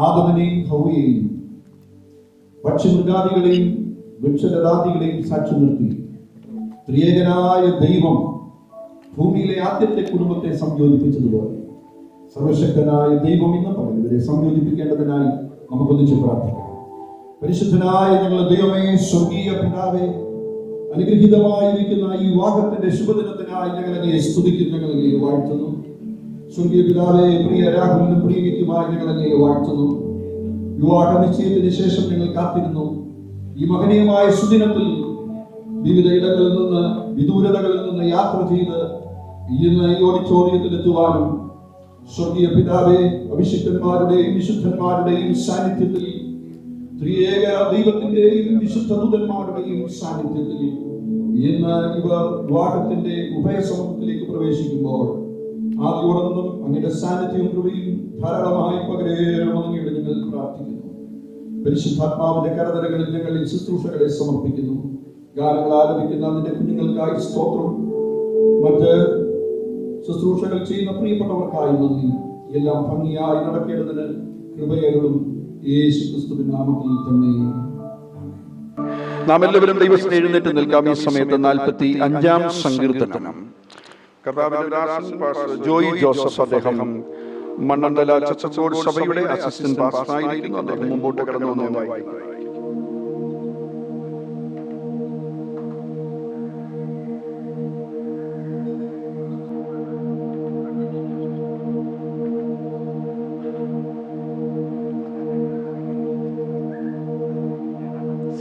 ആദമിനെയും ഹവ്വയെയും പക്ഷിമൃഗാദികളെയും വൃക്ഷലതാദികളെയും സാക്ഷി നിർത്തി ത്രിയേകനായ ദൈവം ഭൂമിയിലെ ആദ്യത്തെ കുടുംബത്തെ സംയോജിപ്പിച്ചതുപോലെ സർവശക്തനായ ദൈവം ഇന്ന് പകൽ ഇവരെ സംയോജിപ്പിക്കേണ്ടതിനായി നമുക്കൊന്നിച്ച് പ്രാർത്ഥിക്കാം. പരിശുദ്ധനായ ഞങ്ങളുടെ ദൈവമേ, സ്വർഗീയ പിതാവേ, അനുഗ്രഹീതമായിരിക്കുന്ന ഈ വിവാഹത്തിന്റെ ശുഭദിനത്തിനായി ഞങ്ങളെ സ്തുതിക്കുന്നു, ഞങ്ങളെ വാഴ്ത്തുന്നു. സ്വർഗീയ പിതാവേ, പ്രിയ രാഹുലിനും പ്രിയയ്ക്കുമായി ഞങ്ങളെ വാഴ്ത്തുന്നു. വിവാഹ നിശ്ചയത്തിന് ശേഷം ഞങ്ങൾ കാത്തിരുന്നു. ഈ മഹനീയമായ സുദിനത്തിൽ വിവിധ ഇടങ്ങളിൽ നിന്ന് വിദൂരതകളിൽ നിന്ന് യാത്ര ചെയ്ത് ഇന്ന് ഈ ഓഡിറ്റോറിയത്തിൽ എത്തുവാനും സ്വർഗീയ പിതാവേ, അഭിഷിക്തന്മാരുടെയും വിശുദ്ധന്മാരുടെയും സാന്നിധ്യത്തിൽ ത്രിയേക ദൈവത്തിന്റെയും വിശുദ്ധ ദൂതന്മാരുടെയും സാന്നിധ്യത്തിൽ ഇന്ന് ഇവർ വിവാഹത്തിന്റെ ഉഭയസമൂഹത്തിലേക്ക് പ്രവേശിക്കുമ്പോൾ ആദ്യോടെ നിന്നും അങ്ങയുടെ സാന്നിധ്യവും കൃപയും ധാരാളമായി പകരേണമെന്ന് ഞങ്ങൾ പ്രാർത്ഥിക്കുന്നു. പരിശുദ്ധാത്മാവിന്റെ കരതലകളിൽ ഞങ്ങൾ ഈ ശുശ്രൂഷകളെ സമർപ്പിക്കുന്നു. ഗാനങ്ങൾ ആലപിക്കുന്ന അതിന്റെ കുഞ്ഞുങ്ങൾക്കായി സ്തോത്രം, മറ്റ് ശുശ്രൂഷകൾ ചെയ്യുന്ന പ്രിയപ്പെട്ടവർക്കായി നന്ദി. എല്ലാം ഭംഗിയായി നടക്കേണ്ടതിന് കൃപകളും യേശുക്രിസ്തുവിൻ നാമത്തിൽ തന്നെ. നാം എല്ലാവരും ദൈവത്തിന് എഴുന്നേറ്റ് നിൽക്കാം. ഈ സമയത്ത് 45-ാം സങ്കീർത്തനം. ജോയി ജോസഫ്, അദ്ദേഹം മണ്ണന്തല ചർച്ച് സഭയുടെ അസിസ്റ്റന്റ് പാസ്റ്ററായിരിക്കുന്നു. അദ്ദേഹം മുമ്പോട്ട് കടന്നു വന്നു.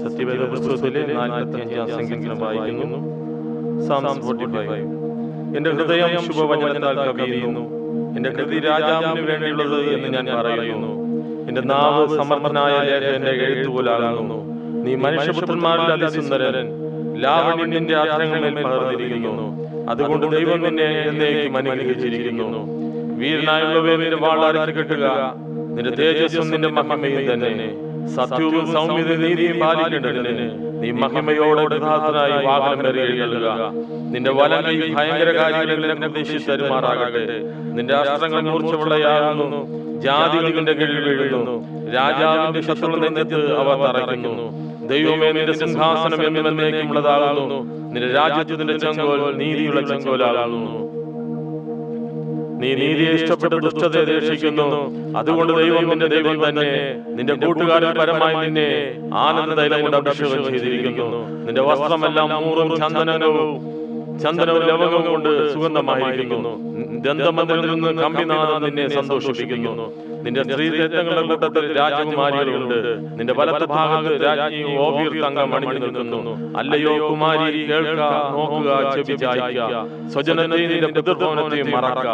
സത്യവേദ പുസ്തകത്തിലെ 45-ാം സങ്കീർത്തനം വായിക്കുന്നു. Psalms 45. എന്റെ ഹൃദയം ശുഭവചനത്താൽ കവിയുന്നു. എന്റെ കൃതി രാജാവിന് വേണ്ടിയുള്ളത് എന്ന് ഞാൻ പറയുന്നു. എന്റെ നാവ് സമർത്ഥനായ ലേഖകന്റെ എഴുത്തുപോലാകുന്നു. നീ മനുഷ്യപുത്രന്മാരിൽ അതിസുന്ദരൻ, ലാവണ്യം നിന്റെ ആധാരങ്ങളിൽ പകർന്നിരിക്കുന്നു. അതുകൊണ്ട് ദൈവം നിന്നെ എന്നേക്കും അനുഗ്രഹിച്ചിരിക്കുന്നു. വീരനായുള്ളവയെ നിന്റെ വാളാക്കി കെട്ടുക, നിന്റെ തേജസ്സും നിന്റെ മഹിമയും തന്നെ. സത്യവും സൗമ്യത നീതിയും പാലിക്കേണ്ടതിന് നീ മഹിമയോടെ കൃതാർത്ഥനായി വാഹനം എഴുതുക. നിന്റെ വലം കൈ ഭയങ്കര കാര്യങ്ങളെ പ്രതീക്ഷിച്ച് തരുമാറാകട്ടെ. നിന്റെ അസ്ത്രങ്ങൾ മൂർച്ചയുള്ളയാകുന്നു. ജാതികൾ നിന്റെ കീഴിൽ വീഴുന്നു. രാജാവിന്റെ ശത്രു നെഞ്ചത്ത് അവ തറയ്ക്കുന്നു. ദൈവമേ, നിന്റെ സിംഹാസനം എന്നേക്കുമുള്ളതാകുന്നു. നിന്റെ രാജ്യത്തിന്റെ ചെങ്കോൽ നീതിയുള്ള ചെങ്കോലാകുന്നു. നീ നീതിയെ ഇഷ്ടപ്പെട്ട് ദുഷ്ടതയെ രക്ഷിക്കുന്നു. അതുകൊണ്ട് ദൈവം നിന്റെ ദൈവം തന്നെ. നിന്റെ കൂട്ടുകാരൻ പരമായി നിന്നെ ആനന്ദതൈലം കൊണ്ട് അഭിഷേകം ചെയ്തിരിക്കുന്നു. നിന്റെ വസ്ത്രമെല്ലാം മൂറും ചന്ദനവും ലവംഗവും കൊണ്ട് സുഗന്ധമായിരിക്കുന്നു. ദന്തമന്ദിരത്തിൽ നിന്ന് കമ്പിനാഥം നിന്നെ സന്തോഷിപ്പിക്കുന്നു. നിന്റെ സ്ത്രീരത്നങ്ങളുടെ കൂട്ടത്തിൽ രാജകുമാരികളുണ്ട്. നിന്റെ വലത്ത് ഭാഗത്ത് രാജ്ഞി ഓഫീർ തങ്കം അണിഞ്ഞു നിൽക്കുന്നു. അല്ലയോ കുമാരി, കേൾക്ക, നോക്കുക, ചെവി ചായ്ക്ക. സ്വജനത്തെയും നിന്റെ പിതൃഭവനത്തെയും മറക്ക.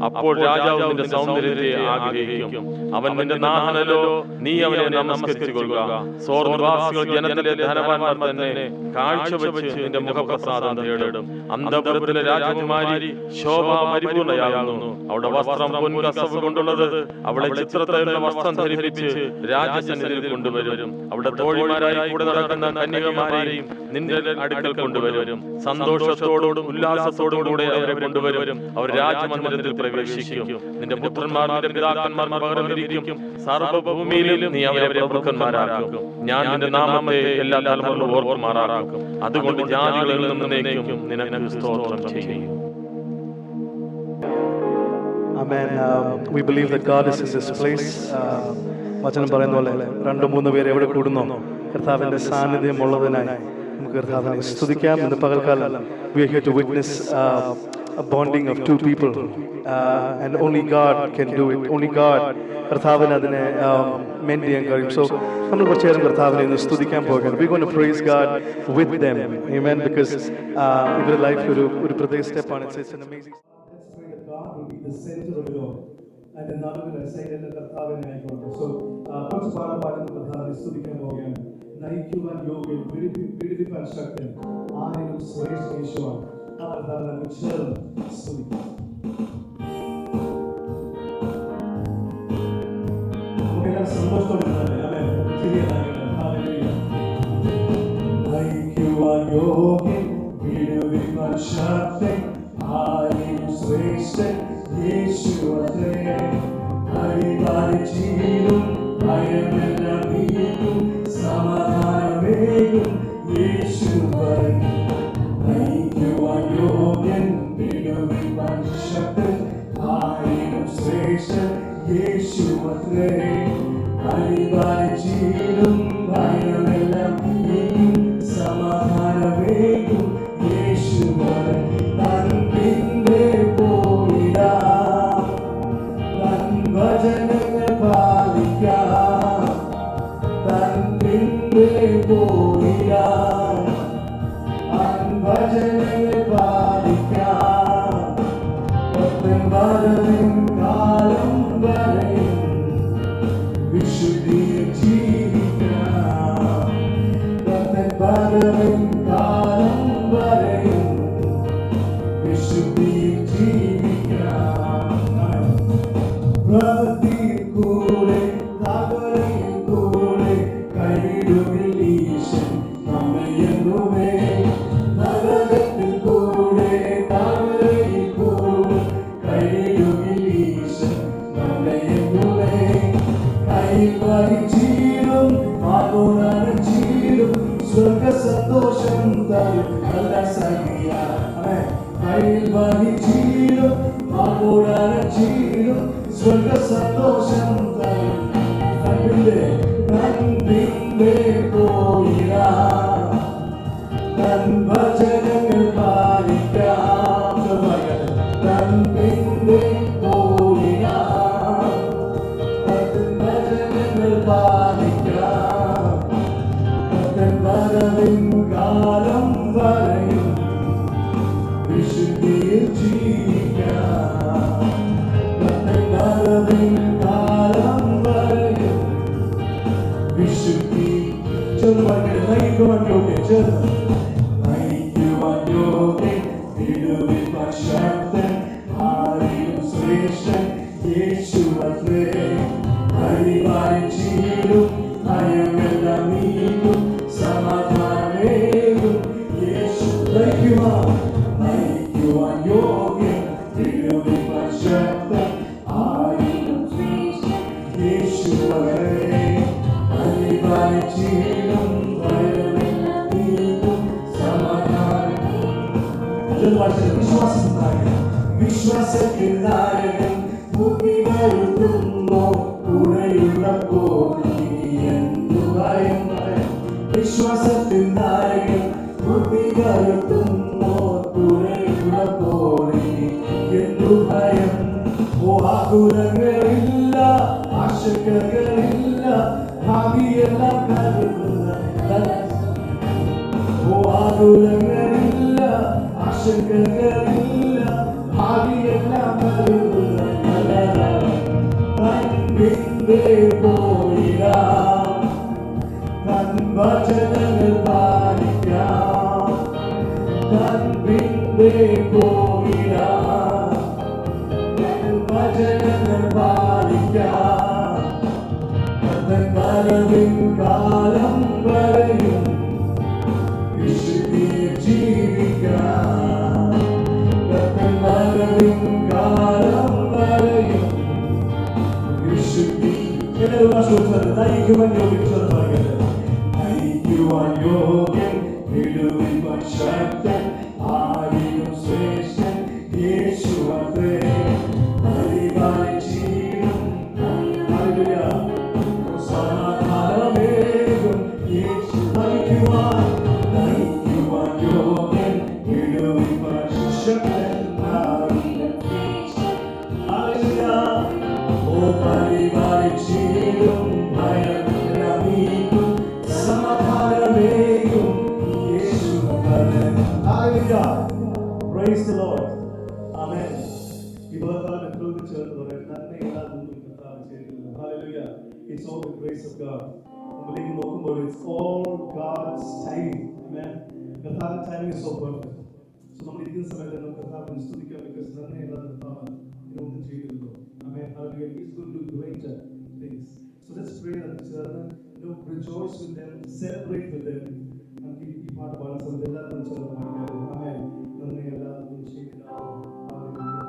അപ്പോൾ രാജാവ് നിന്റെ സൗന്ദര്യത്തെ ആഗ്രഹിക്കും. അവൻ നിന്റെ നാഥനല്ലോ, നീ അവനെ നമസ്കരിച്ചു കൊള്ളുക. സ്വർഗ്ഗവാസികൾ ജനത്തിലെ ധനവാന്മാർ തന്നെ കാഴ്ചവെച്ച് നിന്റെ മുഖപ്രസാദം തേടും. അന്തഃപുരത്തിലെ രാജകുമാരി ശോഭ പരിപൂർണയാകുന്നു. അവളുടെ വസ്ത്രം പൊൻകസവ് കൊണ്ടുള്ളത്. അവളെ ചിത്രത്തിലുള്ള വസ്ത്രം ധരിപ്പിച്ച് രാജസന്നിധിയിൽ കൊണ്ടുവരും. അവളുടെ തോഴിമാരായി കൂടെ നടക്കുന്ന കന്യകമാരെയും നിന്റെ അടുക്കൽ കൊണ്ടുവരും. സന്തോഷത്തോടും ഉല്ലാസത്തോടും കൂടെ അവരെ കൊണ്ടുവരും. അവർ രാജമന്ദിരത്തിൽ പ്രവേശിക്കും. നിന്റെ പുത്രന്മാർ നിന്റെ പിതാക്കന്മാർ പകരമിരിക്കും. സർവ്വഭൂമിയിലും നീ അവരെ പ്രമുഖന്മാരാക്കും. ഞാൻ നിന്റെ നാമത്തെ എല്ലാ തലമുറകളും ഓർക്കുമാറാക്കും. അതുകൊണ്ട് ജാതികളിൽ നിന്നേക്കും നിനക്ക് സ്തോത്രം ചെയ്യും. Amen. We believe that God is in this place. വചനം പറയുന്ന പോലെ 2-3 പേര് എവിടെ കൂടുന്നോ കർത്താവിന്റെ സാന്നിധ്യം ഉള്ളതിനായി നമുക്ക് കർത്താവിനെ സ്തുതിക്കാം. ഇന്ന് പകൽക്കാലം we are here to witness a bonding of two people, and only God can do it. Only God കർത്താവിന് അതിനെ മെൻഡ് ചെയ്യാൻ കഴിയും. സോ നമ്മൾ കുറച്ച് നേരം കർത്താവിനെ ഇന്ന് സ്തുതിക്കാൻ പോകുകയാണ്. we're going to praise God with them. Amen. Because ഇവരുടെ ലൈഫിൽ ഒരു പ്രത്യേക സ്റ്റെപ്പാണ്. It's an amazing. God will be the center of it all. And then none of say that കർത്താവിനെ ആയിക്കോട്ടെ. So കുറച്ച് പാടുന്ന കർത്താവിനെ സ്തുതിക്കാൻ പോകുകയാണ്. നയിക്കുവാൻ യോഗ്യൻ, പീഡിപ്പിക്കാൻ ശക്തൻ, ആരെയും ശ്രേഷ്ഠേശ്വരൻ ആ കർത്താവിനെ ചേർന്ന് സ്തുതിക്കാം. നമുക്കെല്ലാം സന്തോഷത്തോടെ നയിക്കുവാൻ യോഗ്യൻ, പീഡിപ്പിക്കാൻ ശക്തൻ, ആരെയും ശ്രേഷ്ഠൻ യേശുവേ. അടിവാരിച്ചിലും ഭയമെല്ലാം നീക്കും സമാധാനമേകും യേശുവൻ നയിക്കുവാൻ യോഗ്യൻ വിടുവിപ്പാൻ ശക്തൻ ആയിരം ശ്രേഷ്ഠൻ യേശുവത്രേ പരിപാലിച്ചിടും ഭയമെല്ലാം നീക്കും സമാധാനമേകും യേശുവൻ തൻ പിന്നിലെ പോയിടാം തൻ വചനങ്ങൾ പാലിക്കാം തൻ പിന്നിലെ പോയിടാം തൻ വചനങ്ങൾ പാലിക്കാം പത്തൻ വരവിൻ കാലം വരെയും വിശുദ്ധിയിൽ ജീവിക്കാം പത്തൻ വരവിൻ കാലം വരെയും വിശുദ്ധിയിൽ ജീവിക്കാം പ്രവൃത്തിയിൽ കൂടെ തകരയിൽ കൂടെ കൈയിടുകിൽ ഈശൻ നമ്മയെന്നുമേ നരകത്തിൽ കൂടെ തകരയിൽ കൂടെ കൈയിടുകിൽ ഈശൻ നമ്മയെന്നുമേ കൈയിൽ വഹിച്ചിടും ആഗോളനച്ചിടും സ്വർഗ സന്തോഷം തരും നല്ല സഖിയ കയ്യിൽ വഹിച്ചിടും ആഗോളനച്ചിടും സ്വർഗ സന്തോഷം തരും തൻപിന്റെ പോയിടാം തൻ വചനങ്ങൾ പാലിക്കാം തൻപിന്റെ പോയിടാം തൻ വചനങ്ങൾ പാലിക്കാം തൻ വരവിൻ കാലം വരെയും വിശുദ്ധിയിൽ ജീവിക്കാം തൻ വരവിൻ കാലം വരെയും വിശുദ്ധി നയിക്കുവാൻ യോഗ്യൻ ചേർന്ന് നയിക്കുവാൻ യോഗ്യൻ വിടുവിപ്പാൻ ശക്തൻ ആരെയും ശ്രേഷ്ഠൻ യേശുവത്രേ പരിപാലിച്ചിടും ഭയമെല്ലാം നീക്കും സമാധാനമേകും യേശു നയിക്കുവാൻ യോഗ്യൻ വിടുവിപ്പാൻ ശക്തൻ ആരെയും ശ്രേഷ്ഠൻ യേശുവത്രേ പരിപാലിച്ചിടും ഭയമെല്ലാം നീക്കും സമാധാനം വിശ്വാസത്തിൽ നായകൻ ഭൂമി വരുത്തുമ്പോ കൂടെയുള്ളപ്പോൾ എന്തു ഭയം വിശ്വാസത്തിൽ നായകൻ ഭൂമി വരുത്തുമ്പോ കൂടെയുള്ളപ്പോൾ എന്തു ഭയം ഓ ആകുലങ്ങളില്ല ആശങ്കകളില്ല ഭാവിയെല്ലാം കരുതുന്ന ഓ ആകുലങ്ങളില്ല ആശങ്കകളില്ല ഭാവിയെല്ലാം കരുതുന്ന തൻപിന്റെ പോയിടാം തൻ വചനങ്ങൾ പാലിക്കാം തൻപിന്റെ പോയിടാം തൻ വചനങ്ങൾ പാലിക്കാം തൻ വരവിൻ കാലം വരെയും വിശുദ്ധിയിൽ ജീവിക്കാം തൻ വരവിൻ കാലം വരെയും വിശുദ്ധി നയിക്കുവാൻ യോഗ്യൻ വിടുവിപ്പാൻ ശക്തൻ ആരെയും ശ്രേഷ്ഠൻ യേശുവത്രേ പരിപാലിച്ചിടും സമാധാനമേകും യേശു നയിക്കുവാൻ യോഗ്യൻ വിടുവിപ്പാൻ ശക്തൻ ഓ പരിപാലിച്ചിടും ഭയമെല്ലാം നീക്കും സമാധാനമേകും യേശുവത്രേ. Praise the Lord. Amen. ഈ ബഹുകാലം എപ്പോഴും ചേർന്ന് പറയും നന്മയെല്ലാം മുമ്പിൽ കർത്താവ് ചെയ്തിരിക്കുന്നു. Hallelujah. It's all the grace of God. നമ്മളിലേക്ക് നോക്കുമ്പോൾ it's all God's timing. Amen. കർത്താവിന്റെ timing is so perfect. So നമ്മൾ ഇരിക്കുന്ന സമയത്ത് നമുക്ക് കർത്താവിനെ സ്തുതിക്കാം because നന്മയെല്ലാം കർത്താവ് ഇതൊന്നും ചെയ്തിരുന്നു. Amen. Hallelujah. He's going to do greater things. So let's pray that ചേർന്ന് rejoice with them, celebrate with them. നമുക്ക് ഈ പാട്ട് പാടുന്ന സമയത്ത് എല്ലാവരും ചേർന്ന് പാടിക്കാം. Amen. നന്മയെല്ലാം ചെയ്തിരുന്നു. Hallelujah.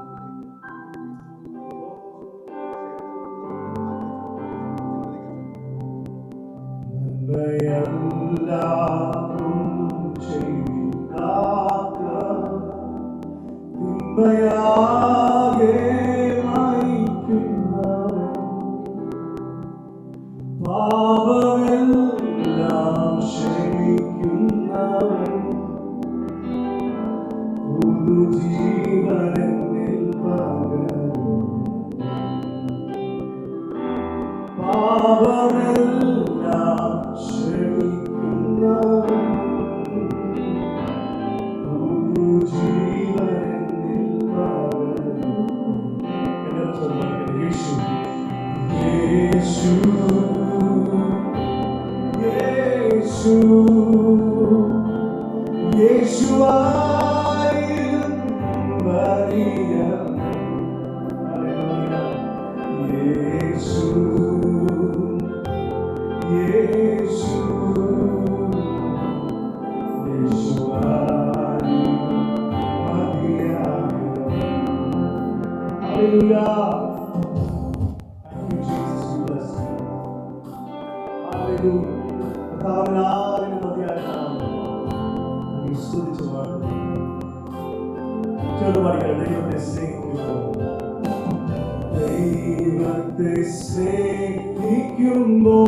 ദൈവത്തെ സ്നേഹിക്കുമ്പോ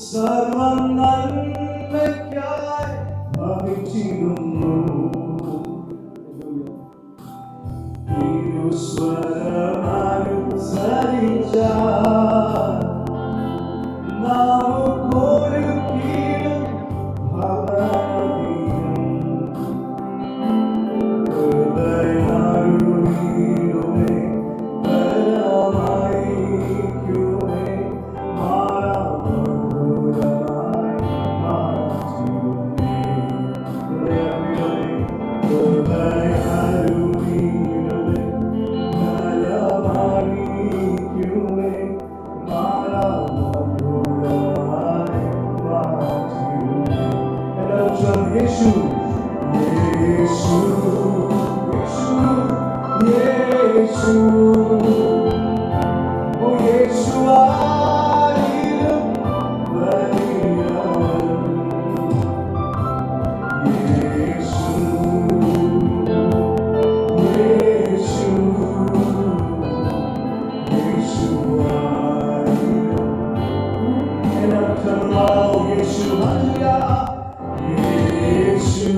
സർവം നന്മയ്ക്കായി ഭവിച്ചിരുന്നു. സ്വരമനുസരിച്ച നമുക്കൊരു കീഴും ഭവനീയം ഹൃദയാരുണിയുടെ പരമായിക്കുമേ മാറാമധുരമായി മാറ്റിയുമേ ഹൃദയാരുണിയുടെ പരമായിക്കുമേ മാറാമധുരമായി മാറ്റിയുമേ. എല്ലാവരും യേശു യേശു യേശു ഓ യേശുവായിലും വലിയവൻ യേശു യേശു യേശുവായിലും എല്ലാവരും യേശു യേശു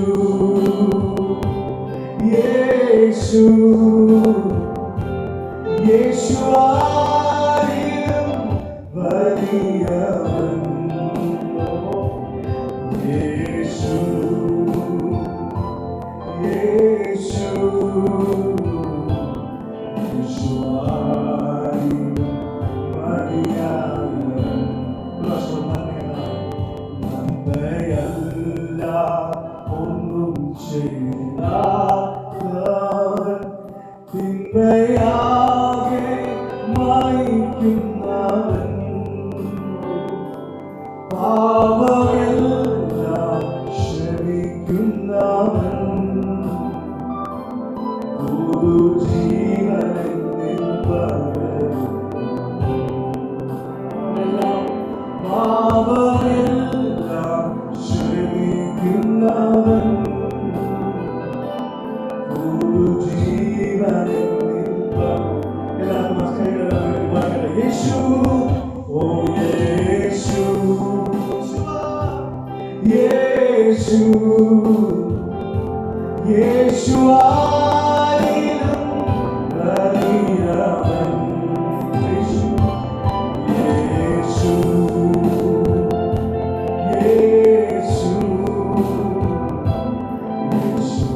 യേശു യേശുവായിലും വലിയവൻ യേശു യേശു യേശുവായിലും വലിയവൻ. നന്മയല്ല ഒന്നും ചെയ്താത്തവൻ തിന്മയാകെ മായ്ക്കുന്നവൻ പാപമെല്ലാം ക്ഷമിക്കുന്നവൻ പുതുജീവനെന്നിൽ പകരും പാപമെല്ലാം ക്ഷമിക്കുന്നവൻ യേശു ഓ യേശു യേശു യേശുവായിലും വലിയവൻ യേശു യേശു യേശു യേശു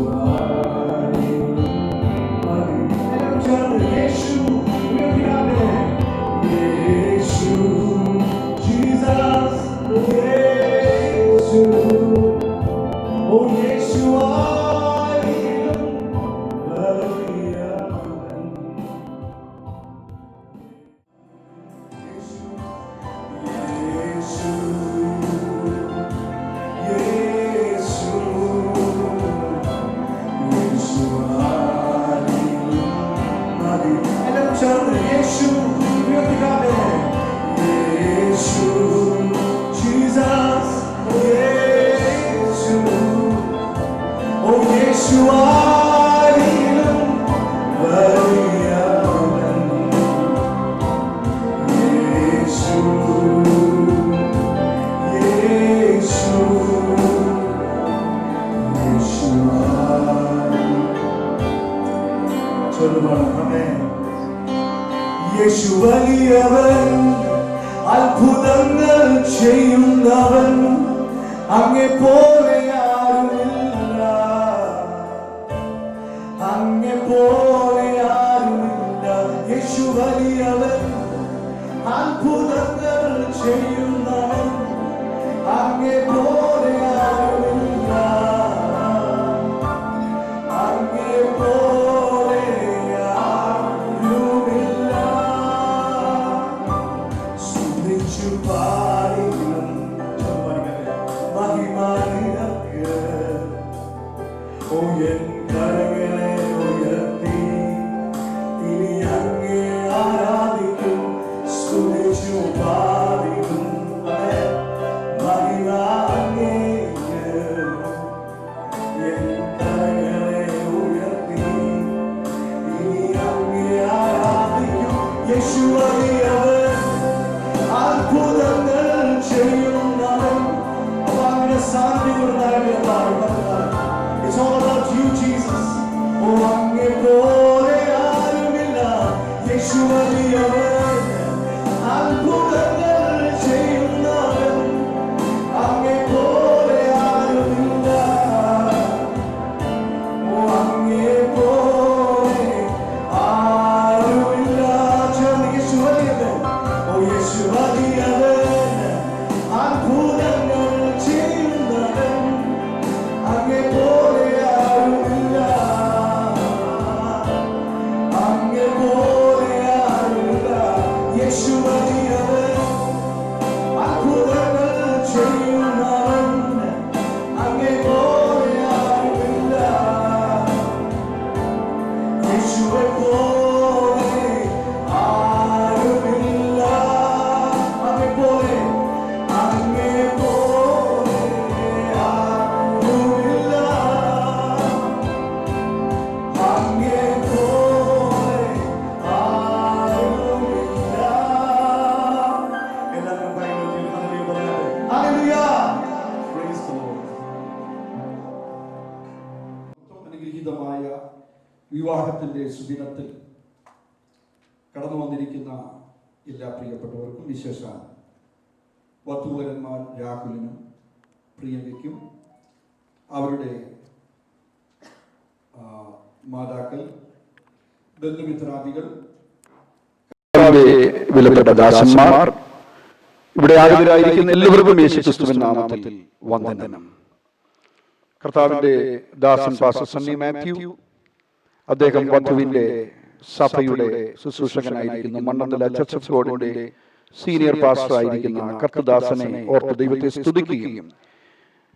യേശു വലിയവൻ, അത്ഭുതങ്ങൾ ചെയ്യുന്നവൻ, അങ്ങേ പോലെ ആരുമില്ല, അങ്ങേ പോലെ ആരുമില്ല. യേശു വലിയവൻ, അത്ഭുതങ്ങൾ ചെയ്യുന്നവൻ, അങ്ങേ പോലെ ആരുമില്ല, അങ്ങേ പോലെ ആരുമില്ല. സ്തുതിച്ചു പാടിടും മഹിമ നിനക്ക്. ഓ എൻ കരങ്ങളെ ഉയർത്തി ഇനി അങ്ങേ ആരാധിക്കും. സ്തുതിച്ചു പാടിടും മഹിമ അങ്ങേക്ക്. എൻ കരങ്ങളെ ഉയർത്തി ഇനി അങ്ങേ ആരാധിക്കും. യേശു വലിയവൻ, അത്ഭുതങ്ങൾ ചെയ്യുന്നവൻ. അങ്ങയുടെ സാന്നിധ്യം It's all about you, Jesus. ഓ അങ്ങേ പോലെ ആരുമില്ല. യേശു വലിയവൻ, അത്ഭുതങ്ങൾ ചെയ്യുന്നവൻ, അങ്ങേ പോലെ ആരുമില്ല. ഓ അങ്ങേ പോലെ ആരുമില്ല. ചേർന്ന് യേശു വലിയവൻ, ഓ യേശു വലിയവൻ, അത്ഭുതങ്ങൾ ചെയ്യുന്നവൻ, അങ്ങേ പോലെ ആരുമില്ല, അങ്ങേ പോലെ ആരുമില്ല. യേശു വലിയവൻ, അത്ഭുതങ്ങൾ ചെയ്യുന്നവൻ, അങ്ങേ പോലെ ആരുമില്ല. യേശുവെ പോലെ ആരുമില്ല, അങ്ങേ പോലെ, അങ്ങേ പോലെ ആരുമില്ല, അങ്ങേ പോലെ ആരുമില്ല. എല്ലാവരും ഭയങ്കര ഹല്ലേലൂയ. Praise the Lord. അനുഗ്രഹീതമായ വിവാഹത്തിന്റെ സുദിനത്തിൽ കടന്നു വന്നിരിക്കുന്ന എല്ലാ പ്രിയപ്പെട്ടവർക്കും, വിശേഷ വധൂവരന്മാർ രാഹുലിനും പ്രിയങ്കയ്ക്കും അവരുടെ മാതാക്കൾ, ബന്ധുമിത്രാദികൾ, വിലപ്പെട്ട ദാസന്മാർ, ഇവിടെ ആഗതരായിരിക്കുന്ന എല്ലാവർക്കും യേശുക്രിസ്തുവിൻ നാമത്തിൽ വന്ദനം. കർത്താവിന്റെ ദാസൻ പാസ്റ്റർ സണ്ണി മാത്യു, അദ്ദേഹം വധുവിന്റെ സഭയുടെ ശുശ്രൂഷകനായിരിക്കുന്നു. മണ്ണന്തല ചർച്ച് ഓഫ് ഗോഡിന്റെ സീനിയർ പാസ്റ്റർ ആയിരിക്കുന്ന കർത്തദാസനെ ഓർത്ത് ദൈവത്തെ സ്തുതിക്കുകയും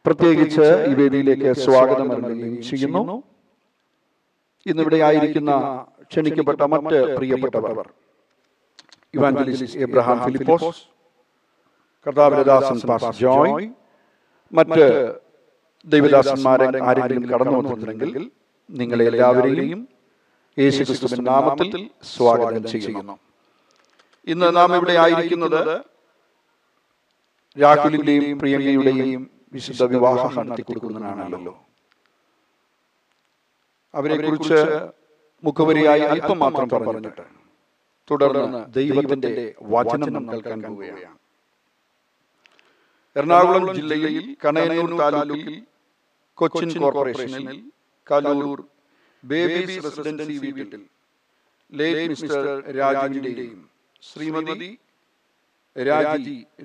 പ്രത്യേകിച്ച് ഈ വേദിയിലേക്ക് സ്വാഗതം അറിയിക്കുകയും ചെയ്യുന്നു. ഇന്നിവിടെ ആയിരിക്കുന്ന ക്ഷണിക്കപ്പെട്ട മറ്റ് പ്രിയപ്പെട്ടവർ, ഇവാഞ്ചലിസ്റ്റ് എബ്രഹാം ഫിലിപ്പോസ്, കർത്താവിന്റെ ദാസൻ പാസ്റ്റർ ജോയ്, മറ്റ് ദൈവദാസന്മാരെ ആരെങ്കിലും കടന്നു വന്നിട്ടുണ്ടെങ്കിൽ നിങ്ങളെ എല്ലാവരെയും യേശുക്രിസ്തുവിന്റെ നാമത്തിൽ സ്വാഗതം ചെയ്യുന്നു. ഇന്ന് നാം ഇവിടെ ആയിരിക്കുന്നത് രാഹുലിന്റെയും പ്രിയങ്കയുടെയും വിശുദ്ധ വിവാഹം നടത്തി കൊടുക്കുന്നതിനാണല്ലോ. അവരെ കുറിച്ച് മുഖവരിയായി അല്പം മാത്രം പറഞ്ഞിട്ട് തുടർന്ന് ദൈവത്തിന്റെ വചനം നാം കേൾക്കാൻ പോവുകയാണ്. എറണാകുളം ജില്ലയിൽ കണയന്നൂർ താലൂക്കിൽ കൊച്ചിൻ കോർപ്പറേഷനിൽ കലൂർ ബേബീസ് റെസിഡൻസി വീട്ടിൽ ലേറ്റ് മിസ്റ്റർ രാജുവിന്റെയും ശ്രീമതി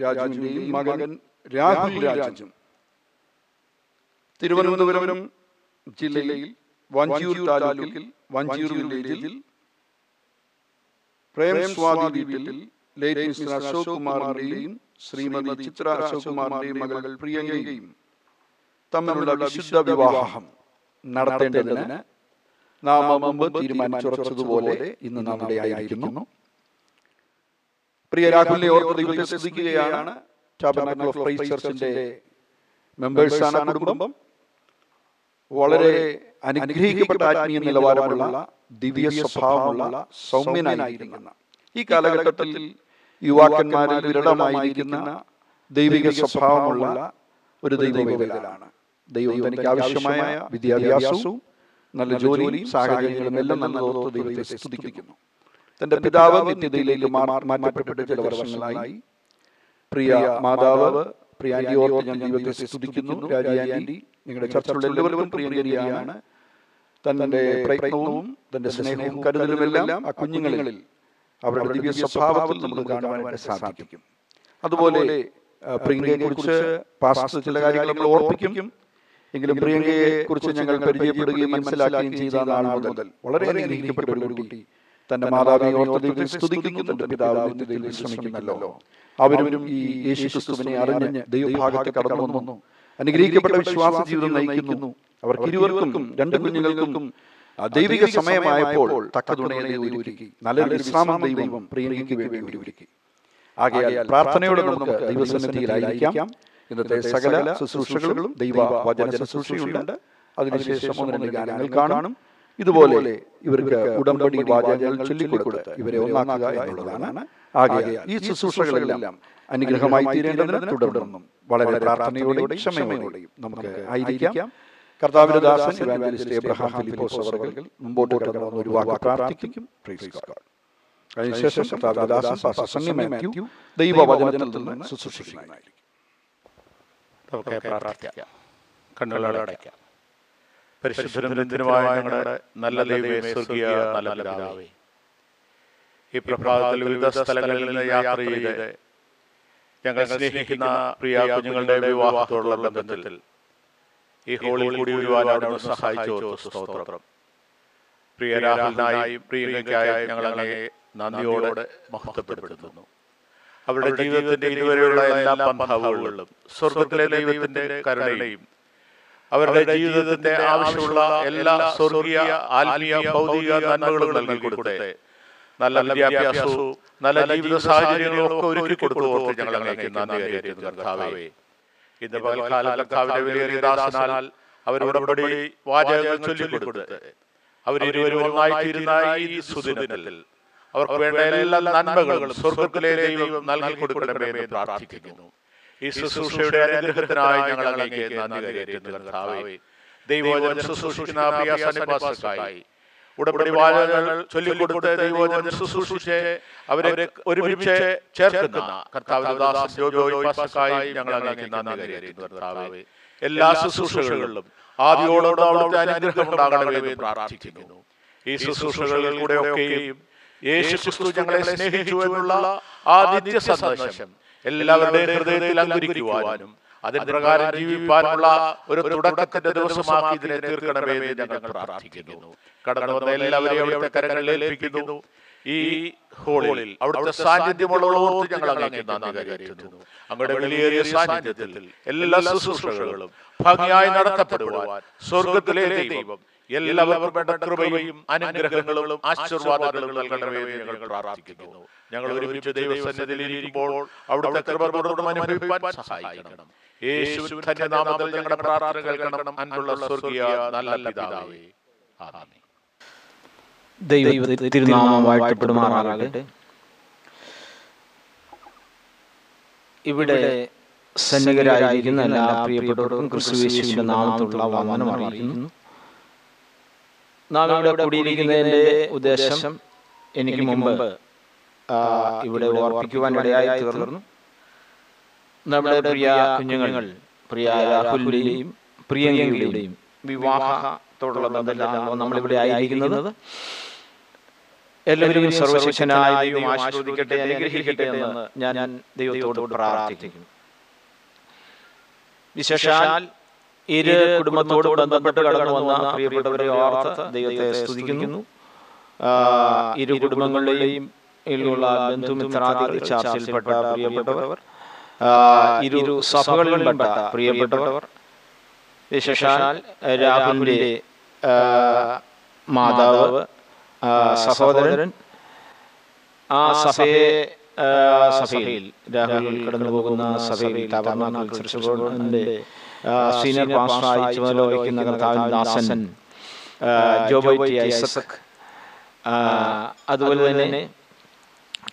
രാജുവിന്റെയും മകൻ രാഹുൽ രാജും തിരുവനന്തപുരം ജില്ലയിൽ വഞ്ചിയൂർ താലൂക്കിൽ വഞ്ചിയൂർ വില്ലേജിൽ പ്രേം സ്വാതി വീട്ടിൽ ലേറ്റ് മിസ്റ്റർ അശോക് കുമാറിന്റെയും ശ്രീമതി ചിത്ര അശോക് കുമാറിന്റെയും മകൾ പ്രിയങ്കയും തമ്മിലുള്ള വിശുദ്ധ വിവാഹം നടത്തേണ്ടതിന് നാം മുമ്പ് തീരുമാനിച്ചുറച്ചതുപോലെ ഇന്ന് നാം ഇവിടെ ആയിരിക്കുന്നു. പ്രിയ രാഹുലിനെ ഓർത്ത് ദൈവത്തെ സ്തുതിക്കുകയാണ്. ടാബർനാക്കിൾ ഓഫ് പ്രൈസ് ചർച്ചിന്റെ മെമ്പേഴ്സാണ് കുടുംബം. വളരെ അനുഗ്രഹിക്കപ്പെട്ട ആത്മീയ നിലവാരമുള്ള ദിവ്യ സ്വഭാവമുള്ള സൗമ്യനായിരിക്കുന്ന ഈ കാലഘട്ടത്തിൽ യുവാക്കന്മാരിൽ വിരളമായിരിക്കുന്ന ദൈവിക സ്വഭാവമുള്ള ഒരു ദൈവവേദനാണ്. ദൈവം തനിക്ക് ആവശ്യമായ വിദ്യാഭ്യാസവും നല്ല ജോലിയും സാഹചര്യങ്ങളും എല്ലാം നല്ലതോർത്ത് ദൈവത്തെ സ്തുതിക്കുന്നു. തൻ്റെ പിതാവ് നിത്യതയിലേക്ക് മാറ്റപ്പെട്ടിട്ട് ചില വർഷങ്ങളായി. പ്രിയ മാതാവ്, പ്രിയ ആൻറ്റി ഓർത്ത് ഞാൻ ദൈവത്തെ സ്തുതിക്കുന്നു. രാജി ആൻറ്റി, നിങ്ങളുടെ ചർച്ചയുള്ള എല്ലാവർക്കും പ്രിയങ്കരിയാണ്. തൻ്റെ പ്രയത്നവും തൻ്റെ സ്നേഹവും കരുതലുമെല്ലാം ആ കുഞ്ഞുങ്ങളിൽ അവരുടെ ദിവ്യ സ്വഭാവത്തിൽ നമുക്ക് കാണുവാനായിട്ട് സാധിക്കും. അതുപോലെ പ്രിയങ്കയെ കുറിച്ച് പാസ്റ്റർ ചില കാര്യങ്ങൾ നമ്മൾ ഓർപ്പിക്കും. എങ്കിലും പ്രിയങ്കയെ കുറിച്ച് ഞങ്ങൾ പരിചയപ്പെടുകയും മനസ്സിലാക്കുകയും ചെയ്ത നാൾ മുതൽ വളരെ അനുഗ്രഹിക്കപ്പെട്ട ഒരു കുട്ടി തൻ്റെ മാതാവിനെ ഓർത്ത് ദൈവത്തെ സ്തുതിക്കുന്നു. തൻ്റെ പിതാവ് നിത്യതയിൽ വിശ്രമിക്കുന്നല്ലോ. അവരും ഈ യേശു ക്രിസ്തുവിനെ അറിഞ്ഞ് ദൈവഭാഗത്ത് കടന്നു വന്നു അനുഗ്രഹിക്കപ്പെട്ട വിശ്വാസ ജീവിതം നയിക്കുന്നു. അവർക്ക് ഇരുവർക്കും, രണ്ട് കുഞ്ഞുങ്ങൾക്കും ദൈവിക സമയമായപ്പോൾ തക്ക തുണയെ ഒരുക്കി നല്ലൊരു വിശ്രാമം ദൈവം പ്രിയങ്കയ്ക്ക് വേണ്ടി ഒരുക്കി. ആകയാൽ പ്രാർത്ഥനയോടെ നമുക്ക് ദൈവസന്നിധിയിലായിരിക്കാം. ഇന്നത്തെ സകല ശുശ്രൂഷകളും ദൈവ വചന ശുശ്രൂഷയുണ്ട്. അതിനുശേഷം 1-2 ഗാനങ്ങൾ കാണും. ഇതുപോലെ ഇവർക്ക് ഉടമ്പടി വാചകങ്ങൾ ചൊല്ലിക്കൊടുത്ത് ഇവരെ ഒന്നാക്കുക എന്നുള്ളതാണ്. ആകയാൽ ഈ ശുശ്രൂഷകളെല്ലാം അനുഗ്രഹമായി തീരേണ്ടതിന് തുടർന്നും വളരെ പ്രാർത്ഥനയോടെയും ക്ഷമയോടെയും നമുക്ക് ആയിരിക്കാം. കർത്താവിന്റെ ദാസൻ ഇവാഞ്ചലിസ്റ്റ് എബ്രഹാം ഫിലിപ്പോസ് അവർകൾ മുമ്പോട്ട് കടന്നു ഒരു വാക്ക് പ്രാർത്ഥിക്കും. Praise God. അതിനുശേഷം കർത്താവിന്റെ ദാസൻ പാസ്റ്റർ സണ്ണി മാത്യു ദൈവവചനത്തിൽ നിന്ന് ശുശ്രൂഷിക്കുന്നതായിരിക്കും. നമുക്ക് പ്രാർത്ഥിക്കാം. കണ്ണുകളടയ്ക്കാം. പരിശുദ്ധനുമായ ഞങ്ങളുടെ നല്ല ദൈവമേ, സ്വർഗീയ നല്ല പിതാവേ, ഈ പ്രഭാതത്തിൽ വിവിധ സ്ഥലങ്ങളിൽ നിന്ന് യാത്ര ചെയ്ത് ഞങ്ങൾ സ്നേഹിക്കുന്ന പ്രിയ കുഞ്ഞുങ്ങളുടെ വിവാഹത്തോടുള്ള ബന്ധത്തിൽ ഈ ഹോളിൽ കൂടി വരുവാൻ അവിടുന്ന് സഹായിച്ചു. സ്തോത്രം. പ്രിയ രാഹുലിനായും പ്രിയങ്കയ്ക്കായും ഞങ്ങൾ അങ്ങയെ നന്ദിയോടെ മഹത്വപ്പെടുത്തുന്നു. അവരുടെ ജീവിതത്തിന്റെ ഇതുവരെയുള്ള എല്ലാ പന്ഥാവുകളിലും സ്വർഗത്തിലെ ദൈവത്തിന്റെ കരുണയും അവരുടെ ജീവിതത്തിന്റെ ആവശ്യമുള്ള എല്ലാ സ്വർഗീയ, ആത്മീയ, ഭൗതിക നന്മകളും നൽകി കൊടുത്ത് നല്ല വിദ്യാഭ്യാസവും നല്ല ജീവിത സാഹചര്യങ്ങളും ഒക്കെ ഒരുക്കി കൊടുത്തു ഓർത്ത് ഞങ്ങൾ അങ്ങേക്ക് നന്ദി കരേറ്റുന്നു കർത്താവേ. ഇന്ന് പകൽക്കാലം കർത്താവിന്റെ വിലയേറിയ ദാസനാൽ അവരുടെ വാചകങ്ങൾ ചൊല്ലിക്കൊടുത്ത് അവരിരുവരും ഒന്നായിത്തീരുന്ന ഈ സുദിനത്തിൽ അവർക്ക് വേണ്ട എല്ലാ നന്മകളും സ്വർഗത്തിലെ ദൈവം നൽകി കൊടുക്കണമേ എന്ന് പ്രാർത്ഥിക്കുന്നു. ഈ ശുശ്രൂഷയുടെ അനുഗ്രഹത്തിനായി ഞങ്ങൾ അങ്ങേക്ക് നന്ദി കരേറ്റുന്നു കർത്താവേ. ദൈവവചനം ശുശ്രൂഷിക്കുന്ന പ്രിയ സന്നിപാസക്കായി ഉടമ്പടി വാചകങ്ങൾ ചൊല്ലിക്കൊടുത്ത് ദൈവവചനം ശുശ്രൂഷിച്ച് അവരെ ഒരുമിച്ച് ചേർക്കുന്ന കർത്താവിന്റെ ദാസൻ ജോജോയ് പാസ്റ്റർക്കായി ഞങ്ങൾ അങ്ങേക്ക് നന്ദി കരേറ്റുന്നു കർത്താവേ. എല്ലാ ശുശ്രൂഷകളിലും ആദിയോടോട് അവിടുത്തെ അനുഗ്രഹം ഉണ്ടാകണമേ എന്ന് പ്രാർത്ഥിക്കുന്നു. ഈ ശുശ്രൂഷകളിലൂടെ ഒക്കെയും യേശു ക്രിസ്തു ഞങ്ങളെ സ്നേഹിച്ചു എന്നുള്ള ആ നിത്യ സന്ദേശം എല്ലാവരുടെയും ഹൃദയത്തിൽ അങ്കുരിക്കുവാനും അതിന് പ്രകാരം ജീവിപ്പാനുള്ള ഒരു തുടക്കത്തിന്റെ ദിവസമാക്കി ഇതിനെ തീർക്കണമേ എന്ന് ഞങ്ങൾ പ്രാർത്ഥിക്കുന്നു. കടന്നു വന്ന എല്ലാവരെയും അവിടുത്തെ കരങ്ങളിൽ ഏൽപ്പിക്കുന്നു. ഈ ഹോളിൽ അവിടുത്തെ സാന്നിധ്യമുള്ളവരോട് ഞങ്ങൾ അങ്ങേക്ക് നന്ദി കരേറ്റുന്നു. അങ്ങയുടെ വിലയേറിയ സാന്നിധ്യത്തിൽ എല്ലാ ശുശ്രൂഷകളും ഭംഗിയായി നടത്തപ്പെടുവാൻ സ്വർഗത്തിലെ ദൈവം എല്ലാവർക്കും വേണ്ട കൃപയും അനുഗ്രഹങ്ങളും ആശീർവാദങ്ങളും നൽകണമേ എന്ന് ഞങ്ങൾ പ്രാർത്ഥിക്കുന്നു. ഞങ്ങൾ ഒരുമിച്ച് ദൈവസന്നിധിയിൽ ഇരിക്കുമ്പോൾ അവിടുത്തെ കൃപ തുടർന്നും അനുഭവിക്കാൻ സഹായിക്കണം. യേശുവിന്റെ നാമത്തിൽ ഞങ്ങളുടെ പ്രാർത്ഥന കേൾക്കണം. അൻപുള്ള സ്വർഗീയ നല്ല പിതാവേ, ആമേൻ. ദൈവ തിരുനാമം വാഴ്ത്തപ്പെടുമാറാകട്ടെ. ഇവിടെ സന്നിഹിതരായിരിക്കുന്ന എല്ലാ പ്രിയപ്പെട്ടവർക്കും ക്രിസ്തുയേശുവിന്റെ നാമത്തിലുള്ള വന്ദനം അറിയിക്കുന്നു. നാം ഇവിടെ കൂടിയിരിക്കുന്നതിൻ്റെ ഉദ്ദേശം എനിക്ക് മുമ്പ് ഇവിടെ ഓർപ്പിക്കുവാൻ ഇടയായി തീർന്നു. നമ്മുടെ പ്രിയ കുഞ്ഞുങ്ങൾ, പ്രിയ രാഹുലിൻ്റെയും പ്രിയങ്കയുടെയും വിവാഹത്തോടുള്ള ബന്ധത്തിലാണ് നമ്മളിവിടെ ആയിരിക്കുന്നത്. എല്ലാവരും സർവശക്തനായ ദൈവം ആശീർവദിക്കട്ടെ, അനുഗ്രഹിക്കട്ടെ എന്ന് ഞാൻ ദൈവത്തോട് പ്രാർത്ഥിക്കുന്നു. വിശേഷാൽ ഇരു കുടുംബത്തോട് ബന്ധപ്പെട്ട് കടന്നു വന്ന പ്രിയപ്പെട്ടവരെ ഓർത്ത് ദൈവത്തെ സ്തുതിക്കുന്നു. ഇരു കുടുംബങ്ങളുടെയും ഉള്ള ബന്ധുമിത്രാദികൾ, ചർച്ചയിൽപ്പെട്ട പ്രിയപ്പെട്ടവർ, ഇരു സഭകളിൽപ്പെട്ട പ്രിയപ്പെട്ടവർ, വിശേഷാൽ രാഹുലിന്റെ മാതാവ്, സഹോദരൻ, ആ സഭയിൽ രാഹുൽ കടന്നു പോകുന്ന സഭയിൽ താപമാനാൽ ചർച്ചകളുടെ സീനിയർ പാസ്റ്ററായി ചുമതല വഹിക്കുന്ന കർത്താവിന്റെ ദാസൻ ജോബോയ് ടി ഐസക്, അതുപോലെ തന്നെ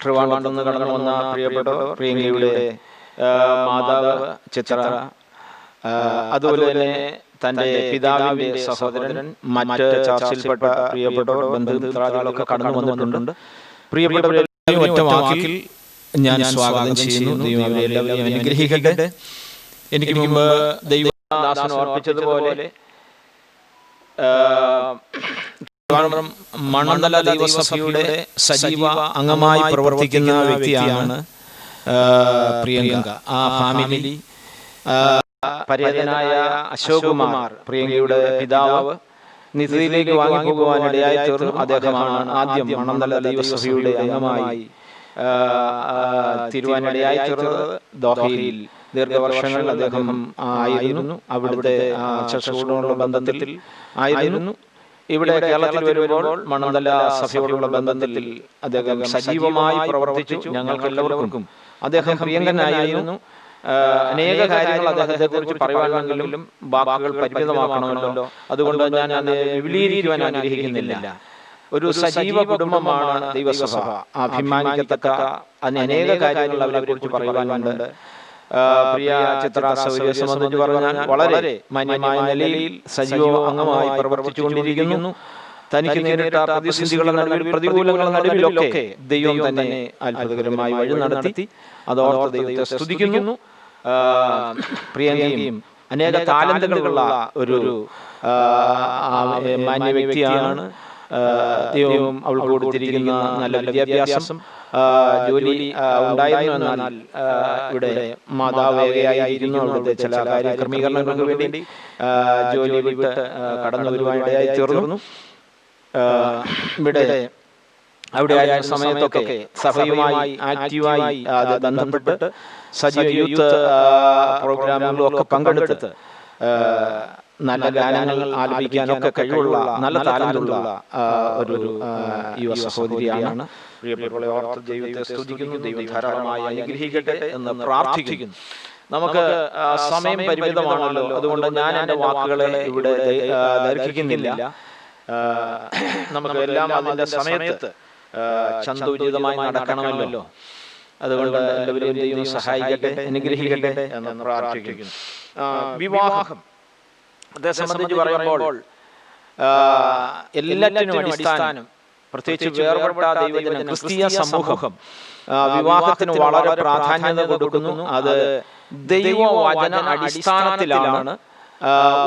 ട്രിവാൻഡ്രത്ത് നിന്ന് കടന്നു വന്ന പ്രിയപ്പെട്ടവർ, പ്രിയങ്കയുടെ മാതാവ് ചിത്ര, അതുപോലെ തന്നെ തൻ്റെ പിതാവിൻ്റെ സഹോദരൻ, മറ്റ് ചർച്ചിൽപ്പെട്ട പ്രിയപ്പെട്ടവർ, ബന്ധുമിത്രാദികളൊക്കെ കടന്നു വന്നിട്ടുണ്ട്. പ്രിയപ്പെട്ടവരെ, ഒറ്റ വാക്കിൽ ഞാൻ സ്വാഗതം ചെയ്യുന്നു. ദൈവം അവരെ എല്ലാവരെയും അനുഗ്രഹിക്കട്ടെ. എനിക്ക് മുമ്പ് ദൈവദാസൻ ഓർപ്പിച്ചതുപോലെ മണ്ണന്തല ദൈവസഭയുടെ സജീവ അംഗമായി പ്രവർത്തിക്കുന്ന വ്യക്തിയാണ് പ്രിയങ്ക. ആ ഫാമിലി പരേതനായ അശോക് കുമാർ, പ്രിയങ്കയുടെ പിതാവ്, നിധിയിലേക്ക് വാങ്ങിപ്പോകുവാനിടയായി തീർന്നു. അദ്ദേഹമാണ് ആദ്യം മണ്ണന്തല ദൈവസഭയുടെ അംഗമായി തിരുവാനിടയായി തീർന്നത്. ദോഹയിൽ ദീർഘവർഷങ്ങൾ അദ്ദേഹം ആയിരുന്നു. അവിടുത്തെ ചർച്ചയോടുള്ള ബന്ധത്തിൽ ആയിരുന്നു. ഇവിടെ കേരളത്തിൽ വരുമ്പോൾ മണ്ണന്തല സഭയോടുള്ള ബന്ധത്തിൽ അദ്ദേഹം സജീവമായി പ്രവർത്തിച്ചു. ഞങ്ങൾക്ക് എല്ലാവർക്കും അദ്ദേഹം പ്രിയങ്കനായിരുന്നു. അനേക കാര്യങ്ങൾ അദ്ദേഹത്തെ കുറിച്ച് പറയുവാനെങ്കിലും വാക്കുകൾ പരിമിതമാക്കണമല്ലോ. അതുകൊണ്ട് ഞാൻ അത് വിപുലീകരിക്കുവാൻ ആഗ്രഹിക്കുന്നില്ല. ഒരു സജീവ കുടുംബമാണ് ദൈവസഭ. അഭിമാനിക്കത്തക്ക അനേക കാര്യങ്ങൾ അവരെ കുറിച്ച് പറയുവാനുണ്ട്. പ്രിയ ചിത്ര സൗകര്യ സംബന്ധിച്ച് പറഞ്ഞാൽ വളരെ മാന്യമായ നിലയിൽ സജീവ അംഗമായി പ്രവർത്തിച്ചുകൊണ്ടിരിക്കുന്നു. തനിക്ക് നേരിട്ട പ്രതിസന്ധികളുടെ നടുവിൽ, പ്രതികൂലങ്ങളുടെ നടുവിലൊക്കെ ദൈവം തന്നെ അത്ഭുതകരമായി വഴി നടത്തി. അതോർത്ത് ദൈവത്തെ സ്തുതിക്കുന്നു. പ്രിയങ്കയും അനേക താലന്തുകളുള്ള ഒരു മാന്യ വ്യക്തിയാണ്. ദൈവം അവൾക്ക് കൊടുത്തിരിക്കുന്ന നല്ല വിദ്യാഭ്യാസം, ജോലി ഉണ്ടായിരുന്നു. എന്നാൽ ഇവിടെ മാതാവേകയായിരുന്നു. അവിടുത്തെ ചില ക്രമീകരണങ്ങൾക്ക് വേണ്ടി ജോലി വിട്ട് കടന്നു വരുവാനിടയായി തീർന്നു. ഇവിടെ അവിടെ ആയ സമയത്തൊക്കെ സഭയുമായി ആക്റ്റീവായി അത് ബന്ധപ്പെട്ട് സജീവ യൂത്ത് പ്രോഗ്രാമുകളിലൊക്കെ പങ്കെടുത്ത് നല്ല ഗാനങ്ങൾ ആലപിക്കാനൊക്കെ കഴിവുള്ള നല്ല താലന്തുള്ള ഒരു യുവ സഹോദരിയാണ്. പ്രിയപ്പെട്ടവരെ, ഓർത്ത് ദൈവത്തെ സ്തുതിക്കുന്നു. ദൈവം ധാരാളമായി അനുഗ്രഹിക്കട്ടെ എന്ന് പ്രാർത്ഥിക്കുന്നു. നമുക്ക് സമയം പരിമിതമാണല്ലോ, അതുകൊണ്ട് ഞാൻ എൻ്റെ വാക്കുകളെ ഇവിടെ ദീർഘിക്കുന്നില്ല. നമുക്ക് എല്ലാം അതിൻ്റെ സമയത്ത് ചന്തോചിതമായി നടക്കണമല്ലോ. അതുകൊണ്ട് എല്ലാവരെയും ദൈവം സഹായിക്കട്ടെ, അനുഗ്രഹിക്കട്ടെ എന്ന് പ്രാർത്ഥിക്കുന്നു. വിവാഹം അതേ സംബന്ധിച്ച് പറയുമ്പോൾ എല്ലാറ്റിനും അടിസ്ഥാനം, പ്രത്യേകിച്ച് വേർപെട്ട ദൈവജനം ക്രിസ്തീയ സമൂഹം വിവാഹത്തിന് വളരെ പ്രാധാന്യത കൊടുക്കുന്നു. അത് ദൈവവചന അടിസ്ഥാനത്തിലാണ്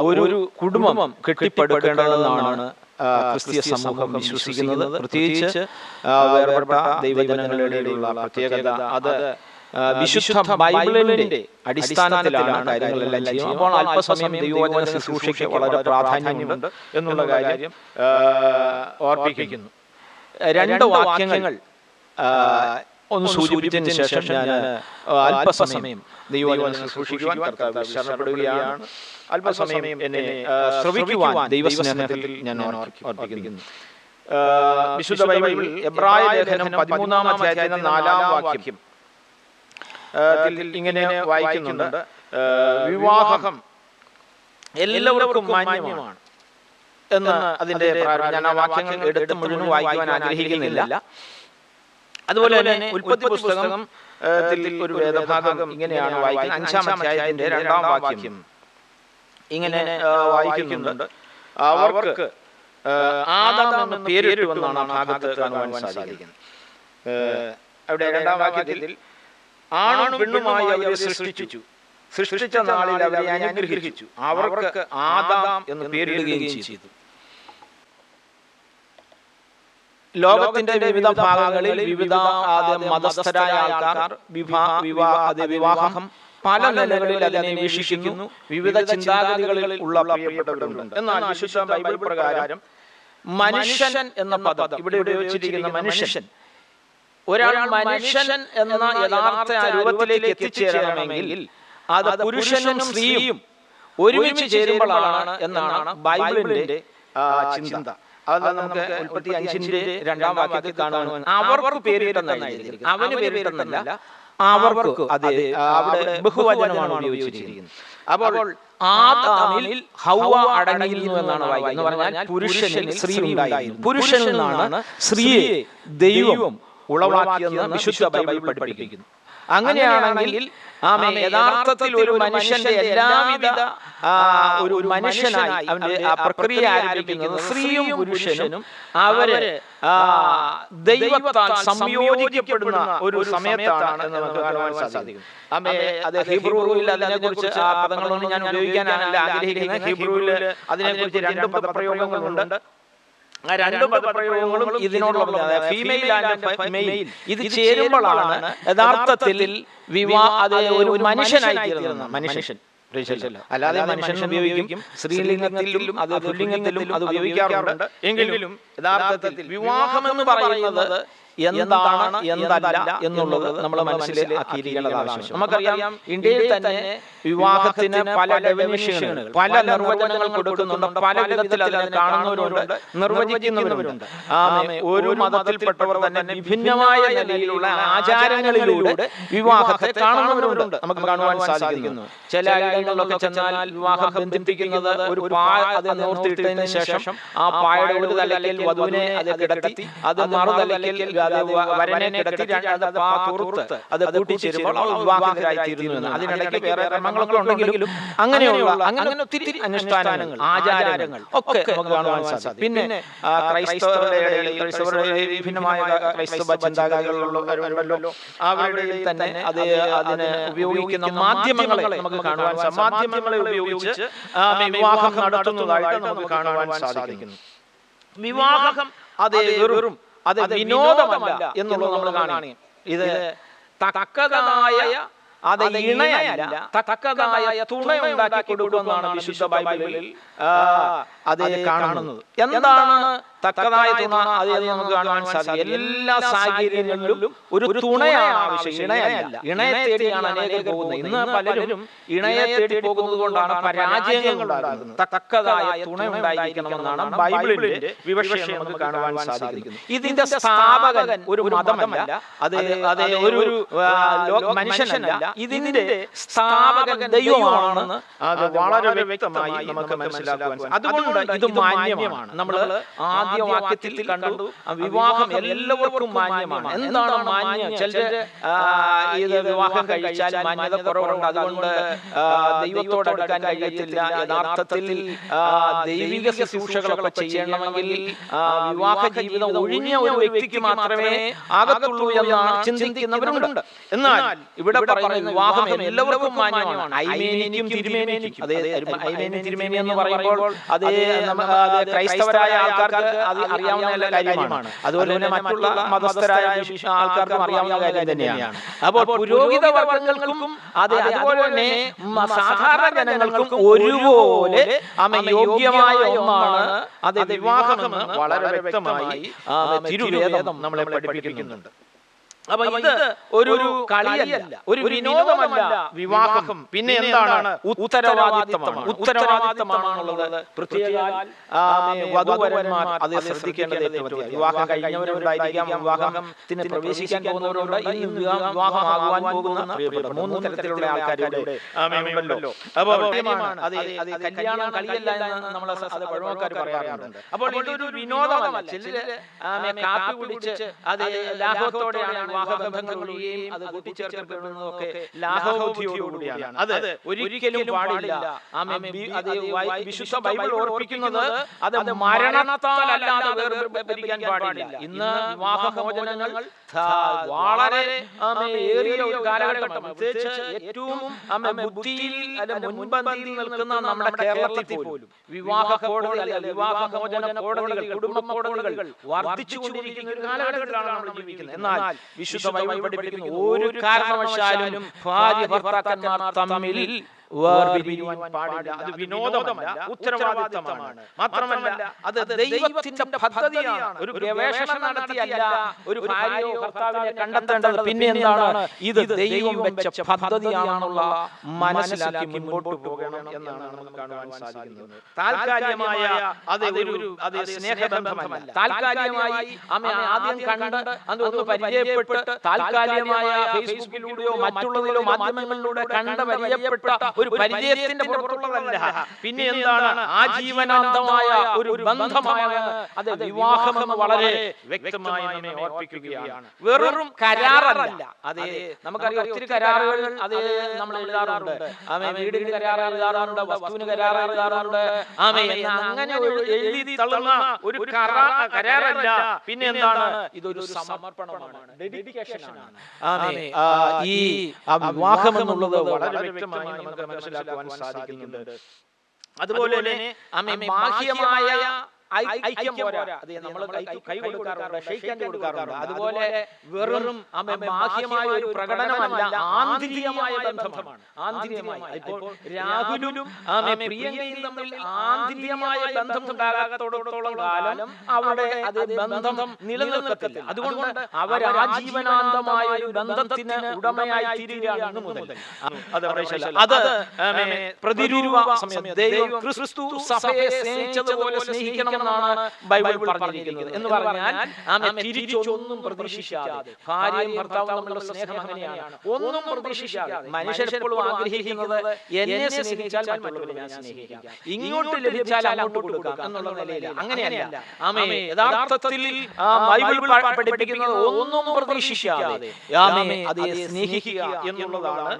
ഒരു കുടുംബം കെട്ടിപ്പടുക്കേണ്ടതെന്നാണ് ക്രിസ്തീയ സമൂഹം വിശ്വസിക്കുന്നത്. പ്രത്യേകിച്ച് വേർപെട്ട ദൈവജനങ്ങളുടെയുള്ള പ്രത്യേകത അത് വിശുദ്ധ ബൈബിളിന്റെ അടിസ്ഥാനത്തിലാണ് കാര്യങ്ങളെല്ലാം ചെയ്യുന്നത്. അപ്പോൾ അല്പസമയം ദൈവവചന ശുശ്രൂഷയ്ക്ക് വളരെ പ്രാധാന്യമുണ്ട് എന്നുള്ള കാര്യം ഓർപ്പിക്കുന്നു. രണ്ട് വാക്യങ്ങൾ ഒന്ന് സൂചിപ്പിച്ചതിന് ശേഷം ഞാൻ അല്പസമയം ദൈവവചന ശുശ്രൂഷിക്കുവാൻ കർത്താവിൽ ശരണപ്പെടുകയാണ്. അല്പസമയം എന്നെ ശ്രവിക്കുവാൻ ദൈവസ്നേഹത്തിൽ ഞാൻ ഓർപ്പിക്കുന്നു. വിശുദ്ധ ബൈബിളിൽ എബ്രായ ലേഖനം 13-ാം അധ്യായത്തിന്റെ 4-ാം വാക്യം ഇങ്ങനെ വായിക്കുന്നുണ്ട്: വിവാഹം എല്ലാവർക്കും മാന്യമാണ് എന്ന്. അതിന്റെ ഞാൻ ആ വാക്യങ്ങൾ എടുത്ത് മുഴുവൻ വായിക്കുവാൻ ആഗ്രഹിക്കുന്നില്ല. അതുപോലെ തന്നെ ഉൽപ്പത്തി പുസ്തകം ഒരു വേദഭാഗം ഇങ്ങനെയാണ് വായിക്കുന്നത്. 5-ാം അധ്യായത്തിന്റെ 2-ാം വാക്യം ഇങ്ങനെ വായിക്കുന്നുണ്ട്: അവർക്ക് ആദാം എന്ന് പേരിട്ടുവെന്നാണ് ആ ഭാഗത്ത് കാണുവാൻ സാധിക്കുന്നത്. അവിടെ 2-ാം വാക്യത്തിൽ ആണും പെണ്ണുമായി അവരെ സൃഷ്ടിച്ചു, സൃഷ്ടിച്ച നാളിൽ അവരെ അനുഗ്രഹിച്ചു, അവർക്ക് ആദാം എന്ന് പേരിടുകയും ചെയ്തു. ലോകത്തിന്റെ വിവിധ ഭാഗങ്ങളിൽ വിവിധ മതസ്ഥരായ ആൾക്കാർ വിവാഹം പല നിലകളിൽ അതിനെ വീക്ഷിക്കുന്നു. വിവിധ ചിന്താഗതികളിൽ ഉള്ള പ്രിയപ്പെട്ടവരുണ്ട്. എന്നാൽ വിശുദ്ധ ബൈബിൾ പ്രകാരം മനുഷ്യൻ എന്ന പദം ഇവിടെ ഉപയോഗിച്ചിരിക്കുന്ന മനുഷ്യൻ, ഒരാൾ മനുഷ്യൻ എന്ന യഥാർത്ഥ രൂപത്തിലേക്ക് എത്തിച്ചേരണമെങ്കിൽ അത് പുരുഷനും സ്ത്രീയും ഒരുമിച്ച് ചേരുമ്പോഴാണ് എന്നാണ് ബൈബിളിന്റെ ചിന്ത. അത് നമുക്ക് ഉൽപ്പത്തി 5-ന്റെ 2-ാം വാക്യത്തിൽ കാണുവാൻ അവർക്ക് പേരിട്ടെന്നല്ല, അവന് പേരിട്ടെന്നല്ല, അവർക്ക്. അത് അവിടെ ബഹുവചനമാണ് ഉപയോഗിച്ചിരിക്കുന്നത്. അപ്പോൾ ആദാമിൽ ഹവ്വ അടങ്ങിയിരുന്നു എന്നാണ് വായിക്കുന്നത്. പറഞ്ഞാൽ പുരുഷനിൽ സ്ത്രീ ഉണ്ടായിരുന്നു. പുരുഷനിൽ നിന്നാണ് സ്ത്രീയെ ദൈവം ഉളവാക്കിയെന്ന് വിശുദ്ധ ബൈബിൾ പഠിപ്പിക്കുന്നു. അങ്ങനെയാണെങ്കിൽ യഥാർത്ഥത്തിൽ ഒരു മനുഷ്യന്റെ എല്ലാവിധ ഒരു മനുഷ്യനായി അവന്റെ പ്രക്രിയ ആരംഭിക്കുന്നത് സ്ത്രീയും പുരുഷനും അവര് ദൈവത്താൽ സംയോജിക്കപ്പെടുന്ന ഒരു സമയത്താണ് എന്ന് നമുക്ക് കാണുവാൻ സാധിക്കും. അത് ഹീബ്രുവിൽ അതിനെക്കുറിച്ച് ആ പദങ്ങളൊന്നും ഞാൻ ഉപയോഗിക്കാനല്ല ആഗ്രഹിക്കുന്നത്. ഹീബ്രുവിൽ അതിനെക്കുറിച്ച് 2 പദപ്രയോഗങ്ങളുണ്ട്. ആ 2 പദപ്രയോഗങ്ങളും ഇതിനോടുള്ള ഫീമെയിൽ ആൻഡ് മെയിൽ ഇത് ചേരുമ്പോഴാണ് യഥാർത്ഥത്തിൽ അത് ഒരു മനുഷ്യനായി തീരുന്നത്. മനുഷ്യൻ അല്ലാതെ മനുഷ്യൻ ഉപയോഗിക്കും, സ്ത്രീലിംഗത്തിലും അത് പുല്ലിംഗത്തിലും അത് ഉപയോഗിക്കാറുണ്ട്. എങ്കിലും യഥാർത്ഥത്തിൽ വിവാഹം എന്ന് പറയുന്നത് എന്താണ് എന്തല്ല എന്നുള്ളത് നമ്മൾ മനസ്സിലാക്കിയിരിക്കേണ്ടത് ആവശ്യം. നമുക്കറിയാം, ഇന്ത്യയിൽ തന്നെ വിവാഹത്തിന് പല ഡെഫിനിഷനുകൾ, പല നിർവചനങ്ങൾ കൊടുക്കുന്നുണ്ട്. പല വിധത്തിൽ അതിനെ കാണുന്നവരുണ്ട്, നിർവചിക്കുന്നവരുണ്ട്. ഓരോ മതത്തിൽപ്പെട്ടവർ തന്നെ വിഭിന്നമായ നിലയിലുള്ള ആചാരങ്ങളിലൂടെ വിവാഹത്തെ കാണുന്നവരുണ്ട്. നമുക്ക് കാണുവാൻ സാധിക്കുന്നു. ചില ഇടങ്ങളിലൊക്കെ ചെന്നാൽ വിവാഹം ബന്ധിപ്പിക്കുന്നത് ഒരു അത് നിവർത്തിയിട്ടതിന് ശേഷം ആ പായയുടെ ഒരു തലയിൽ വധുവിനെ അത് കിടത്തി അത് മറുതലയിൽ വരനെ കിടത്തി അത് കൂട്ടിച്ചേരുമ്പോൾ വിവാഹിതരായിത്തീരുന്നു. അതിനിടയ്ക്ക് വേറെ ക്രമങ്ങളൊക്കെ ഉണ്ടെങ്കിലും അങ്ങനെ ഒത്തിരി അനുഷ്ഠാനങ്ങൾ, ആചാരങ്ങൾ ഒക്കെ നമുക്ക് കാണുവാൻ സാധിക്കും. പിന്നെ ക്രൈസ്തവരുടെ വിഭിന്നമായ ക്രൈസ്തവ ചിന്താഗതികളുള്ളവരുണ്ടല്ലോ, അവരുടെ തന്നെ അതിന് ഉപയോഗിക്കുന്ന മാധ്യമങ്ങളെ നമുക്ക് കാണുവാൻ സാധിക്കും. മാധ്യമങ്ങളെ ഉപയോഗിച്ച് വിവാഹം നടത്തുന്നതായിട്ട് നമുക്ക് കാണുവാൻ സാധിക്കുന്നു. വിവാഹം അത് വെറും അത് വിനോദമല്ല എന്നുള്ളത് നമ്മൾ കാണുകയാണ്. ഇത് തക്കതായ അത് ഇണയല്ല, തക്കതായ തുണ ഉണ്ടാക്കി കൊടുക്കുമെന്നാണ് വിശുദ്ധ ബൈബിളിൽ അത് കാണുന്നത്. എന്താണ് തക്കതായ തുണ? അത് നമുക്ക് കാണുവാൻ സാധിക്കും. എല്ലാ സാഹചര്യങ്ങളിലും ഒരു തുണയാണ് ആവശ്യം, ഇണയല്ല. ഇണയെ തേടിയാണ് അനേകർ പോകുന്നത്. ഇന്ന് പലരും ഇണയെ തേടി പോകുന്നത് കൊണ്ടാണ് പരാജയങ്ങൾ ഉണ്ടാകുന്നത്. തക്കതായ തുണ ഉണ്ടായിരിക്കണമെന്നാണ് ബൈബിളിന്റെ വിവക്ഷയം നമുക്ക് കാണുവാൻ സാധിക്കുന്നു. ഇതിന്റെ സ്ഥാപകൻ ഒരു മതമല്ല, അത് ഒരു മനുഷ്യനല്ല, ഇതിന്റെ സ്ഥാപകൻ ദൈവമാണെന്ന് അത് വളരെ വ്യക്തമായി നമുക്ക് മനസ്സിലാക്കുവാൻ സാധിക്കും. അതുകൊണ്ട് ഇത് മാന്യമാണ്. നമ്മൾ ആദ്യ വാക്യത്തിൽ കണ്ടു, വിവാഹം എല്ലാവർക്കും മാന്യമാണ്. എന്താണ് മാന്യം? ചിലര് ഇത് വിവാഹം കഴിച്ചാൽ മാന്യത കുറവുണ്ട്, അതുകൊണ്ട് ദൈവത്തോട് അടുക്കാൻ കഴിയത്തില്ല. യഥാർത്ഥത്തിൽ ദൈവിക ശുശ്രൂഷകളൊക്കെ ചെയ്യണമെങ്കിൽ വിവാഹ ജീവിതം ഒഴിഞ്ഞ ഒരു വ്യക്തിക്ക് മാത്രമേ ആകത്തുള്ളൂ എന്നാണ് ചിന്തിക്കുന്നവരുണ്ട്. എന്നാൽ ഇവിടെ പറയുന്ന വിവാഹം എല്ലാവർക്കും മാന്യമാണ്. ഐമേനിക്കും തിരുമേനിക്കും, ഐമേനി തിരുമേനി എന്ന് പറയുമ്പോൾ അത് ക്രൈസ്തവരായ ആൾക്കാർക്ക് അത് അറിയാവുന്ന കാര്യമാണ്. അതുപോലെ തന്നെ മറ്റുള്ള മതസ്ഥരായ ആൾക്കാർക്കും അറിയാവുന്ന കാര്യം തന്നെയാണ്. അപ്പോൾ പുരോഹിത വർഗങ്ങൾക്കും അതുപോലെ തന്നെ സാധാരണ ജനങ്ങൾക്കും ഒരുപോലെ യോഗ്യമായ ഒന്നാണ് അത് വിവാഹമെന്ന് വളരെ വ്യക്തമായി തിരുവേദം നമ്മളെ പഠിപ്പിക്കുന്നുണ്ട്. അപ്പൊ ഇത് ഒരു കളിയല്ല, ഒരു വിനോദമല്ല വിവാഹം. പിന്നെ എന്താണ്? ഉത്തരവാദിത്തമാണുള്ളത്. പ്രത്യേക വധുവരന്മാർ അത് ശ്രദ്ധിക്കേണ്ടത്. വിവാഹം കഴിഞ്ഞവരുണ്ടായിരിക്കാം, വിവാഹത്തിന് പ്രവേശിക്കാൻ പോകുന്നവരുണ്ട്, ഇനി വിവാഹമാകുവാൻ പോകുന്ന 3 തരത്തിലുള്ള ആൾക്കാരുടെ ഉണ്ടല്ലോ. അപ്പോൾ കല്യാണം കളിയല്ല എന്ന് നമ്മൾ പഴമക്കാർ പറയാറുണ്ട്. അപ്പോൾ ഇതൊരു വിനോദമല്ല. ചിലര് കാപ്പി കുടിച്ച് അത് ലാഘവത്തോടെയാണ് വിവാഹബന്ധങ്ങൾ ഒഴിയുകയും അത് കൂട്ടിച്ചേർക്കപ്പെടുന്നതൊക്കെ ലാഘവബുദ്ധിയോടുകൂടിയാണ്. അത് ഒരിക്കലും പാടില്ല. അത് വിശുദ്ധ ബൈബിൾ ഓർപ്പിക്കുന്നത് അത് മരണത്താൽ അല്ലാതെ വേർപിരിക്കാൻ പാടില്ല. ഇന്ന് വിവാഹമോചനങ്ങൾ വളരെ ഏറിയ ഒരു കാലഘട്ടം, പ്രത്യേകിച്ച് ഏറ്റവും ബുദ്ധിയിൽ മുൻപന്തിയിൽ നിൽക്കുന്ന നമ്മുടെ കേരളത്തിൽ പോലും വിവാഹ കോടതി അല്ലെങ്കിൽ വിവാഹമോചന കോടതികൾ, കുടുംബ കോടതികൾ വർദ്ധിച്ചുകൊണ്ടിരിക്കുന്ന ഒരു കാലഘട്ടത്തിലാണ് നമ്മൾ ജീവിക്കുന്നത്. എന്നാൽ വിശുദ്ധ ബൈബിൾ പഠിപ്പിക്കുന്ന ഒരു കാരണവശാലും ഭാര്യ ഭർത്താക്കന്മാർ തമ്മിൽ വേർപിരിയുവാൻ പാടില്ല. അത് വിനോദമല്ല, ഉത്തരവാദിത്തമാണ്. മാത്രമല്ല അത് ദൈവത്തിന്റെ പദ്ധതിയാണ്. ഒരു ഗവേഷണം നടത്തിയല്ല ഒരു ഭാര്യയോ ഭർത്താവിനെ കണ്ടെത്തേണ്ടത്. പിന്നെ എന്താണ്? ഇത് ദൈവം വെച്ച പദ്ധതിയാണെന്നുള്ള മനസ്സിലാക്കി മുൻപോട്ട് പോകണം എന്നാണ് നമുക്ക് കാണുവാൻ സാധിക്കുന്നത്. താൽക്കാലികമായ അത് സ്നേഹബന്ധമല്ല. താൽക്കാലികമായി ആദ്യം കണ്ട് അതൊന്ന് പരിചയപ്പെട്ട് താൽക്കാലികമായ ഫേസ്ബുക്കിലൂടെയോ മറ്റുള്ളതിലോ മാധ്യമങ്ങളിലൂടെ കണ്ട് പരിചയപ്പെട്ട ഒരു പരിചയത്തിന്റെ പുറത്തുള്ളതല്ല, പിന്നെ എന്താണ് ആജീവനാന്തമായ ഒരു ബന്ധമാണ്. അത് വിവാഹം എന്ന് വളരെ വ്യക്തമായി നമ്മെ ഓർപ്പിക്കുകയാണ്. വെറും കരാറല്ല. അതെ, നമുക്കറിയാം ഒത്തിരി കരാറുകൾ അത് നമ്മൾ എഴുതാറുണ്ട്. വീടിന് കരാർ എഴുതാറുണ്ട്, വസ്തുവിന് കരാർ എഴുതാറുണ്ട്. അങ്ങനെ എഴുതി തള്ളുന്ന ഒരു കരാറല്ല, പിന്നെ എന്താണ്, ഇതൊരു സമർപ്പണമാണ്, ഡെഡിക്കേഷനാണ്. ഈ വിവാഹം എന്നുള്ളത് വളരെ വ്യക്തമായി നമുക്ക് മനസ്സിലാക്കുവാൻ സാധിക്കുന്നുണ്ട്. അതുപോലെ തന്നെ ബാഹ്യമായ ഐക്യം പോരാ, അത് നമ്മൾ കൈ കൊടുക്കാറുണ്ട്, ഷെയ്ക്ക് ഹാൻഡ് കൊടുക്കാറുണ്ട്. അതുപോലെ വെറും ബാഹ്യമായ ഒരു പ്രകടനമല്ല, ആന്തരികമായ ബന്ധമാണ്. ആന്തരികമായ, ഇപ്പോൾ രാഹുലും പ്രിയങ്കയും തമ്മിൽ ആന്തരികമായ ബന്ധം ഉണ്ടാകാത്തോടത്തോളം കാലം അവിടെ അത് ബന്ധം നിലനിൽക്കത്തില്ല. അതുകൊണ്ട് അവർ ആജീവനാന്തമായ ഒരു ബന്ധത്തിന് ഉടമയായി തീരുകയാണ് ഇന്നു മുതൽ. അത് പ്രതിരൂപ സമയം ദൈവം ക്രിസ്തു സഭയെ സ്നേഹിച്ചതുപോലെ സ്നേഹിക്കണം എന്നാണ് ബൈബിൾ പറഞ്ഞിരിക്കുന്നത്. എന്ന് പറഞ്ഞാൽ തിരിച്ചൊന്നും പ്രതീക്ഷിക്കാതെ, ഭാര്യയും ഭർത്താവും തമ്മിലുള്ള സ്നേഹം അങ്ങനെയാണ്, ഒന്നും പ്രതീക്ഷിക്കാതെ. മനുഷ്യരെപ്പോഴും ആഗ്രഹിക്കുന്നത് എന്നെ സ്നേഹിച്ചാൽ മറ്റുള്ളവരെ ഞാൻ സ്നേഹിക്കാം, ഇങ്ങോട്ട് ലഭിച്ചാൽ അങ്ങോട്ട് കൊടുക്കാം എന്നുള്ള നിലയിൽ. അങ്ങനെയല്ല. യഥാർത്ഥത്തിൽ ബൈബിൾ പഠിപ്പിക്കുന്നത് ഒന്നും പ്രതീക്ഷിക്കാതെ അതേ സ്നേഹിക്കുക എന്നുള്ളതാണ്.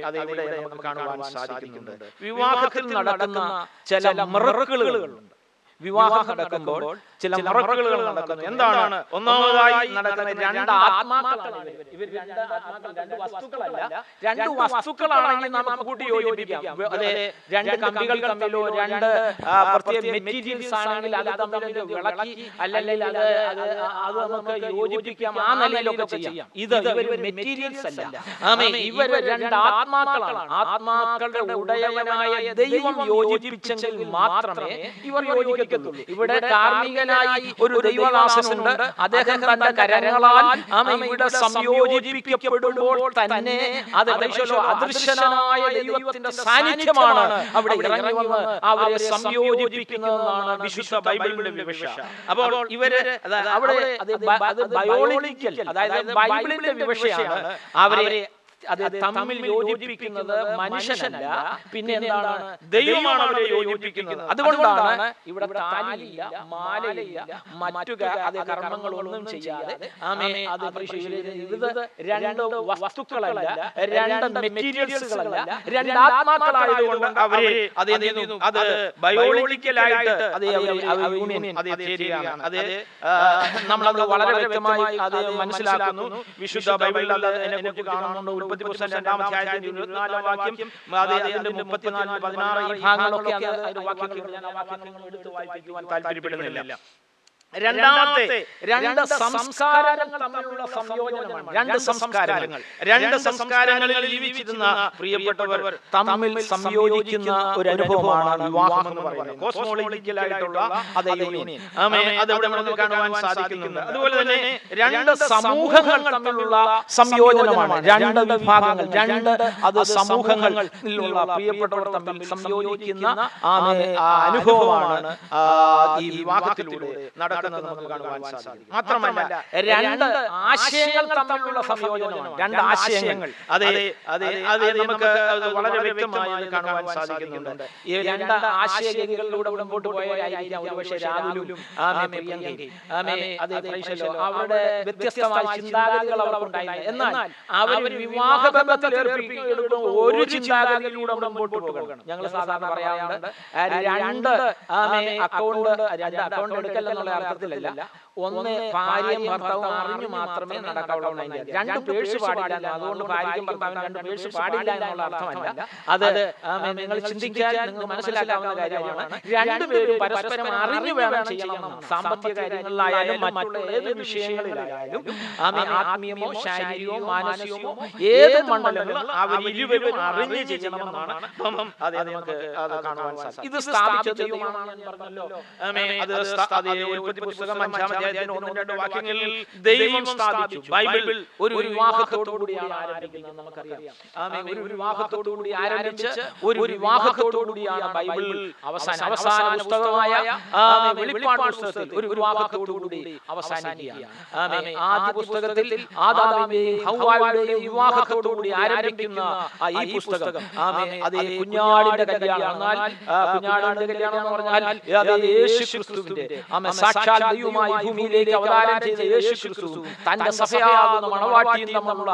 അത് ഇവിടെ നമുക്ക് കാണുവാൻ സാധിക്കുന്നുണ്ട്. വിവാഹത്തിൽ നടക്കുന്ന ചില മിറക്കിളുകളുണ്ട്. വിവാഹം നടക്കുമ്പോൾ ചില മിറക്കിളുകൾ നടക്കുന്നു. എന്താണ്? ഒന്നാമതായി നടക്കുന്ന രണ്ട് ആത്മാക്കളാണ്. ഇവർ രണ്ട് ആത്മാക്കൾ, രണ്ട് വസ്തുക്കളല്ല. രണ്ട് വസ്തുക്കളാണെങ്കിൽ നമുക്ക് കൂട്ടി യോജിപ്പിക്കാം. അതെ, രണ്ട് കമ്പികൾ തമ്മിലോ രണ്ട് പ്രത്യേക മെറ്റീരിയൽസ് ആണെങ്കിൽ അത് തമ്മിൽ വിളക്കി അല്ലെങ്കിൽ അത് നമുക്ക് യോജിപ്പിക്കാം, ആ നിലയിലൊക്കെ ചെയ്യാം. ഇവർ മെറ്റീരിയൽസ് അല്ല, ഇവർ രണ്ട് ആത്മാക്കളാണ്. ആത്മാക്കളുടെ ഉടയവനായ ദൈവം യോജിപ്പിച്ചെങ്കിൽ മാത്രമേ ഇവർ യോജിക്കത്തുള്ളൂ. ഇവിടെ കാർമികനായി ഒരു ദൈവദാസനുണ്ട്. അദ്ദേഹം തന്റെ കരങ്ങളാൽ ഇവിടെ സംയോജിപ്പിക്കപ്പെടുമ്പോൾ തന്നെ അത് അദൃശ്യനായ ദൈവത്തിന്റെ സാന്നിധ്യമാണ് അവിടെ ഇറങ്ങി വന്ന് അവരെ സംയോജിപ്പിക്കുന്നതെന്നാണ് വിശുദ്ധ ബൈബിളിന്റെ വിവക്ഷ. അപ്പോൾ ഇവര് അവിടെ അത് ബയോളജിക്കൽ, അതായത് ബൈബിളിന്റെ വിവക്ഷയാണ്. അവരെ അത് തമ്മിൽ യോജിപ്പിക്കുന്നത് മനുഷ്യനല്ല, പിന്നെ എന്താണ്, ദൈവമാണ് അവരെ യോജിപ്പിക്കുന്നത്. അതുകൊണ്ടാണ് ഇവിടെ താലിയില്ല, മാലയില്ല, മറ്റു കർമ്മങ്ങളൊന്നും ചെയ്യാതെ അത് ഇത് രണ്ട് വസ്തുക്കളല്ല, രണ്ട് മെറ്റീരിയൽസുകളല്ല, രണ്ട് ആത്മാക്കളായതുകൊണ്ട് അവരെ അത് ബയോളജിക്കലായിട്ട് നമ്മളത് വളരെ വ്യക്തമായി അത് മനസ്സിലാക്കുന്നു. വിശുദ്ധ ബൈബിളിൽ അതിനെ കുറിച്ച് കാണുന്നുണ്ട്. 24 വാക്യം, അതിന്റെ 34, 16 ഈ ഭാഗങ്ങളൊക്കെ വാക്യങ്ങൾ ഞാൻ ആ വാക്യങ്ങൾ എടുത്ത് വായിപ്പിക്കുവാൻ താല്പര്യപ്പെടുന്നില്ല. രണ്ടാമത്തെ രണ്ട് സംസ്കാരങ്ങൾ തമ്മിലുള്ള സംയോജനമാണ്. രണ്ട് സംസ്കാരങ്ങളിൽ ജീവിച്ചിരുന്ന പ്രിയപ്പെട്ടവർ തമ്മിൽ സംയോജിക്കുന്ന ഒരു അനുഭവമാണ് വിവാഹം എന്ന് പറയുന്നത്. കോസ്മോളജിക്കലായിട്ടുള്ള അതേ യൂണിയൻ അതവിടെ നമുക്ക് കാണുവാൻ സാധിക്കുന്നുണ്ട്. അതുപോലെ തന്നെ രണ്ട് സമൂഹങ്ങൾ തമ്മിലുള്ള സംയോജനമാണ്. രണ്ട് വിഭാഗങ്ങൾ, രണ്ട് സമൂഹങ്ങളിലുള്ള പ്രിയപ്പെട്ടവർ തമ്മിൽ സംയോജിക്കുന്ന അനുഭവമാണ് ഈ വിവാഹത്തിലൂടെ നടക്കുന്നത്. നമുക്ക് കാണുവാൻ സാധിക്കും. മാത്രമല്ല രണ്ട് ആശയങ്ങൾ തമ്മിലുള്ള സംയോജനമാണ്. രണ്ട് ആശയങ്ങൾ നമുക്ക് വളരെ വ്യക്തമായി കാണുവാൻ സാധിക്കുന്നുണ്ട്. ഈ രണ്ട് ആശയങ്ങളിലൂടെ മുമ്പോട്ട് പോയായിരിക്കാം ഒരുപക്ഷെ രാഹുലും പ്രിയങ്കയും അവരുടെ വ്യത്യസ്തമായ ചിന്താഗതികൾ അവർക്കുണ്ടായിരുന്നു. എന്നാൽ അവർ വിവാഹബന്ധത്തിൽ ഏർപ്പെടുമ്പോൾ ഒരു ചിന്താഗതിയിലൂടെ മുമ്പോട്ട് പോകണം. ഞങ്ങൾ സാധാരണ പറയാറുണ്ട് രണ്ട് അക്കൗണ്ട് എടുക്കൽ എന്നുള്ള അർത്ഥത്തിലല്ല, ഒന്ന് ഭാര്യയും ഭർത്താവും അറിഞ്ഞു മാത്രമേ നടക്കാവുള്ളൂ. രണ്ട് പേഴ്സ് പാടില്ല, അതുകൊണ്ട് ഭാര്യയും ഭർത്താവും രണ്ട് പേഴ്സ് പാടില്ല എന്നുള്ള അർത്ഥമല്ല. അത് നിങ്ങൾ ചിന്തിക്കാൻ, നിങ്ങൾ മനസ്സിലാക്കാവുന്ന കാര്യമാണ്. രണ്ടുപേരും പരസ്പരം അറിഞ്ഞു വേണം ചെയ്യണം. സാമ്പത്തിക കാര്യങ്ങളിലായാലും മറ്റുള്ള ഏത് വിഷയങ്ങളിലായാലും ആത്മീയമോ ശാരീരികമോ മാനസികമോ ഏത് മണ്ഡലങ്ങളും അവർ ഇരുവരും അറിഞ്ഞു ചെയ്യണമെന്നാണ് നമുക്ക് കാണുവാൻ സാധിക്കും. ഇത് സ്ഥാപിച്ച ദൈവമാണെന്ന് പറഞ്ഞല്ലോ. അത് പുസ്തകം 5-ാം അധ്യായത്തിന്റെ 1-2 വാക്യങ്ങളിൽ ദൈവം സ്ഥാപിച്ചു. ബൈബിൾ ഒരു വിവാഹത്തോടു കൂടിയാണ് ആരംഭിക്കുന്നത്, നമുക്കറിയാം. ആമേൻ. ഒരു വിവാഹത്തോടു കൂടി ആരംഭിച്ച് ഒരു വിവാഹത്തോടു കൂടിയാണ് ബൈബിൾ അവസാന പുസ്തകമായ വെളിപ്പാട് പുസ്തകത്തിൽ ഒരു വിവാഹത്തോടു കൂടി അവസാനിക്കുകയാണ്. ആമേൻ. ആദ്യ പുസ്തകത്തിൽ ആദാമിന്റെയും ഹവ്വായുടെയും വിവാഹത്തോടു കൂടി ആരംഭിക്കുന്ന ഈ പുസ്തകം, ആമേൻ, അത് കുഞ്ഞാടിന്റെ കല്യാണം. എന്നാൽ കുഞ്ഞാടിന്റെ കല്യാണം എന്ന് പറഞ്ഞാൽ അത് യേശുക്രിസ്തുവിന്റെ, ആമേൻ, സാക്ഷാൽ ദൈവമായി ഭൂമിയിലേക്ക് അവതാരം ചെയ്ത യേശുക്രിസ്തു തന്റെ സഭയാകുന്ന മണവാട്ടിയും തമ്മിലുള്ള,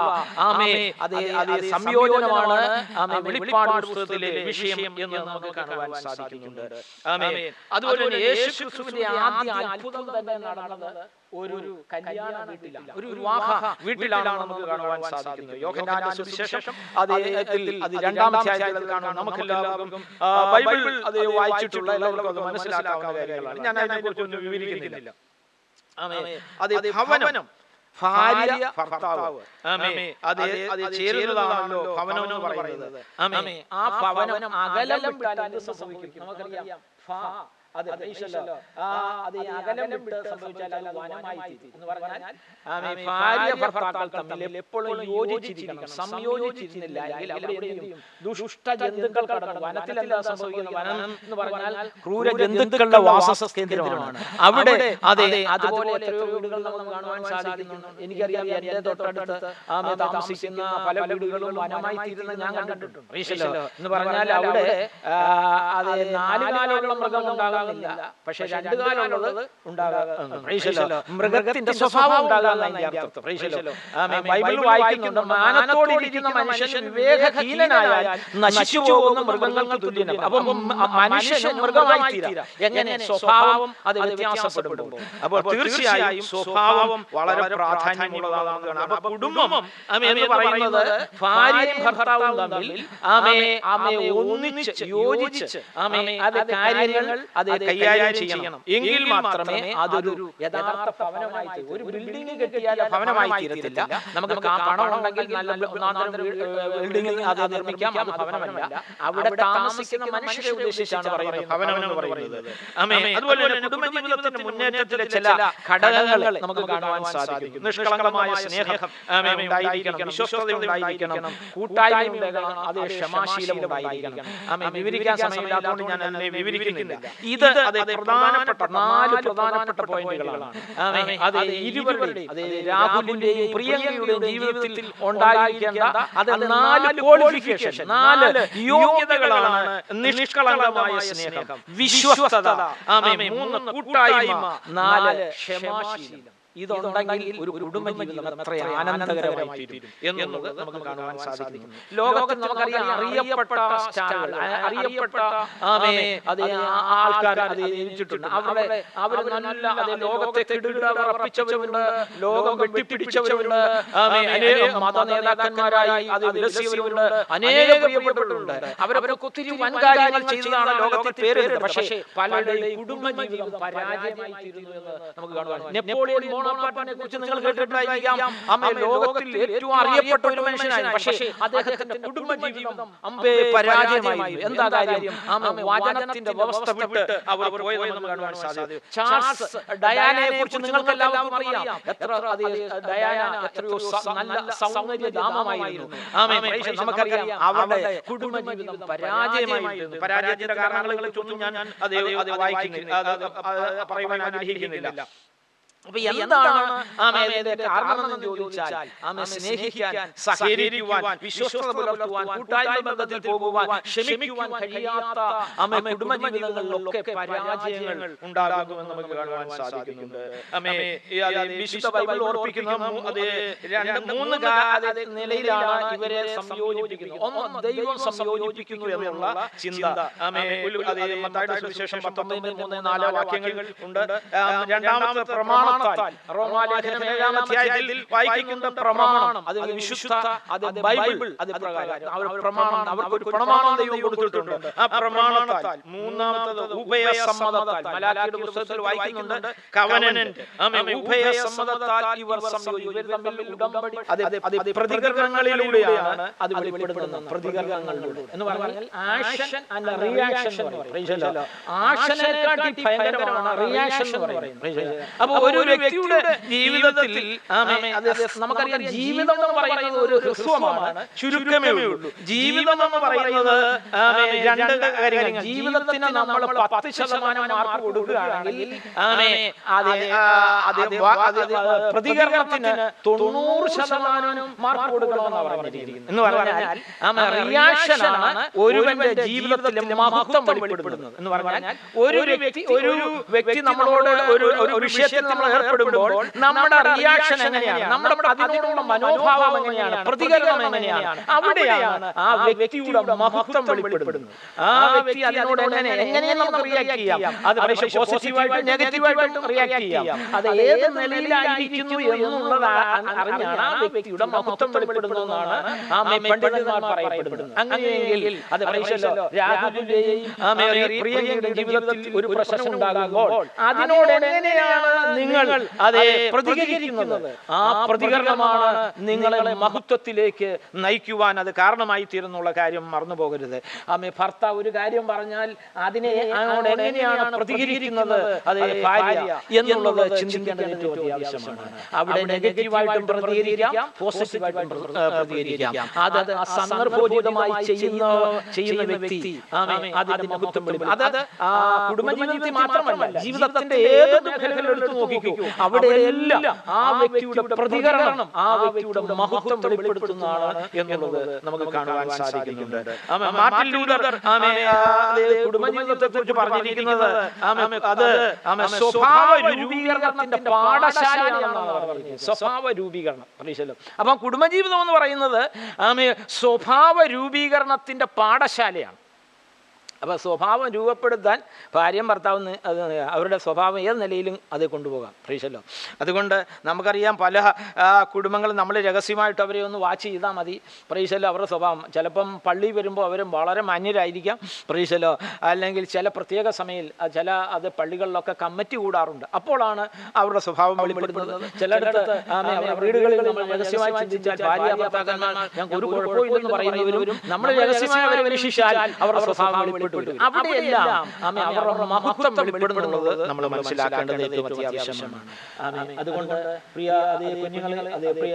ആമേൻ, അത് സംയോജനമാണ്, ആമേൻ, വെളിപ്പാട് പുസ്തകത്തിലെ വിഷയം എന്ന് നമുക്ക് കാണുവാൻ സാധിക്കുന്നുണ്ട്. ആമേൻ. അതുപോലെ തന്നെ യേശുക്രിസ്തുവിന്റെ ആദ്യ അത്ഭുതം തന്നെ നടന്നത് ഒരു കല്യാണ വീട്ടിലാണ്, ഒരു വിവാഹ വീട്ടിലാണ് നമുക്ക് കാണുവാൻ സാധിക്കുന്നത്. യോഹന്നാന്റെ സുവിശേഷം അത് 2-ാം അധ്യായത്തിൽ കാണും. നമുക്കെല്ലാവർക്കും ബൈബിൾ അത് വായിച്ചിട്ടുള്ള എല്ലാവർക്കും അത് മനസ്സിലാക്കാവുന്ന കാര്യങ്ങളാണ്. ഞാൻ അതിനെക്കുറിച്ച് ഒന്നും വിവരിക്കുന്നില്ല. അത് ഭവനം, ഭാര്യ, ഭർത്താവ്, അത് ചേരുന്നതാണല്ലോ ഭവനം എന്ന് പറയുന്നത്. ആ ഭവനം അകലം വിട്ടാൽ എന്ത് സംഭവിക്കും നമുക്കറിയാം. അത് അകലം വിട്ട് സംഭവിച്ചാൽ അത് വനമായി എന്ന് പറഞ്ഞാൽ ഭാര്യ ഭർത്താക്കൾ തമ്മിൽ എപ്പോഴും യോജിച്ചിരിക്കണം. സംയോജിച്ചിരുന്നില്ല എങ്കിൽ അവിടെ ദുഷ്ട ജന്തുക്കൾ കടന്നു. വനത്തിലല്ല സംഭവിക്കുന്ന, വനം എന്ന് പറഞ്ഞാൽ ക്രൂര ജന്തുക്കളുടെ വാസ കേന്ദ്രമാണ്. അവിടെ അതെ അതുപോലെ എത്രയോ വീടുകൾ നമുക്ക് കാണുവാൻ സാധിക്കുന്നുണ്ട്. എനിക്കറിയാം, എന്റെ തൊട്ടടുത്ത് താമസിക്കുന്ന പല വീടുകളും വനമായി തീരുന്ന ഞാൻ കണ്ടിട്ടുണ്ട്. എന്ന് പറഞ്ഞാൽ അവിടെ അത് 4 കാലുള്ള മൃഗം ഉണ്ടാകുന്നില്ല, പക്ഷെ 2 കാലുള്ളത് ഉണ്ടാകാം. മൃഗത്തിന്റെ സ്വഭാവം ഉണ്ടാകാൻ ബൈബിൾ വായിക്കുന്നുണ്ട്. മാനത്തോടിരിക്കുന്ന മനുഷ്യൻ വിവേകഹീനനായാൽ നശിച്ചു പോകുന്ന മൃഗങ്ങൾക്ക് തുല്യനാണ്. അപ്പൊ മനുഷ്യൻ മൃഗമായി തീരാം. എങ്ങനെ? സ്വഭാവം അത് വ്യത്യാസപ്പെടുമ്പോൾ. അപ്പോൾ തീർച്ചയായും സ്വഭാവം വളരെ പ്രാധാന്യമുള്ളതാണ്. അപ്പൊ കുടുംബം എന്ന് പറയുന്നത് ഭാര്യയും ഭർത്താവും തമ്മിൽ ഒന്നിച്ച് യോജിച്ച് അത് കാര്യങ്ങൾ അത് കൈകാര്യം ചെയ്യണം. എങ്കിൽ മാത്രമേ അതൊരു യഥാർത്ഥ ഭവനമായി തീരൂ. ഒരു ബിൽഡിംഗ് കെട്ടിയാൽ ഭവനമായി തീരത്തില്ല. നമുക്ക് പണം ഉണ്ടെങ്കിൽ നല്ല ബിൽഡിംഗ് അത് നിർമ്മിക്കാം, അത് ഭവനമല്ല. അവിടെ താമസിക്കുന്ന മനുഷ്യരെ ഉദ്ദേശിച്ചാണ് പറയുന്നത് ഭവനം എന്ന് പറയുന്നത്. അതുപോലെ തന്നെ കുടുംബജീവിതത്തിന്റെ മുന്നേറ്റത്തിലെ ചില ഘടകങ്ങൾ നമുക്ക് കാണുവാൻ സാധിക്കും. നിഷ്കളങ്കമായ സ്നേഹം ഉണ്ടായിരിക്കണം, വിശ്വസ്തത ഉണ്ടായിരിക്കണം, കൂട്ടായ്മ ഉണ്ടാകണം, അത് ക്ഷമാശീലം ഉണ്ടായിരിക്കണം. വിവരിക്കാൻ സമയമില്ലാത്തതുകൊണ്ട് ഞാൻ അതിനെ വിവരിക്കുന്നില്ല. ഇത് പ്രധാനപ്പെട്ട 4 പ്രധാനപ്പെട്ട പോയിന്റുകളാണ്. അത് ഇരുവരുടെയും, അത് രാഹുലിന്റെയും പ്രിയങ്കയുടെയും ജീവിതത്തിൽ ഉണ്ടായിരിക്കേണ്ട അത് 4 ക്വാളിഫിക്കേഷൻ, 4 യോഗ്യതകളാണ്. നിഷ്കളങ്കമായ സ്നേഹം, വിശ്വസ്തത, 3 കൂട്ടായ്മ, 4 ക്ഷമാശീലം. ഇതുണ്ടെങ്കിൽ ഒരു കുടുംബജീവിതം എത്ര ആനന്ദകരമായി തീരും എന്നുള്ളത് നമുക്ക് കാണുവാൻ സാധിക്കും. ലോകത്തിൽ നമുക്കറിയാം അറിയപ്പെട്ട സ്റ്റാറുകൾ, അറിയപ്പെട്ട ആൾക്കാർ ജനിച്ചിട്ടുണ്ട്. അവർ നല്ല അതേ ലോകത്തെ കിടുകിടപ്പിച്ചവരുണ്ട്, ലോകം വെട്ടിപ്പിടിച്ചവരുണ്ട്, അനേകം മത നേതാക്കന്മാരായി അത് വിലസിയവരുണ്ട്, അനേകം പ്രിയപ്പെട്ടവരുണ്ട്. അവരൊക്കെ ഒത്തിരി വൻകാര്യങ്ങൾ ചെയ്തതാണ് ലോകത്തിൽ പേരെടുത്തത്. പക്ഷേ പലരുടെയും കുടുംബജീവിതം പരാജയമായി തീരുന്നു എന്ന് നമുക്ക് കാണുവാൻ. നെപ്പോളിയൻ ബോണപ്പാർട്ടിനെ കുറിച്ച് നിങ്ങൾ കേട്ടിട്ടുണ്ടായിരിക്കാം. ലോകത്തിൽ ഏറ്റവും അറിയപ്പെട്ട ഒരു മനുഷ്യനായിരുന്നു. പക്ഷേ അദ്ദേഹത്തിന്റെ കുടുംബജീവിതം പരാജയമായി. എന്താ കാര്യം? വചനത്തിന്റെ വ്യവസ്ഥ വിട്ട് അവർ പോയതെന്ന് നമുക്ക് കാണുവാൻ സാധിക്കും. ചാൾസ് ഡയാനയെ കുറിച്ച് നിങ്ങൾക്ക് എല്ലാവർക്കും അറിയാം. ഡയാന എത്രയോ നല്ല സൗന്ദര്യധാമമായിരുന്നു. നമുക്കറിയാം അവരുടെ കുടുംബജീവിതം പരാജയമായിരുന്നു. പരാജയത്തിന്റെ കാരണങ്ങളെ ചൊല്ലും ഞാൻ അത് പറയുവാൻ ആഗ്രഹിക്കുന്നില്ല. അപ്പൊ എന്താണ് കാരണമെന്ന് ചോദിച്ചാൽ സ്നേഹിക്കാൻ, സഹകരിക്കുവാൻ, വിശ്വസ്തത പുലർത്തുവാൻ, കൂട്ടായ്മ ബന്ധത്തിൽ പോകുവാൻ, ക്ഷമിക്കുവാൻ കഴിയാത്ത കുടുംബജീവിതങ്ങളിലൊക്കെ പരാജയങ്ങൾ ഉണ്ടാകുമെന്ന് നമുക്ക് കാണുവാൻ സാധിക്കുന്നുണ്ട്. വിശുദ്ധ ബൈബിൾ ഓർപ്പിക്കുന്ന 3 നിലയിലാണ് ഇവരെ സംയോജിപ്പിക്കുന്നത്. ഒന്ന്, ദൈവം സംയോജിപ്പിക്കുന്നു എന്നുള്ള ചിന്ത. മത്തായിയുടെ സുവിശേഷം 19:3-4 വാക്യങ്ങൾ ഉണ്ട്. രണ്ടാമത്തെ പ്രമാണം, റോമാലേഖനം 7-ാം അധ്യായത്തിൽ വായിക്കുന്ന പ്രമാണം, അത് വിശുദ്ധ, അത് ബൈബിൾ, അത് പ്രകാരം അവർക്ക് ഒരു പ്രമാണം ദൈവം കൊടുത്തിട്ടുണ്ട്. ആ പ്രമാണത്താൽ, മൂന്നാമത്തത് ഉഭയസമ്മതത്താൽ, മലാക്കിയുടെ പുസ്തകത്തിൽ വായിക്കുന്നുണ്ട് കവനന്റ്, ഉഭയസമ്മതത്താൽ ഇവർ സംയോജിക്കും. ഇവർ തമ്മിൽ ഉടമ്പടി, അത് പ്രതികരണങ്ങളിലൂടെയാണ് അത് വെളിപ്പെടുത്തുന്നത്. പ്രതികരണങ്ങളിലൂടെ എന്ന് പറഞ്ഞാൽ ആക്ഷൻ ആൻഡ് റിയാക്ഷൻ എന്ന് പറയും. ആക്ഷനെക്കാട്ടി ഭയങ്കരമാണ് റിയാക്ഷൻ എന്ന് പറയുന്നത്. അപ്പൊ ഒരു ഒരു വ്യക്തിയുടെ ജീവിതത്തിൽ അത് നമുക്കറിയാം, ജീവിതം എന്ന് പറയുന്നത് ഒരു ഹ്രസ്വമാണ്, ചുരുക്കമേ ഉള്ളൂ. ജീവിതം എന്ന് പറയുന്നത് രണ്ട് കാര്യങ്ങൾ. ജീവിതത്തിന് നമ്മൾ 10% മാർക്ക് കൊടുക്കുകയാണെങ്കിൽ പ്രതികരണത്തിന് 90% മാർക്ക് കൊടുക്കണമെന്ന് പറഞ്ഞിരിക്കുന്നു. എന്ന് പറഞ്ഞാൽ റിയാക്ഷനാണ് ഒരുവന്റെ ജീവിതത്തിലെ മഹത്വം വെളിപ്പെടുത്തുന്നത്. എന്ന് പറഞ്ഞാൽ ഒരു വ്യക്തി നമ്മളോട് ഒരു വിഷയത്തിൽ നമ്മൾ ഏർപ്പെടുമ്പോൾ നമ്മുടെ റിയാക്ഷൻ എങ്ങനെയാണ്, നമ്മുടെ അതിനോടുള്ള മനോഭാവം എങ്ങനെയാണ്, പ്രതികരണം എങ്ങനെയാണ്, അവിടെയാണ് ആ വ്യക്തിയുടെ മഹത്വം വെളിപ്പെടുത്തുന്നത്. ആ വ്യക്തി അതിനോട് എങ്ങനെയും നമുക്ക് റിയാക്ട് ചെയ്യാം. അത് പോസിറ്റീവായിട്ടും നെഗറ്റീവായിട്ടും റിയാക്ട് ചെയ്യാം. അത് ഏത് നിലയിലായിരിക്കുന്നു എന്നുള്ളത് അറിഞ്ഞാണ് ആ വ്യക്തിയുടെ മഹത്വം വെളിപ്പെടുത്തുന്നതാണ് പണ്ഡിതന്മാർ പറയപ്പെടുന്നത്. അങ്ങനെയെങ്കിൽ അത് രാഹുലിന്റെയും പ്രിയങ്കയുടെയും ജീവിതത്തിൽ ഒരു പ്രശ്നം ഉണ്ടാകുമ്പോൾ അതിനോട് എങ്ങനെയാണ് നിങ്ങൾ അതേ പ്രതികരിക്കുന്നത്? ആ പ്രതികരണമാണ് നിങ്ങളെ മഹത്വത്തിലേക്ക് നയിക്കുവാൻ അത് കാരണമായി തീരുന്നുള്ള കാര്യം മറന്നു പോകരുത്. ഭർത്താവ് ഒരു കാര്യം പറഞ്ഞാൽ അതിനെ എങ്ങനെയാണ് പ്രതികരിക്കുന്നത് അതേ ഭാര്യ എന്നുള്ളത് ചിന്തിക്കേണ്ടത് ഏറ്റവും അത്യാവശ്യമാണ്. അവിടെ നെഗറ്റീവായിട്ടും പ്രതികരിക്കാം, പോസിറ്റീവായിട്ടും പ്രതികരിക്കാം. അത് സന്ദർഭോചിതമായി ചെയ്യുന്ന വ്യക്തി അതിന്റെ മഹത്വം വെളിപ്പെടുത്തും. അത് കുടുംബജീവിതത്തിൽ മാത്രമല്ല, ജീവിതത്തിന്റെ ഏത് മേഖലകളിൽ എടുത്തു നോക്കിക്കൂ, അവിടെയെല്ലാം ആ വ്യക്തിയുടെ പ്രതികരണം ആ വ്യക്തിയുടെ മഹത്വം വെളിപ്പെടുത്തുന്നതാണ് എന്നുള്ളത് നമുക്ക് കാണുവാൻ സാധിക്കുന്നുണ്ട്. മാർട്ടിൻ ലൂതർ കുടുംബജീവിതത്തെ കുറിച്ച് പറഞ്ഞിരിക്കുന്നത് അത് സ്വഭാവ രൂപീകരണത്തിന്റെ പാഠശാലയാണെന്നാണ് പറഞ്ഞിരിക്കുന്നത്. സ്വഭാവ രൂപീകരണം. അപ്പം കുടുംബജീവിതം എന്ന് പറയുന്നത് സ്വഭാവ രൂപീകരണത്തിന്റെ പാഠശാലയാണ്. അപ്പോൾ സ്വഭാവം രൂപപ്പെടുത്താൻ ഭാര്യയും ഭർത്താവും അവരുടെ സ്വഭാവം ഏത് നിലയിലും അത് കൊണ്ടുപോകാം. പ്രീശല്ലോ. അതുകൊണ്ട് നമുക്കറിയാം പല കുടുംബങ്ങളും നമ്മൾ രഹസ്യമായിട്ട് അവരെ ഒന്ന് വാച്ച് ചെയ്താൽ മതി. പ്രീശല്ലോ. അവരുടെ സ്വഭാവം ചിലപ്പം പള്ളി വരുമ്പോൾ അവർ വളരെ മാന്യരായിരിക്കാം. പ്രീശല്ലോ. അല്ലെങ്കിൽ ചില പ്രത്യേക സമയത്തിൽ അത് പള്ളികളിലൊക്കെ കമ്മിറ്റി കൂടാറുണ്ട്. അപ്പോഴാണ് അവരുടെ സ്വഭാവം വെളിപ്പെടുത്തുന്നത്. ചിലയിടത്ത് വീടുകളിൽ നമ്മൾ രഹസ്യമായി ചിന്തിച്ചാൽ ഭാര്യ ഭർത്താക്കന്മാർ ഞങ്ങൾക്ക് ഒരു കുഴപ്പമില്ലെന്ന് പറയുന്നവരും നമ്മൾ രഹസ്യമായി അവരെ അന്വേഷിച്ചാൽ അവരുടെ സ്വഭാവം വെളിപ്പെടുത്തും. അവിടെയെല്ലാം അവരുടെ മഹത്വം വെളിപ്പെടുന്നത് നമ്മൾ മനസ്സിലാക്കേണ്ടത് ഏറ്റവും അത്യാവശ്യമാണ്. അതുകൊണ്ട് പ്രിയ കുഞ്ഞുങ്ങളെ, പ്രിയ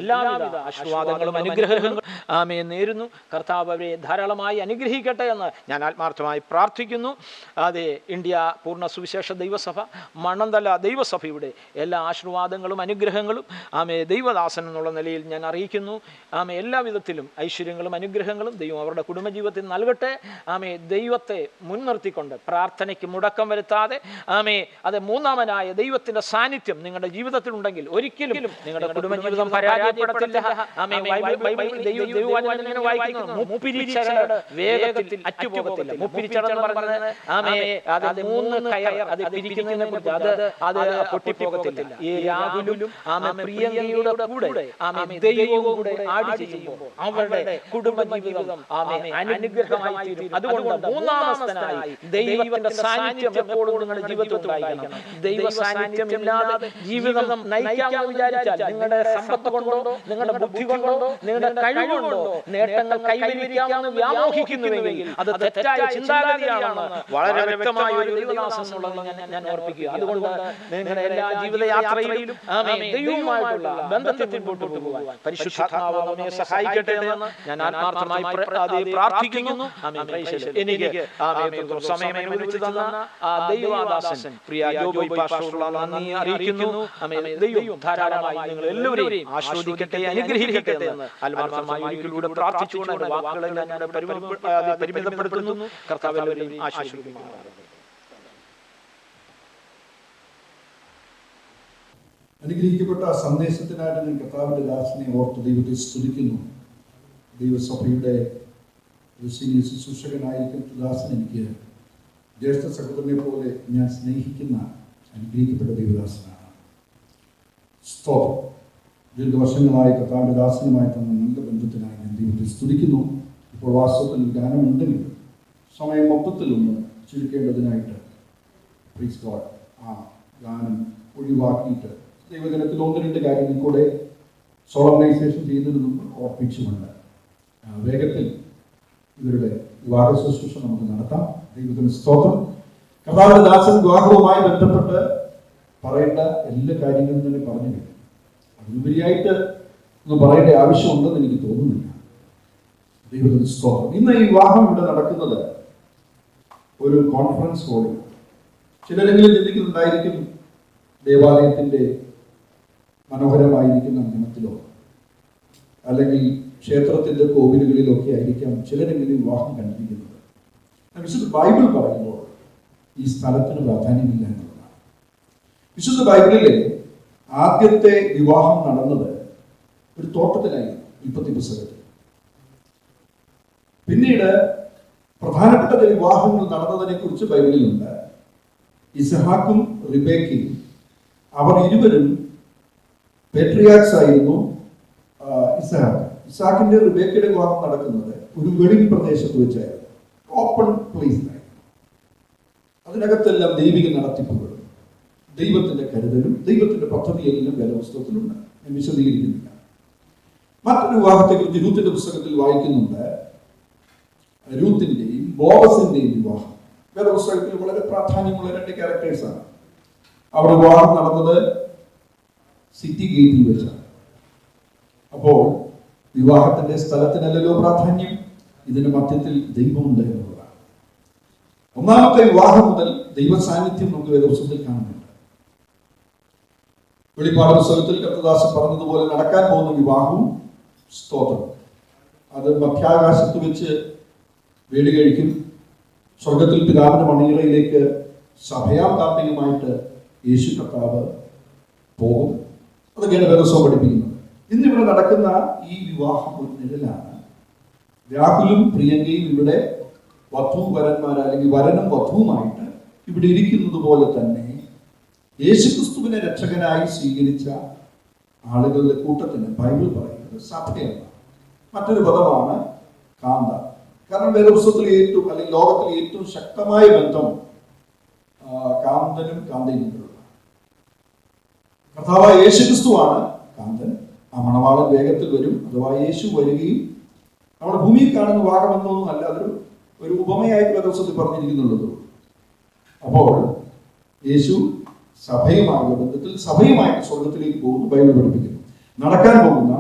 എല്ലാവിധ ആശീർവാദങ്ങളും അനുഗ്രഹങ്ങളും നേരുന്നു. കർത്താവ് അവരെ ധാരാളമായി അനുഗ്രഹിക്കട്ടെ എന്ന് ഞാൻ ആത്മാർത്ഥമായി പ്രാർത്ഥിക്കുന്നു. ഇന്ത്യ പൂർണ്ണ സുവിശേഷ ദൈവസഭ മണ്ണന്തല ദൈവസഭയുടെ എല്ലാ ആശീർവാദങ്ങളും അനുഗ്രഹങ്ങളും ദൈവദാസൻ എന്നുള്ള നിലയിൽ ഞാൻ അറിയിക്കുന്നു. എല്ലാവിധത്തിലും ഐശ്വര്യങ്ങളും അനുഗ്രഹങ്ങളും ദൈവം അവരുടെ കുടുംബജീവിതത്തിൽ നൽകട്ടെ. ദൈവത്തെ മുൻനിർത്തിക്കൊണ്ട് പ്രാർത്ഥനയ്ക്ക് മുടക്കം വരുത്താതെ അത് മൂന്നാമനായ ദൈവത്തിന്റെ സാന്നിധ്യം നിങ്ങളുടെ ജീവിതത്തിൽ ഉണ്ടെങ്കിൽ ഒരിക്കലും നിങ്ങളുടെ കുടുംബജീവിതം പരാജയപ്പെടത്തില്ല. വേഗത്തിൽ അറ്റുപോകത്തില്ല. മുപ്പിരിച്ചടന്ന് പറഞ്ഞത് അത് 3 കയർ അത് പിരിക്കുന്നതിനെ കുറിച്ച് അത് പൊട്ടിപ്പോകത്തില്ല. ഈ രാഹുലും പ്രിയങ്കയുടെ കൂടെ ദൈവവും കൂടെ ആടി ചെയ്യുമ്പോൾ അവരുടെ കുടുംബജീവിതം അനുഗ്രഹമായി തീരും. അതുകൊണ്ട് മൂന്നാമസ്ഥനായി ദൈവത്തിന്റെ സാന്നിധ്യം എപ്പോഴും നിങ്ങളുടെ ജീവിതത്തിൽ ഉണ്ടായിരിക്കണം. ദൈവ സാന്നിധ്യം ഇല്ലാതെ ജീവിതം നയിക്കാമെന്ന് വിചാരിച്ചാൽ നിങ്ങളുടെ സമ്പത്ത് കൊണ്ടോ നിങ്ങളുടെ ബുദ്ധി കൊണ്ടോ നിങ്ങളുടെ കഴിവുകൊണ്ടോ നേട്ടങ്ങൾ കൈവരിക്കാമെന്ന് വ്യാമോഹിക്കുന്നുവെങ്കിൽ അത് തെറ്റായ ചിന്താഗതിയാണെന്ന് വളരെ വ്യക്തമായ ഒരു ദൈവദാസൻ എന്നുള്ളത് ഞാൻ ഓർപ്പിക്കുക. അതുകൊണ്ട് നിങ്ങളുടെ എല്ലാ ജീവിതയാത്രയിലും ദൈവവുമായിട്ടുള്ള ബന്ധത്തിൽ മുൻപോട്ട് പോകാൻ പരിശുദ്ധാത്മാവ് നമ്മെ സഹായിക്കട്ടെ എന്ന് ഞാൻ ആത്മാർത്ഥമായി പ്രാർത്ഥിക്കുന്നു. എനിക്ക് സമയം അനുവദിച്ചു തന്ന ദൈവദാസൻ പ്രിയ ജോബോയ് പാസ്റ്ററുള്ള നന്ദി അറിയിക്കുന്നു. ദൈവം ധാരാളമായി നിങ്ങൾ എല്ലാവരെയും ആശീർവദിക്കട്ടെ, അനുഗ്രഹിക്കട്ടെ എന്ന് ആത്മാർത്ഥമായി ഒരിക്കലൂടെ പ്രാർത്ഥിച്ചുകൊണ്ട് വാക്കുകളെ ഞാൻ പരിമിതപ്പെടുത്തുന്നു. കർത്താവ് എല്ലാവരെയും ആശീർവദിക്കുന്നു. അനുഗ്രഹിക്കപ്പെട്ട സന്ദേശത്തിനായിട്ട് ഞാൻ കർത്താവിൻ്റെ ദാസനെ ഓർത്ത് ദൈവത്തെ സ്തുതിക്കുന്നു. ദൈവസഭയുടെ ഒരു സീനിയർ ശുശ്രൂഷകനായിരിക്കും ദാസൻ എനിക്ക് ജ്യേഷ്ഠ സഹോദരനെ പോലെ ഞാൻ സ്നേഹിക്കുന്ന അനുഗ്രഹിക്കപ്പെട്ട ദൈവദാസനാണ്. സ്തോത്രം. ദീർഘവർഷങ്ങളായി കർത്താവിൻ്റെ ദാസനുമായി തന്ന നല്ല ബന്ധത്തിനായി ഞാൻ ദൈവത്തെ സ്തുതിക്കുന്നു. ഇപ്പോൾ വാസ്തവത്തിൽ ഗാനമുണ്ടെങ്കിൽ സമയം മൊത്തത്തിലൊന്ന് ചുരുക്കേണ്ടതിനായിട്ട് പ്ലീസ് ഗോഡ് ആ ഗാനം ഒഴിവാക്കിയിട്ട് ദൈവജനത്തിൽ 1-2 കാര്യങ്ങൾ കൂടെ സോളമൈസേഷൻ ചെയ്യുന്നതിന് മുമ്പ് ഓർപ്പിച്ചുകൊണ്ട് വേഗത്തിൽ ഇവരുടെ വിവാഹ ശുശ്രൂഷ നമുക്ക് നടത്താം. ദൈവത്തിന് സ്തോത്രം. കർത്താവിന്റെ ദാസൻ വിവാഹവുമായി ബന്ധപ്പെട്ട് പറയേണ്ട എല്ലാ കാര്യങ്ങളും തന്നെ പറഞ്ഞു കഴിഞ്ഞു. അതിലുപരിയായിട്ട് ഒന്ന് പറയേണ്ട ആവശ്യമുണ്ടെന്ന് എനിക്ക് തോന്നുന്നില്ല. ദൈവത്തിന് സ്തോത്രം. ഇന്ന് ഈ വിവാഹം ഇവിടെ നടക്കുന്നത് ഒരു കോൺഫറൻസ് ഹോളിൽ. ചിലരെങ്കിലും ചിന്തിക്കുന്നുണ്ടായിരിക്കും ദേവാലയത്തിന്റെ മനോഹരമായിരിക്കുന്ന അങ്കണത്തിലോ അല്ലെങ്കിൽ ക്ഷേത്രത്തിന്റെ കോവിലുകളിലൊക്കെ ആയിരിക്കാം ചിലരെങ്കിലും വിവാഹം കണ്ടിരിക്കുന്നത്. വിശുദ്ധ ബൈബിൾ പറയുമ്പോൾ ഈ സ്ഥലത്തിന് പ്രാധാന്യമില്ല എന്നുള്ളതാണ്. വിശുദ്ധ ബൈബിളിലെ ആദ്യത്തെ വിവാഹം നടന്നത് ഒരു തോട്ടത്തിലായിരുന്നു, ഉൽപ്പത്തി പുസ്തകത്തിൽ. പിന്നീട് പ്രധാനപ്പെട്ട ചില വിവാഹങ്ങൾ നടന്നതിനെ കുറിച്ച് ബൈബിളിലുണ്ട്. ഇസഹാക്കും റിബേക്കയും അവർ ഇരുവരും പേട്രിയാക്സ് ആയിരുന്നു. ഇസഹാക്കിന്റെ റിബേക്കയുടെ വിവാഹം നടക്കുന്നത് ഒരു വെളിവ് പ്രദേശത്ത് വെച്ചായിരുന്നു, ഓപ്പൺ പ്ലേസിലായിരുന്നു. അതിനകത്തെല്ലാം ദൈവിക നടത്തിപ്പുകളും ദൈവത്തിന്റെ കരുതലും ദൈവത്തിന്റെ പദ്ധതിയെല്ലാം വേദപുസ്തകത്തിലുണ്ട്. ഞാൻ വിശദീകരിക്കുന്നില്ല. മറ്റൊരു വിവാഹത്തെക്കുറിച്ച് രൂത്തിന്റെ പുസ്തകത്തിൽ വായിക്കുന്നുണ്ട്. രൂത്തിന്റെയും ബോവസിന്റെയും വിവാഹം വേദപുസ്തകത്തിൽ വളരെ പ്രാധാന്യമുള്ള രണ്ട് ക്യാരക്ടേഴ്സാണ്. അവിടെ വിവാഹം നടന്നത് സിറ്റി ഗേറ്റിൽ വെച്ചാണ്. അപ്പോൾ വിവാഹത്തിന്റെ സ്ഥലത്തിനല്ലല്ലോ പ്രാധാന്യം, ഇതിന്റെ മധ്യത്തിൽ ദൈവമുണ്ട് എന്നുള്ളതാണ്. ഒന്നാമത്തെ വിവാഹം മുതൽ ദൈവ സാന്നിധ്യം നമുക്ക് വേദപുസ്തകത്തിൽ കാണുന്നുണ്ട്. വെളിപ്പാട് പുസ്തകത്തിൽ കർത്തദാസൻ പറഞ്ഞതുപോലെ നടക്കാൻ പോകുന്ന വിവാഹവും സ്തോത്രം അത് മധ്യാകാശത്ത് വെച്ച് വീട് കഴിക്കും. സ്വർഗത്തിൽ പിതാവിന്റെ മണിയറയിലേക്ക് സഭയാം കാർത്തികമായിട്ട് യേശു കർത്താവ് പോകും. അതൊക്കെയാണ് വേദപുസ്തകം പഠിപ്പിക്കുന്നത്. ഇന്നിവിടെ നടക്കുന്ന ഈ വിവാഹം ഒരു നിഴലാണ്. രാഹുലും പ്രിയങ്കയും ഇവിടെ വധൂവരന്മാർ അല്ലെങ്കിൽ വരനും വധുവുമായിട്ട് ഇവിടെ ഇരിക്കുന്നത് പോലെ തന്നെ യേശുക്രിസ്തുവിനെ രക്ഷകനായി സ്വീകരിച്ച ആളുകളുടെ കൂട്ടത്തിന് ബൈബിൾ പറയുന്നത് സഭയാണ്. മറ്റൊരു പദമാണ് കാന്ത. കാരണം വേദപുസ്തകത്തിലെ ഏറ്റവും അല്ലെങ്കിൽ ലോകത്തിലെ ഏറ്റവും ശക്തമായ ബന്ധം കാന്തനും കാന്തയും തമ്മിലുള്ള കർത്താവായ യേശുക്രിസ്തുവാണ് കാന്തൻ. ആ മണവാളൻ വേഗത്തിൽ വരും, അഥവാ യേശു വരികയും നമ്മുടെ ഭൂമിയിൽ കാണുന്ന വിവാഹമെന്നൊന്നും അല്ല, ഒരു ഉപമയായിട്ട് വേദപുസ്തകത്തിൽ പറഞ്ഞിരിക്കുന്നുള്ളൂ. അപ്പോൾ യേശു സഭയുമായുള്ള ബന്ധത്തിൽ സഭയുമായിട്ട് സ്വർഗത്തിലേക്ക് പോകുന്നു ബൈബിൾ പഠിപ്പിക്കുന്നു. നടക്കാൻ പോകുന്ന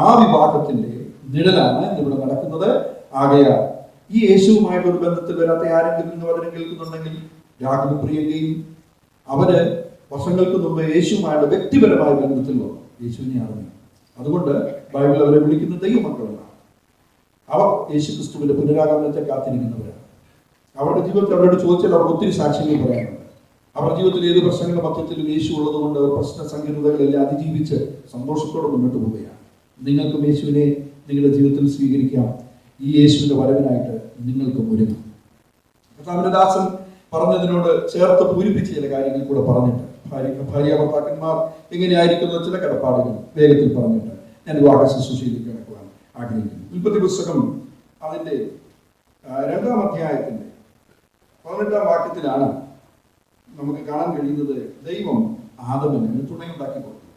ആ വിവാഹത്തിന്റെ നിഴലാണ് ഇവിടെ നടക്കുന്നത്. ആകയാൽ ഈ യേശുവുമായിട്ട് ഒരു ബന്ധത്തിൽ വരാത്ത ആരെങ്കിലും ഇന്ന് വചനം കേൾക്കുന്നുണ്ടെങ്കിൽ രാഹുലും പ്രിയങ്കയും അവര് വർഷങ്ങൾക്ക് മുമ്പ് യേശുവുമായിട്ട് വ്യക്തിപരമായ ബന്ധത്തിൽ വന്നു, യേശുവിനെ അറിഞ്ഞു. അതുകൊണ്ട് ബൈബിൾ അവരെ വിളിക്കുന്ന ദൈവമക്കളാണ്. അവർ യേശുക്രിസ്തുവിന്റെ പുനരാഗമനത്തെ കാത്തിരിക്കുന്നവരാണ്. അവരുടെ ജീവിതത്തിൽ അവരോട് ചോദിച്ചാൽ അവർ ഒത്തിരി സാക്ഷ്യങ്ങൾ പറയാനുണ്ട്. അവരുടെ ജീവിതത്തിൽ ഏത് പ്രശ്നങ്ങളുടെ മധ്യത്തിലും യേശു ഉള്ളത് കൊണ്ട് അവർ പ്രശ്ന സങ്കീർണതകളെല്ലാം അതിജീവിച്ച് സന്തോഷത്തോടെ മുന്നോട്ട് പോവുകയാണ്. നിങ്ങൾക്കും യേശുവിനെ നിങ്ങളുടെ ജീവിതത്തിൽ സ്വീകരിക്കാം. ഈ യേശുവിന്റെ വരവിനായിട്ട് നിങ്ങൾക്കും ഒരുങ്ങാം. കർത്താവിന്റെ ദാസൻ പറഞ്ഞതിനോട് ചേർത്ത് പൂരിപ്പിച്ച ചില കാര്യങ്ങൾ കൂടെ പറഞ്ഞിട്ട് ഭാര്യ ഭർത്താക്കന്മാർ എങ്ങനെയായിരിക്കുന്ന ചില കടപ്പാടുകൾ വേഗത്തിൽ പറഞ്ഞിട്ട് ഞാൻ വിവാഹ ശുശ്രൂഷയിലേക്ക് കിടക്കുവാൻ ആഗ്രഹിക്കുന്നു. ഉൽപ്പത്തി പുസ്തകം അതിന്റെ 2-ാം അധ്യായത്തിന്റെ 18-ാം വാക്യത്തിലാണ് നമുക്ക് കാണാൻ കഴിയുന്നത് ദൈവം ആദമിന് തുണയുണ്ടാക്കി കൊടുത്തു.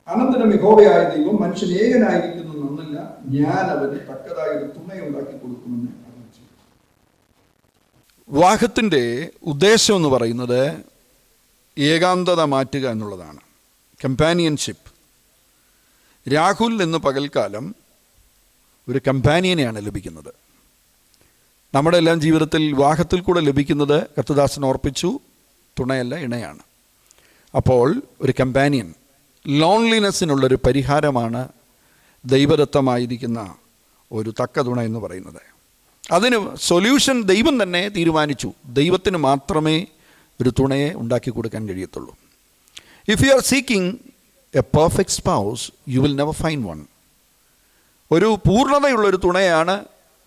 അനന്തരം യഹോവയായ ദൈവം മനുഷ്യൻ ഏകനായിരിക്കുന്നു എന്നല്ല, ഞാൻ അവന് തക്കതായ ഒരു തുണയുണ്ടാക്കി കൊടുക്കുമെന്ന് അറിയിച്ചു. വിവാഹത്തിൻ്റെ ഉദ്ദേശം എന്ന് പറയുന്നത് ഏകാന്തത മാറ്റുക എന്നുള്ളതാണ്, കമ്പാനിയൻഷിപ്പ്. രാഹുൽ എന്ന് പകൽക്കാലം ഒരു കമ്പാനിയനെയാണ് ലഭിക്കുന്നത്. നമ്മുടെ എല്ലാം ജീവിതത്തിൽ വിവാഹത്തിൽ കൂടെ ലഭിക്കുന്നത് കർത്തദാസൻ ഓർപ്പിച്ചു, തുണയല്ല ഇണയാണ്. അപ്പോൾ ഒരു കമ്പാനിയൻ, ലോൺലിനെസ്സിനുള്ളൊരു പരിഹാരമാണ് ദൈവദത്തമായിരിക്കുന്ന ഒരു തക്ക തുണ എന്ന് പറയുന്നത്. അതിന് സൊല്യൂഷൻ ദൈവം തന്നെ തീരുമാനിച്ചു. ദൈവത്തിന് മാത്രമേ ഒരു തുണയെ ഉണ്ടാക്കി കൊടുക്കാൻ കഴിയത്തുള്ളൂ. If you are seeking a perfect spouse you will never find one. ഒരു പൂർണ്ണതയുള്ളൊരു തുണയാണ്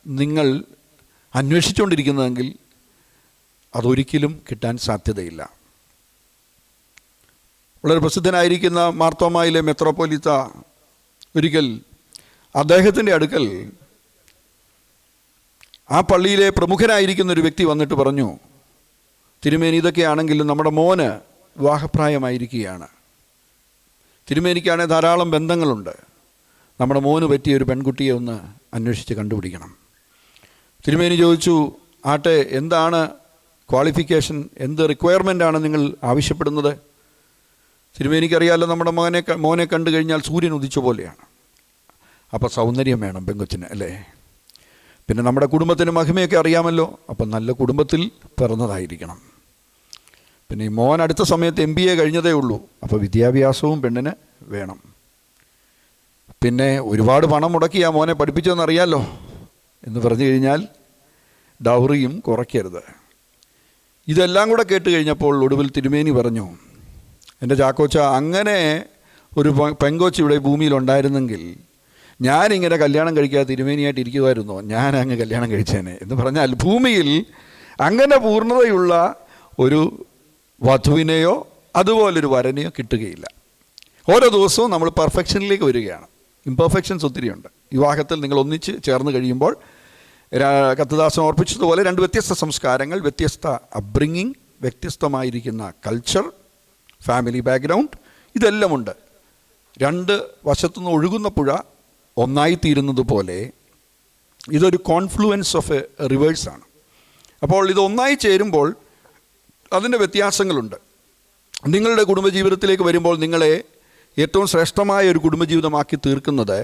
നിങ്ങൾ അന്വേഷിച്ചുകൊണ്ടിരിക്കുന്നതെങ്കിൽ അതൊരിക്കലും കിട്ടാൻ സാധ്യതയില്ല. വളരെ പ്രസിദ്ധനായിരിക്കുന്ന മാർത്തോമായിലെ മെത്രോപ്പൊലീത്ത ഒരിക്കൽ അദ്ദേഹത്തിൻ്റെ അടുക്കൽ ആ പള്ളിയിലെ പ്രമുഖനായിരിക്കുന്ന ഒരു വ്യക്തി വന്നിട്ട് പറഞ്ഞു, തിരുമേനി, ഇതൊക്കെയാണെങ്കിലും നമ്മുടെ മോന് വിവാഹപ്രായമായിരിക്കുകയാണ്. തിരുമേനിക്കാണെങ്കിൽ ധാരാളം ബന്ധങ്ങളുണ്ട്. നമ്മുടെ മോന് പറ്റിയ ഒരു പെൺകുട്ടിയെ ഒന്ന് അന്വേഷിച്ച് കണ്ടുപിടിക്കണം. തിരുമേനി ചോദിച്ചു, ആട്ടെ, എന്താണ് ക്വാളിഫിക്കേഷൻ, എന്ത് റിക്വയർമെൻ്റാണ് നിങ്ങൾ ആവശ്യപ്പെടുന്നത്? തിരുമേനിക്കറിയാമല്ലോ, നമ്മുടെ മോനെ കണ്ടു കഴിഞ്ഞാൽ സൂര്യൻ ഉദിച്ച പോലെയാണ്. അപ്പോൾ സൗന്ദര്യം വേണം പെങ്കൊച്ചിന്, അല്ലേ? പിന്നെ നമ്മുടെ കുടുംബത്തിന് മഹിമയൊക്കെ അറിയാമല്ലോ, അപ്പം നല്ല കുടുംബത്തിൽ പിറന്നതായിരിക്കണം. പിന്നെ ഈ മോൻ അടുത്ത സമയത്ത് MBA കഴിഞ്ഞതേ ഉള്ളൂ, അപ്പോൾ വിദ്യാഭ്യാസവും പെണ്ണിന് വേണം. പിന്നെ ഒരുപാട് പണം മുടക്കി ആ മോനെ പഠിപ്പിച്ചതെന്നറിയാമല്ലോ എന്ന് പറഞ്ഞു കഴിഞ്ഞാൽ ഡൗറിയും കുറയ്ക്കരുത്. ഇതെല്ലാം കൂടെ കേട്ട് കഴിഞ്ഞപ്പോൾ ഒടുവിൽ തിരുമേനി പറഞ്ഞു, എൻ്റെ ചാക്കോച്ച, അങ്ങനെ ഒരു പെങ്കൊച്ച് ഇവിടെ ഭൂമിയിലുണ്ടായിരുന്നെങ്കിൽ ഞാനിങ്ങനെ കല്യാണം കഴിക്കാതെ തിരുമേനിയായിട്ട് ഇരിക്കുമായിരുന്നോ? ഞാൻ അങ്ങ് കല്യാണം കഴിച്ചേനെ എന്ന് പറഞ്ഞാൽ ഭൂമിയിൽ അങ്ങനെ പൂർണ്ണതയുള്ള ഒരു വധുവിനെയോ അതുപോലൊരു വരനെയോ കിട്ടുകയില്ല. ഓരോ ദിവസവും നമ്മൾ പെർഫെക്ഷനിലേക്ക് വരികയാണ്. ഇംപെർഫെക്ഷൻസ് ഒത്തിരിയുണ്ട്. വിവാഹത്തിൽ നിങ്ങൾ ഒന്നിച്ച് ചേർന്ന് കഴിയുമ്പോൾ കത്തദാസൻ ഓർപ്പിച്ചതുപോലെ 2 വ്യത്യസ്ത സംസ്കാരങ്ങൾ, വ്യത്യസ്ത അപ്ബ്രിങ്ങിങ്, വ്യത്യസ്തമായിരിക്കുന്ന കൾച്ചർ, ഫാമിലി ബാക്ക്ഗ്രൗണ്ട്, ഇതെല്ലാമുണ്ട്. 2 വശത്തുനിന്ന് ഒഴുകുന്ന പുഴ ഒന്നായിത്തീരുന്നത് പോലെ ഇതൊരു കോൺഫ്ലുവൻസ് ഓഫ് എ റിവേഴ്സാണ്. അപ്പോൾ ഇത് ഒന്നായി ചേരുമ്പോൾ അതിൻ്റെ വ്യത്യാസങ്ങളുണ്ട്. നിങ്ങളുടെ കുടുംബജീവിതത്തിലേക്ക് വരുമ്പോൾ നിങ്ങളെ ഏറ്റവും ശ്രേഷ്ഠമായ ഒരു കുടുംബജീവിതമാക്കി തീർക്കുന്നത്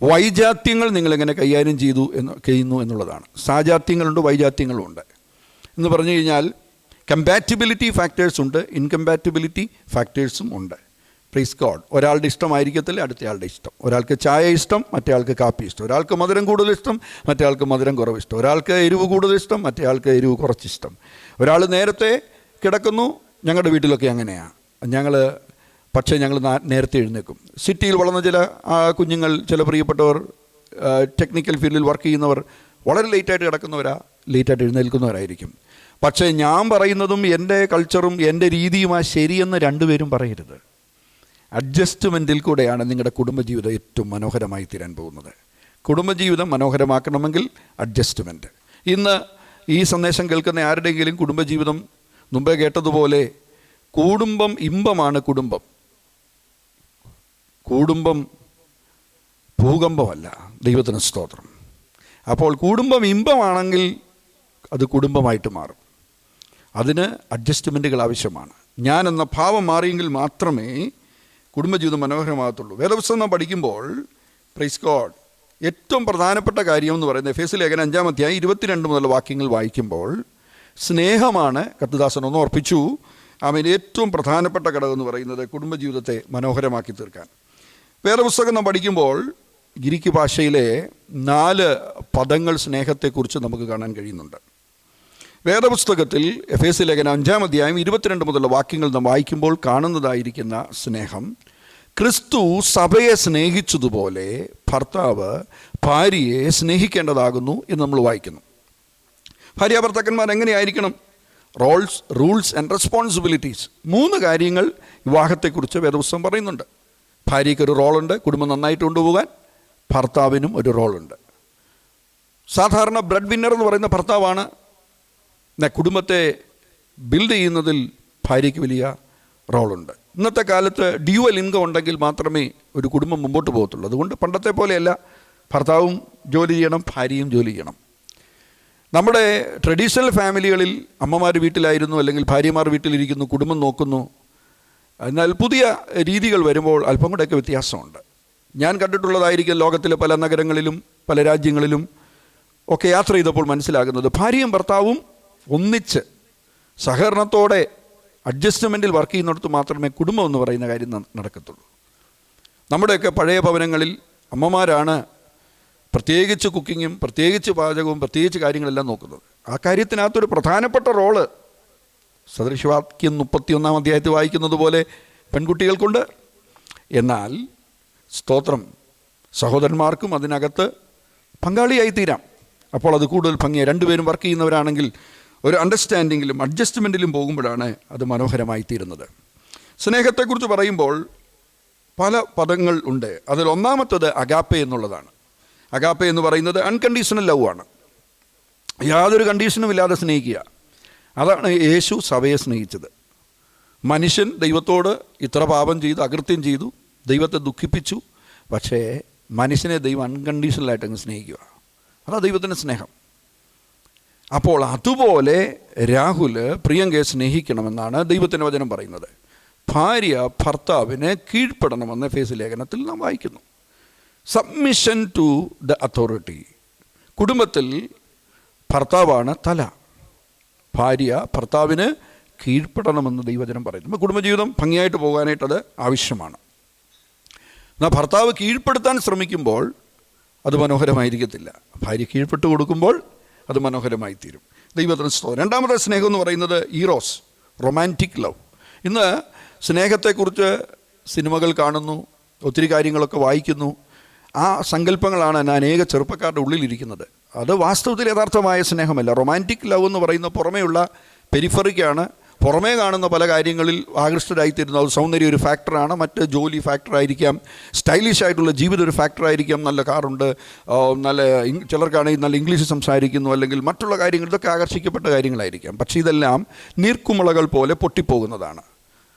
വൈജാത്യങ്ങൾ നിങ്ങളെങ്ങനെ കൈകാര്യം ചെയ്യുന്നു എന്നുള്ളതാണ്. സാജാത്യങ്ങളുണ്ട്, വൈജാത്യങ്ങളുണ്ട്. എന്ന് പറഞ്ഞു കഴിഞ്ഞാൽ കമ്പാറ്റിബിലിറ്റി ഫാക്ടേഴ്സ് ഉണ്ട്, ഇൻകമ്പാറ്റിബിലിറ്റി ഫാക്ടേഴ്സും ഉണ്ട്. Praise God. ഒരാളുടെ ഇഷ്ടമായിരിക്കത്തില്ല അടുത്തയാളുടെ ഇഷ്ടം. ഒരാൾക്ക് ചായ ഇഷ്ടം, മറ്റേയാൾക്ക് കാപ്പി ഇഷ്ടം. ഒരാൾക്ക് മധുരം കൂടുതൽ ഇഷ്ടം, മറ്റേയാൾക്ക് മധുരം കുറവ് ഇഷ്ടം. ഒരാൾക്ക് എരിവ് കൂടുതൽ ഇഷ്ടം, മറ്റേയാൾക്ക് എരിവ് കുറച്ചിഷ്ടം. ഒരാൾ നേരത്തെ കിടക്കുന്നു, ഞങ്ങളുടെ വീട്ടിലൊക്കെ അങ്ങനെയാണ്. പക്ഷേ ഞങ്ങൾ നേരത്തെ എഴുന്നേക്കും. സിറ്റിയിൽ വളർന്ന ചില കുഞ്ഞുങ്ങൾ, ചില പ്രിയപ്പെട്ടവർ, ടെക്നിക്കൽ ഫീൽഡിൽ വർക്ക് ചെയ്യുന്നവർ വളരെ ലേറ്റായിട്ട് ലേറ്റായിട്ട് എഴുന്നേൽക്കുന്നവരായിരിക്കും. പക്ഷേ ഞാൻ പറയുന്നതും എൻ്റെ കൾച്ചറും എൻ്റെ രീതിയുമാണ് ശരിയെന്ന് 2 പേരും പറയരുത്. അഡ്ജസ്റ്റ്മെൻറ്റിൽ കൂടെയാണ് നിങ്ങളുടെ കുടുംബജീവിതം ഏറ്റവും മനോഹരമായി തീരാൻ പോകുന്നത്. കുടുംബജീവിതം മനോഹരമാക്കണമെങ്കിൽ അഡ്ജസ്റ്റ്മെൻറ്റ്. ഇന്ന് ഈ സന്ദേശം കേൾക്കുന്ന ആരുടെയെങ്കിലും കുടുംബജീവിതം മുമ്പേ കേട്ടതുപോലെ കുടുംബം ഇമ്പമാണ്. കുടുംബം ഭൂകമ്പമല്ല. ദൈവത്തിന് സ്തോത്രം. അപ്പോൾ കുടുംബം ഇമ്പമാണെങ്കിൽ അത് കുടുംബമായിട്ട് മാറും. അതിന് അഡ്ജസ്റ്റ്മെൻറ്റുകൾ ആവശ്യമാണ്. ഞാൻ എന്ന ഭാവം മാറിയെങ്കിൽ മാത്രമേ കുടുംബജീവിതം മനോഹരമാകത്തുള്ളൂ. വേദപുസ്തകം നാം പഠിക്കുമ്പോൾ പ്രൈസ് ഗോഡ് ഏറ്റവും പ്രധാനപ്പെട്ട കാര്യം എന്ന് പറയുന്നത് എഫേസ്യ ലേഖനം 5-ാം അധ്യായം 22 മുതൽ വാക്യങ്ങൾ വായിക്കുമ്പോൾ സ്നേഹമാണ്. കർത്തൃദാസൻ ഒന്ന് ഓർപ്പിച്ചു. ഏറ്റവും പ്രധാനപ്പെട്ട ഘടകം എന്ന് പറയുന്നത് കുടുംബജീവിതത്തെ മനോഹരമാക്കി തീർക്കാൻ. വേദപുസ്തകം നാം പഠിക്കുമ്പോൾ ഗ്രീക്ക് ഭാഷയിലെ 4 പദങ്ങൾ സ്നേഹത്തെക്കുറിച്ച് നമുക്ക് കാണാൻ കഴിയുന്നുണ്ട്. വേദപുസ്തകത്തിൽ എഫേസ്യ ലേഖനം 5-ാം അധ്യായം 22 മുതലുള്ള വാക്യങ്ങൾ നാം വായിക്കുമ്പോൾ കാണുന്നതായിരിക്കുന്ന സ്നേഹം, ക്രിസ്തു സഭയെ സ്നേഹിച്ചതുപോലെ ഭർത്താവ് ഭാര്യയെ സ്നേഹിക്കേണ്ടതാകുന്നു എന്ന് നമ്മൾ വായിക്കുന്നു. ഭാര്യാഭർത്താക്കന്മാർ എങ്ങനെയായിരിക്കണം? Rules and responsibilities. 3 കാര്യങ്ങൾ വിവാഹത്തെക്കുറിച്ച് വേദപുസ്തകം പറയുന്നുണ്ട്. ഭാര്യയ്ക്കൊരു റോളുണ്ട് കുടുംബം നന്നായിട്ട് കൊണ്ടുപോകാൻ, ഭർത്താവിനും ഒരു റോളുണ്ട്. സാധാരണ ബ്രെഡ് വിന്നർ എന്ന് പറയുന്ന ഭർത്താവാണ്. കുടുംബത്തെ ബിൽഡ് ചെയ്യുന്നതിൽ ഭാര്യയ്ക്ക് വലിയ റോളുണ്ട്. ഇന്നത്തെ കാലത്ത് ഡ്യുവൽ ഇൻകം ഉണ്ടെങ്കിൽ മാത്രമേ ഒരു കുടുംബം മുമ്പോട്ട് പോകത്തുള്ളൂ. അതുകൊണ്ട് പണ്ടത്തെ പോലെയല്ല, ഭർത്താവും ജോലി ചെയ്യണം, ഭാര്യയും ജോലി ചെയ്യണം. നമ്മുടെ ട്രഡീഷണൽ ഫാമിലികളിൽ അമ്മമാർ വീട്ടിലായിരുന്നു, അല്ലെങ്കിൽ ഭാര്യമാർ വീട്ടിലിരിക്കുന്നു, കുടുംബം നോക്കുന്നു. എന്നാൽ പുതിയ രീതികൾ വരുമ്പോൾ അല്പം കൂടെയൊക്കെ വ്യത്യാസമുണ്ട്. ഞാൻ കണ്ടിട്ടുള്ളതായിരിക്കും ലോകത്തിലെ പല നഗരങ്ങളിലും പല രാജ്യങ്ങളിലും ഒക്കെ യാത്ര ചെയ്തപ്പോൾ മനസ്സിലാകുന്നത്, ഭാര്യയും ഭർത്താവും ഒന്നിച്ച് സഹകരണത്തോടെ അഡ്ജസ്റ്റ്മെൻറ്റിൽ വർക്ക് ചെയ്യുന്നിടത്ത് മാത്രമേ കുടുംബം എന്ന് പറയുന്ന കാര്യം നടക്കത്തുള്ളൂ. നമ്മുടെയൊക്കെ പഴയ ഭവനങ്ങളിൽ അമ്മമാരാണ് പ്രത്യേകിച്ച് കുക്കിങ്ങും പ്രത്യേകിച്ച് പാചകവും പ്രത്യേകിച്ച് കാര്യങ്ങളെല്ലാം നോക്കുന്നത്. ആ കാര്യത്തിനകത്തൊരു പ്രധാനപ്പെട്ട റോള് സദൃശവാക്യം 31-ാം അധ്യായത്തിൽ വായിക്കുന്നത് പോലെ പെൺകുട്ടികൾക്കുണ്ട്. എന്നാൽ സ്തോത്രം, സഹോദരന്മാർക്കും അതിനകത്ത് പങ്കാളിയായി തീരാം. അപ്പോൾ അത് കൂടുതൽ ഭംഗിയായി 2 പേരും വർക്ക് ചെയ്യുന്നവരാണെങ്കിൽ ഒരു അണ്ടർസ്റ്റാൻഡിങ്ങിലും അഡ്ജസ്റ്റ്മെൻറ്റിലും പോകുമ്പോഴാണ് അത് മനോഹരമായി തീരുന്നത്. സ്നേഹത്തെക്കുറിച്ച് പറയുമ്പോൾ പല പദങ്ങൾ ഉണ്ട്. അതിൽ ഒന്നാമത്തത് അഗാപ്പെ എന്നുള്ളതാണ്. അഗാപ്പെ എന്ന് പറയുന്നത് അൺകണ്ടീഷണൽ ലവ് ആണ്. യാതൊരു കണ്ടീഷനും ഇല്ലാതെ സ്നേഹിക്കുക. അതാണ് യേശു സഭയെ സ്നേഹിച്ചത്. മനുഷ്യൻ ദൈവത്തോട് ഇത്ര പാപം ചെയ്തു, അകൃത്യം ചെയ്തു, ദൈവത്തെ ദുഃഖിപ്പിച്ചു. പക്ഷേ മനുഷ്യനെ ദൈവം അൺകണ്ടീഷണലായിട്ട് അങ്ങ് സ്നേഹിക്കുക. അതാണ് ദൈവത്തിൻ്റെ സ്നേഹം. അപ്പോൾ അതുപോലെ രാഹുൽ പ്രിയങ്കയെ സ്നേഹിക്കണമെന്നാണ് ദൈവത്തിൻ്റെ വചനം പറയുന്നത്. ഭാര്യ ഭർത്താവിന് കീഴ്പ്പെടണമെന്ന് എഫേസ്യ ലേഖനത്തിൽ നാം വായിക്കുന്നു. Submission to the authority. കുടുംബത്തിൽ ഭർത്താവാണ് തല, ഭാര്യ ഭർത്താവിന് കീഴ്പ്പെടണമെന്ന് ദൈവവചനം പറയുന്നു. അപ്പോൾ കുടുംബജീവിതം ഭംഗിയായിട്ട് പോകാനായിട്ട് അത് ആവശ്യമാണ്. എന്നാൽ ഭർത്താവ് കീഴ്പ്പെടുത്താൻ ശ്രമിക്കുമ്പോൾ അത് മനോഹരമായിരിക്കത്തില്ല. ഭാര്യ കീഴ്പ്പെട്ട് കൊടുക്കുമ്പോൾ അത് മനോഹരമായി തീരും. ദൈവത്തിന് സ്തോത്രം. രണ്ടാമത്തെ സ്നേഹം എന്ന് പറയുന്നത് ഈറോസ്, റൊമാൻറ്റിക് ലവ്. ഇന്ന് സ്നേഹത്തെക്കുറിച്ച് സിനിമകൾ കാണുന്നു, ഒത്തിരി കാര്യങ്ങളൊക്കെ വായിക്കുന്നു. ആ സങ്കല്പങ്ങളാണ് അനേക ചെറുപ്പക്കാരുടെ ഉള്ളിലിരിക്കുന്നത്. അത് വാസ്തവത്തിൽ യഥാർത്ഥമായ സ്നേഹമല്ല. റൊമാൻറ്റിക് ലവ് എന്ന് പറയുന്ന പുറമേയുള്ള പെരിഫറിക്കാണ്. പുറമേ കാണുന്ന പല കാര്യങ്ങളിൽ ആകൃഷ്ടരായിത്തീരുന്നു. അത് സൗന്ദര്യം ഒരു ഫാക്ടറാണ്, മറ്റ് ജോലി ഫാക്ടറായിരിക്കാം, സ്റ്റൈലിഷ് ആയിട്ടുള്ള ജീവിതം ഒരു ഫാക്ടറായിരിക്കാം, നല്ല കാറുണ്ട്, നല്ല ചിലർക്കാണെങ്കിൽ നല്ല ഇംഗ്ലീഷ് സംസാരിക്കുന്നു, അല്ലെങ്കിൽ മറ്റുള്ള കാര്യങ്ങൾ, ഇതൊക്കെ ആകർഷിക്കപ്പെട്ട കാര്യങ്ങളായിരിക്കാം. പക്ഷേ ഇതെല്ലാം നീർക്കുമിളകൾ പോലെ പൊട്ടിപ്പോകുന്നതാണ്.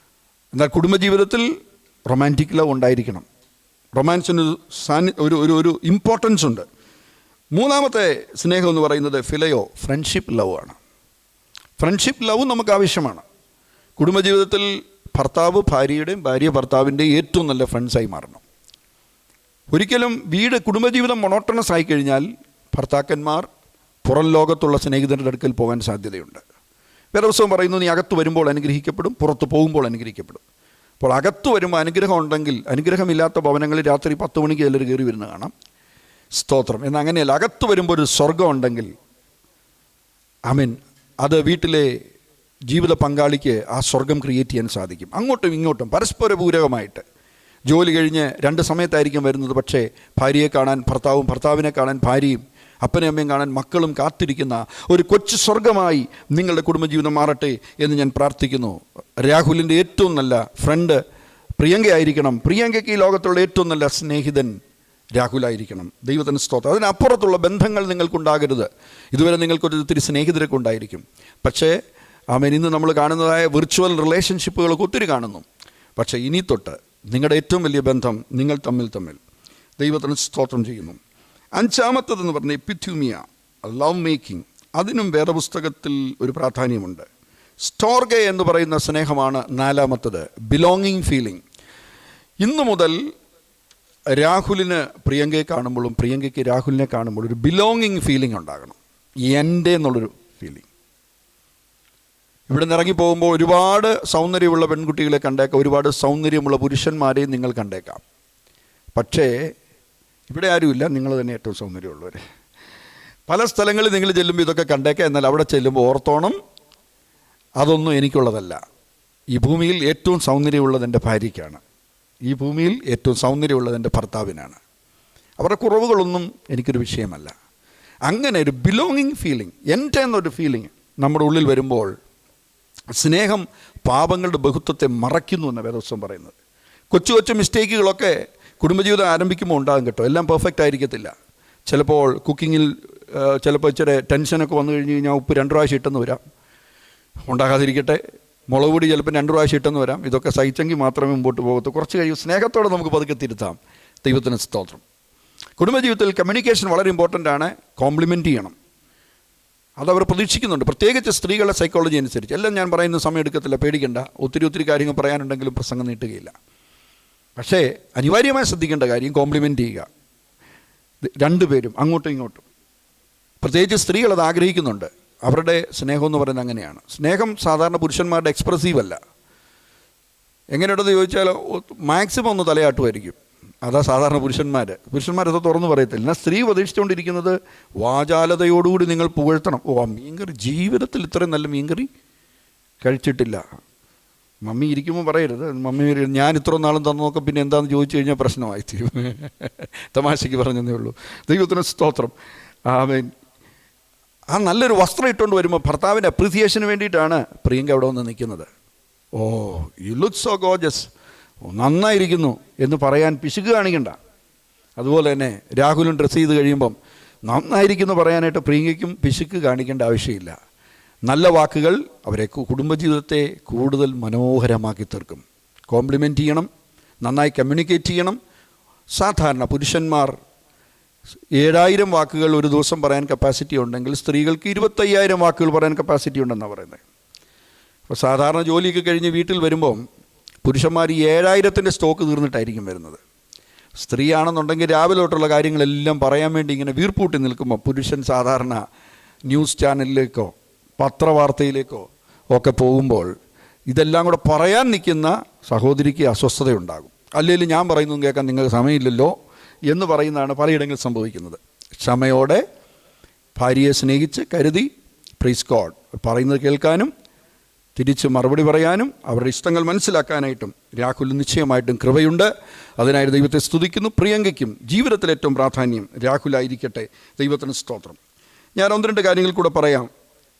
എന്നാൽ കുടുംബജീവിതത്തിൽ റൊമാൻറ്റിക് ലവ് ഉണ്ടായിരിക്കണം. റൊമാൻസിന് ഒരു ഇമ്പോർട്ടൻസ് ഉണ്ട്. മൂന്നാമത്തെ സ്നേഹം എന്ന് പറയുന്നത് ഫിലയോ, ഫ്രണ്ട്ഷിപ്പ് ലവ് ആണ്. ഫ്രണ്ട്ഷിപ്പ് ലവ് നമുക്ക് ആവശ്യമാണ്. കുടുംബജീവിതത്തിൽ ഭർത്താവ് ഭാര്യയുടെയും ഭാര്യ ഭർത്താവിൻ്റെയും ഏറ്റവും നല്ല ഫ്രണ്ട്സായി മാറണം. ഒരിക്കലും കുടുംബജീവിതം മൊണോട്ടണസ് ആയി കഴിഞ്ഞാൽ ഭർത്താക്കന്മാർ പുറം ലോകത്തുള്ള സ്നേഹിതരുടെ അടുക്കൽ പോകാൻ സാധ്യതയുണ്ട്. വേദപുസ്തകം പറയുന്നു, നീ അകത്ത് വരുമ്പോൾ അനുഗ്രഹിക്കപ്പെടും, പുറത്ത് പോകുമ്പോൾ അനുഗ്രഹിക്കപ്പെടും. അപ്പോൾ അകത്ത് വരുമ്പോൾ അനുഗ്രഹം ഉണ്ടെങ്കിൽ, അനുഗ്രഹമില്ലാത്ത ഭവനങ്ങളിൽ രാത്രി 10 മണിക്ക് ചിലർ കയറി വരുന്ന കാണാം. സ്തോത്രം. എന്നാൽ അങ്ങനെയല്ല. അകത്ത് വരുമ്പോൾ ഒരു സ്വർഗം ഉണ്ടെങ്കിൽ ആമേൻ, അത് വീട്ടിലെ ജീവിത പങ്കാളിക്ക് ആ സ്വർഗം ക്രിയേറ്റ് ചെയ്യാൻ സാധിക്കും. അങ്ങോട്ടും ഇങ്ങോട്ടും പരസ്പര പൂരകമായിട്ട്. ജോലി കഴിഞ്ഞ് 2 സമയത്തായിരിക്കും വരുന്നത്, പക്ഷേ ഭാര്യയെ കാണാൻ ഭർത്താവും, ഭർത്താവിനെ കാണാൻ ഭാര്യയും, അപ്പനെ അമ്മയും കാണാൻ മക്കളും കാത്തിരിക്കുന്ന ഒരു കൊച്ചു സ്വർഗമായി നിങ്ങളുടെ കുടുംബജീവിതം മാറട്ടെ എന്ന് ഞാൻ പ്രാർത്ഥിക്കുന്നു. രാഹുലിൻ്റെ ഏറ്റവും നല്ല ഫ്രണ്ട് പ്രിയങ്കയായിരിക്കണം. പ്രിയങ്കയ്ക്ക് ഈ ലോകത്തുള്ള ഏറ്റവും നല്ല സ്നേഹിതൻ രാഹുലായിരിക്കണം. ദൈവത്തിന് സ്തോത്രം. അതിനപ്പുറത്തുള്ള ബന്ധങ്ങൾ നിങ്ങൾക്കുണ്ടാകരുത്. ഇതുവരെ നിങ്ങൾക്കൊരിത്തിരി സ്നേഹിതരൊക്കെ ഉണ്ടായിരിക്കും, പക്ഷേ ഇന്ന് നമ്മൾ കാണുന്നതായ വിർച്വൽ റിലേഷൻഷിപ്പുകളൊക്കെ ഒത്തിരി കാണുന്നു. പക്ഷേ ഇനി തൊട്ട് നിങ്ങളുടെ ഏറ്റവും വലിയ ബന്ധം നിങ്ങൾ തമ്മിൽ. ദൈവത്തിന് സ്തോത്രം ചെയ്യുന്നു. അഞ്ചാമത്തതെന്ന് പറഞ്ഞാൽ എപ്പിഥ്യൂമിയ, ലവ് മേക്കിംഗ്. അതിനും വേദപുസ്തകത്തിൽ ഒരു പ്രാധാന്യമുണ്ട്. സ്റ്റോർഗെ എന്ന് പറയുന്ന സ്നേഹമാണ് നാലാമത്തത്, ബിലോങ്ങിങ് ഫീലിംഗ്. ഇന്നു മുതൽ രാഹുലിന് പ്രിയങ്കയെ കാണുമ്പോഴും പ്രിയങ്കയ്ക്ക് രാഹുലിനെ കാണുമ്പോഴും ഒരു ബിലോങ്ങിങ് ഫീലിംഗ് ഉണ്ടാകണം. എൻ്റെ എന്നുള്ളൊരു ഫീലിംഗ്. ഇവിടെ നിന്ന് ഇറങ്ങി പോകുമ്പോൾ ഒരുപാട് സൗന്ദര്യമുള്ള പെൺകുട്ടികളെ കണ്ടേക്കാം, ഒരുപാട് സൗന്ദര്യമുള്ള പുരുഷന്മാരെയും നിങ്ങൾ കണ്ടേക്കാം. പക്ഷേ ഇവിടെ ആരുമില്ല, നിങ്ങൾ തന്നെ ഏറ്റവും സൗന്ദര്യമുള്ളവർ. പല സ്ഥലങ്ങളിൽ നിങ്ങൾ ചെല്ലുമ്പോൾ ഇതൊക്കെ കണ്ടേക്കാം. എന്നാൽ അവിടെ ചെല്ലുമ്പോൾ ഓർത്തോണം, അതൊന്നും എനിക്കുള്ളതല്ല. ഈ ഭൂമിയിൽ ഏറ്റവും സൗന്ദര്യമുള്ളത് എൻ്റെ ഭാര്യയ്ക്കാണ്. ഈ ഭൂമിയിൽ ഏറ്റവും സൗന്ദര്യമുള്ളത് എൻ്റെ ഭർത്താവിനാണ്. അവരുടെ കുറവുകളൊന്നും എനിക്കൊരു വിഷയമല്ല. അങ്ങനെ ഒരു ബിലോങ്ങിങ് ഫീലിംഗ്, എൻ്റെ എന്നൊരു ഫീലിംഗ് നമ്മുടെ ഉള്ളിൽ വരുമ്പോൾ സ്നേഹം പാപങ്ങളുടെ ബഹുത്വത്തെ മറയ്ക്കുന്നു എന്ന് വേദപുസ്തകം പറയുന്നത്. കൊച്ചു കൊച്ചു മിസ്റ്റേക്കുകളൊക്കെ കുടുംബജീവിതം ആരംഭിക്കുമ്പോൾ ഉണ്ടാകും കേട്ടോ. എല്ലാം പെർഫെക്റ്റ് ആയിരിക്കത്തില്ല. ചിലപ്പോൾ കുക്കിങ്ങിൽ ചിലപ്പോൾ ഇച്ചിരി ടെൻഷനൊക്കെ വന്നു കഴിഞ്ഞ് കഴിഞ്ഞാൽ ഉപ്പ് 2 പ്രാവശ്യം ഇട്ടെന്ന് വരാം, ഉണ്ടാകാതിരിക്കട്ടെ. മുളക് പൊടി ചിലപ്പോൾ 2 പ്രാവശ്യം ഇട്ടെന്ന് വരാം. ഇതൊക്കെ സഹിച്ചെങ്കിൽ മാത്രമേ മുമ്പോട്ട് പോകത്തു. കുറച്ച് കഴിയും സ്നേഹത്തോടെ നമുക്ക് പതുക്കെ തിരുത്താം. ദൈവത്തിന് സ്തോത്രം. കുടുംബജീവിതത്തിൽ കമ്മ്യൂണിക്കേഷൻ വളരെ ഇമ്പോർട്ടൻ്റ് ആണ്. കോംപ്ലിമെൻറ്റ് ചെയ്യണം. അതവർ പ്രതീക്ഷിക്കുന്നുണ്ട്, പ്രത്യേകിച്ച് സ്ത്രീകളുടെ സൈക്കോളജി അനുസരിച്ച്. എല്ലാം ഞാൻ പറയുന്ന സമയം എടുക്കത്തില്ല, പേടിക്കണ്ട. ഒത്തിരി കാര്യങ്ങൾ പറയാനുണ്ടെങ്കിലും പ്രസംഗം നീട്ടുകയില്ല. പക്ഷേ അനിവാര്യമായി ശ്രദ്ധിക്കേണ്ട കാര്യം കോംപ്ലിമെൻറ്റ് ചെയ്യുക, രണ്ടുപേരും അങ്ങോട്ടും ഇങ്ങോട്ടും. പ്രത്യേകിച്ച് സ്ത്രീകൾ അത് ആഗ്രഹിക്കുന്നുണ്ട്. അവരുടെ സ്നേഹം എന്ന് പറയുന്നത് അങ്ങനെയാണ്. സ്നേഹം സാധാരണ പുരുഷന്മാരുടെ എക്സ്പ്രസീവ് അല്ല. എങ്ങനെയുണ്ടെന്ന് ചോദിച്ചാൽ മാക്സിമം ഒന്ന് തലയാട്ടുമായിരിക്കും. അതാ സാധാരണ പുരുഷന്മാരത് തുറന്നു പറയത്തില്ല. എന്നാൽ സ്ത്രീ പ്രതീക്ഷിച്ചുകൊണ്ടിരിക്കുന്നത് വാചാലതയോടുകൂടി നിങ്ങൾ പുകഴ്ത്തണം. ആ മീൻകറി, ജീവിതത്തിൽ ഇത്രയും നല്ല മീൻകറി കഴിച്ചിട്ടില്ല. മമ്മി ഇരിക്കുമ്പോൾ പറയരുത്, മമ്മി ഞാൻ ഇത്ര നാളും തന്നു നോക്കാം, പിന്നെ എന്താണെന്ന് ചോദിച്ചു കഴിഞ്ഞാൽ പ്രശ്നമായി തീരും. തമാശയ്ക്ക് പറഞ്ഞതേ ഉള്ളൂ. ദൈവത്തിന് സ്തോത്രം. ആമേൻ. ആ നല്ലൊരു വസ്ത്രം ഇട്ടുകൊണ്ട് വരുമ്പോൾ ഭർത്താവിൻ്റെ അപ്രീസിയേഷന് വേണ്ടിയിട്ടാണ് പ്രിയങ്ക അവിടെ വന്ന് നിൽക്കുന്നത്. ഓ യു ലുക്ക് സോ ഗോർജസ്, നന്നായിരിക്കുന്നു എന്ന് പറയാൻ പിശുക്ക് കാണിക്കണ്ട. അതുപോലെ തന്നെ രാഹുലും ഡ്രസ്സ് ചെയ്ത് കഴിയുമ്പം നന്നായിരിക്കുന്നു പറയാനായിട്ട് പ്രിയങ്കയ്ക്കും പിശുക്ക് കാണിക്കേണ്ട ആവശ്യമില്ല. നല്ല വാക്കുകൾ അവരെ കുടുംബജീവിതത്തെ കൂടുതൽ മനോഹരമാക്കി തീർക്കും. കോംപ്ലിമെൻറ്റ് ചെയ്യണം, നന്നായി കമ്മ്യൂണിക്കേറ്റ് ചെയ്യണം. സാധാരണ പുരുഷന്മാർ 7000 വാക്കുകൾ ഒരു ദിവസം പറയാൻ കപ്പാസിറ്റി ഉണ്ടെങ്കിൽ സ്ത്രീകൾക്ക് 25,000 വാക്കുകൾ പറയാൻ കപ്പാസിറ്റി ഉണ്ടെന്നാണ് പറയുന്നത്. അപ്പോൾ സാധാരണ ജോലിയൊക്കെ കഴിഞ്ഞ് വീട്ടിൽ വരുമ്പം പുരുഷന്മാർ 7,000-ൻ്റെ സ്റ്റോക്ക് തീർന്നിട്ടായിരിക്കും വരുന്നത്. സ്ത്രീയാണെന്നുണ്ടെങ്കിൽ രാവിലെ തൊട്ടുള്ള കാര്യങ്ങളെല്ലാം പറയാൻ വേണ്ടി ഇങ്ങനെ വീർപ്പൂട്ടി നിൽക്കുമ്പോൾ പുരുഷൻ സാധാരണ ന്യൂസ് ചാനലിലേക്കോ പത്രവാർത്തയിലേക്കോ ഒക്കെ പോകുമ്പോൾ ഇതെല്ലാം കൂടെ പറയാൻ നിൽക്കുന്ന സഹോദരിക്ക് അസ്വസ്ഥതയുണ്ടാകും. അല്ലെങ്കിൽ ഞാൻ പറയുന്നതും കേൾക്കാൻ നിങ്ങൾക്ക് സമയമില്ലല്ലോ എന്ന് പറയുന്നതാണ് പലയിടങ്ങളിൽ സംഭവിക്കുന്നത്. ക്ഷമയോടെ ഭാര്യയെ സ്നേഹിച്ച് കരുതി പ്രൈസ് ഗോഡ് പറയുന്നത് കേൾക്കാനും തിരിച്ച് മറുപടി പറയാനും അവരുടെ ഇഷ്ടങ്ങൾ മനസ്സിലാക്കാനായിട്ടും രാഹുലിന് നിശ്ചയമായിട്ടും കൃപയുണ്ട്. അതിനായി ദൈവത്തെ സ്തുതിക്കുന്നു. പ്രിയങ്കയ്ക്കും ജീവിതത്തിൽ ഏറ്റവും പ്രാധാന്യം രാഹുലായിരിക്കട്ടെ. ദൈവത്തിന് സ്തോത്രം. ഞാൻ 1-2 കാര്യങ്ങൾ കൂടെ പറയാം.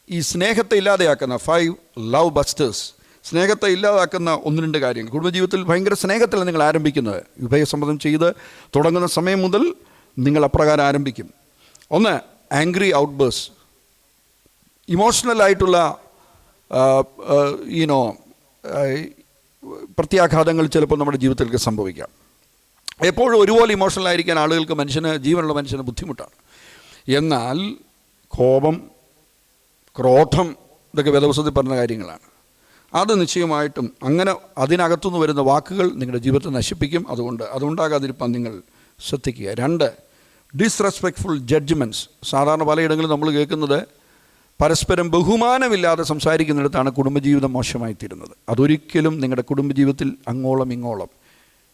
ഈ സ്നേഹത്തെ ഇല്ലാതെയാക്കുന്ന 5 ലവ് ബസ്റ്റേഴ്സ്, സ്നേഹത്തെ ഇല്ലാതാക്കുന്ന 1-2 കാര്യങ്ങൾ. കുടുംബജീവിതത്തിൽ ഭയങ്കര സ്നേഹത്തിൽ നിങ്ങൾ ആരംഭിക്കുന്നത് ഉഭയസമ്മതം ചെയ്ത് തുടങ്ങുന്ന സമയം മുതൽ നിങ്ങൾ അപ്രകാരം ആരംഭിക്കും. 1, ആംഗ്രി ഔട്ട്ബേഴ്സ്, ഇമോഷണലായിട്ടുള്ള പ്രത്യാഘാതങ്ങൾ ചിലപ്പോൾ നമ്മുടെ ജീവിതത്തിലേക്ക് സംഭവിക്കാം. എപ്പോഴും ഒരുപോലെ ഇമോഷണൽ ആയിരിക്കാൻ ആളുകൾക്ക് ജീവനുള്ള മനുഷ്യന് ബുദ്ധിമുട്ടാണ്. എന്നാൽ കോപം, ക്രോധം ഇതൊക്കെ വേദപുസ്തകത്തിൽ പറഞ്ഞ കാര്യങ്ങളാണ്. അത് നിശ്ചയമായിട്ടും അങ്ങനെ അതിനകത്തുനിന്ന് വരുന്ന വാക്കുകൾ നിങ്ങളുടെ ജീവിതത്തെ നശിപ്പിക്കും. അതുണ്ടാകാതിരിക്കാൻ നിങ്ങൾ ശ്രദ്ധിക്കുക. 2, ഡിസ്റെസ്പെക്ട്ഫുൾ ജഡ്ജ്മെൻറ്റ്സ്. സാധാരണ പലയിടങ്ങളിലും നമ്മൾ കേൾക്കുന്നത് പരസ്പരം ബഹുമാനമില്ലാതെ സംസാരിക്കുന്നിടത്താണ് കുടുംബജീവിതം മോശമായിത്തീരുന്നത്. അതൊരിക്കലും നിങ്ങളുടെ കുടുംബജീവിതത്തിൽ അങ്ങോളം ഇങ്ങോളം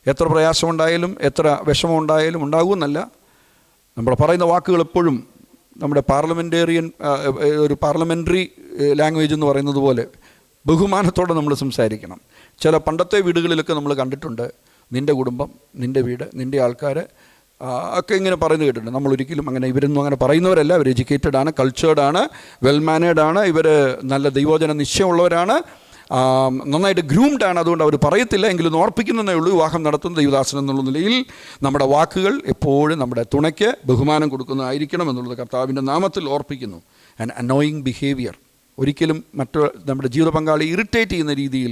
എത്ര പ്രയാസമുണ്ടായാലും എത്ര വിഷമമുണ്ടായാലും ഉണ്ടാകുമെന്നല്ല. നമ്മൾ പറയുന്ന വാക്കുകൾ എപ്പോഴും നമ്മുടെ ഒരു പാർലമെൻ്ററി ലാംഗ്വേജ് എന്ന് പറയുന്നത് പോലെ ബഹുമാനത്തോടെ നമ്മൾ സംസാരിക്കണം. ചില പണ്ടത്തെ വീടുകളിലൊക്കെ നമ്മൾ കണ്ടിട്ടുണ്ട്, നിൻ്റെ കുടുംബം, നിൻ്റെ വീട്, നിൻ്റെ ആൾക്കാർ ഒക്കെ ഇങ്ങനെ പറയുന്നത് കേട്ടിട്ടുണ്ട്. നമ്മളൊരിക്കലും ഇവരൊന്നും അങ്ങനെ പറയുന്നവരല്ല. അവർ എഡ്യൂക്കേറ്റഡ് ആണ്, കൾച്ചേർഡ് ആണ്, വെൽ മാനേഡ് ആണ്, ഇവർ നല്ല ദൈവോചന നിശ്ചയമുള്ളവരാണ്, നന്നായിട്ട് ഗ്രൂംഡ് ആണ്. അതുകൊണ്ട് അവർ പറയത്തില്ല, എങ്കിലും ഓർപ്പിക്കുന്നതേ ഉള്ളൂ. വിവാഹം നടത്തുന്ന ദൈവദാസൻ എന്നുള്ള നിലയിൽ നമ്മുടെ വാക്കുകൾ എപ്പോഴും നമ്മുടെ തുണയ്ക്ക് ബഹുമാനം കൊടുക്കുന്നതായിരിക്കണം എന്നുള്ളത് കർത്താവിൻ്റെ നാമത്തിൽ ഓർപ്പിക്കുന്നു. ആൻഡ് അനോയിങ് ബിഹേവിയർ, ഒരിക്കലും നമ്മുടെ ജീവിത പങ്കാളി ഇറിറ്റേറ്റ് ചെയ്യുന്ന രീതിയിൽ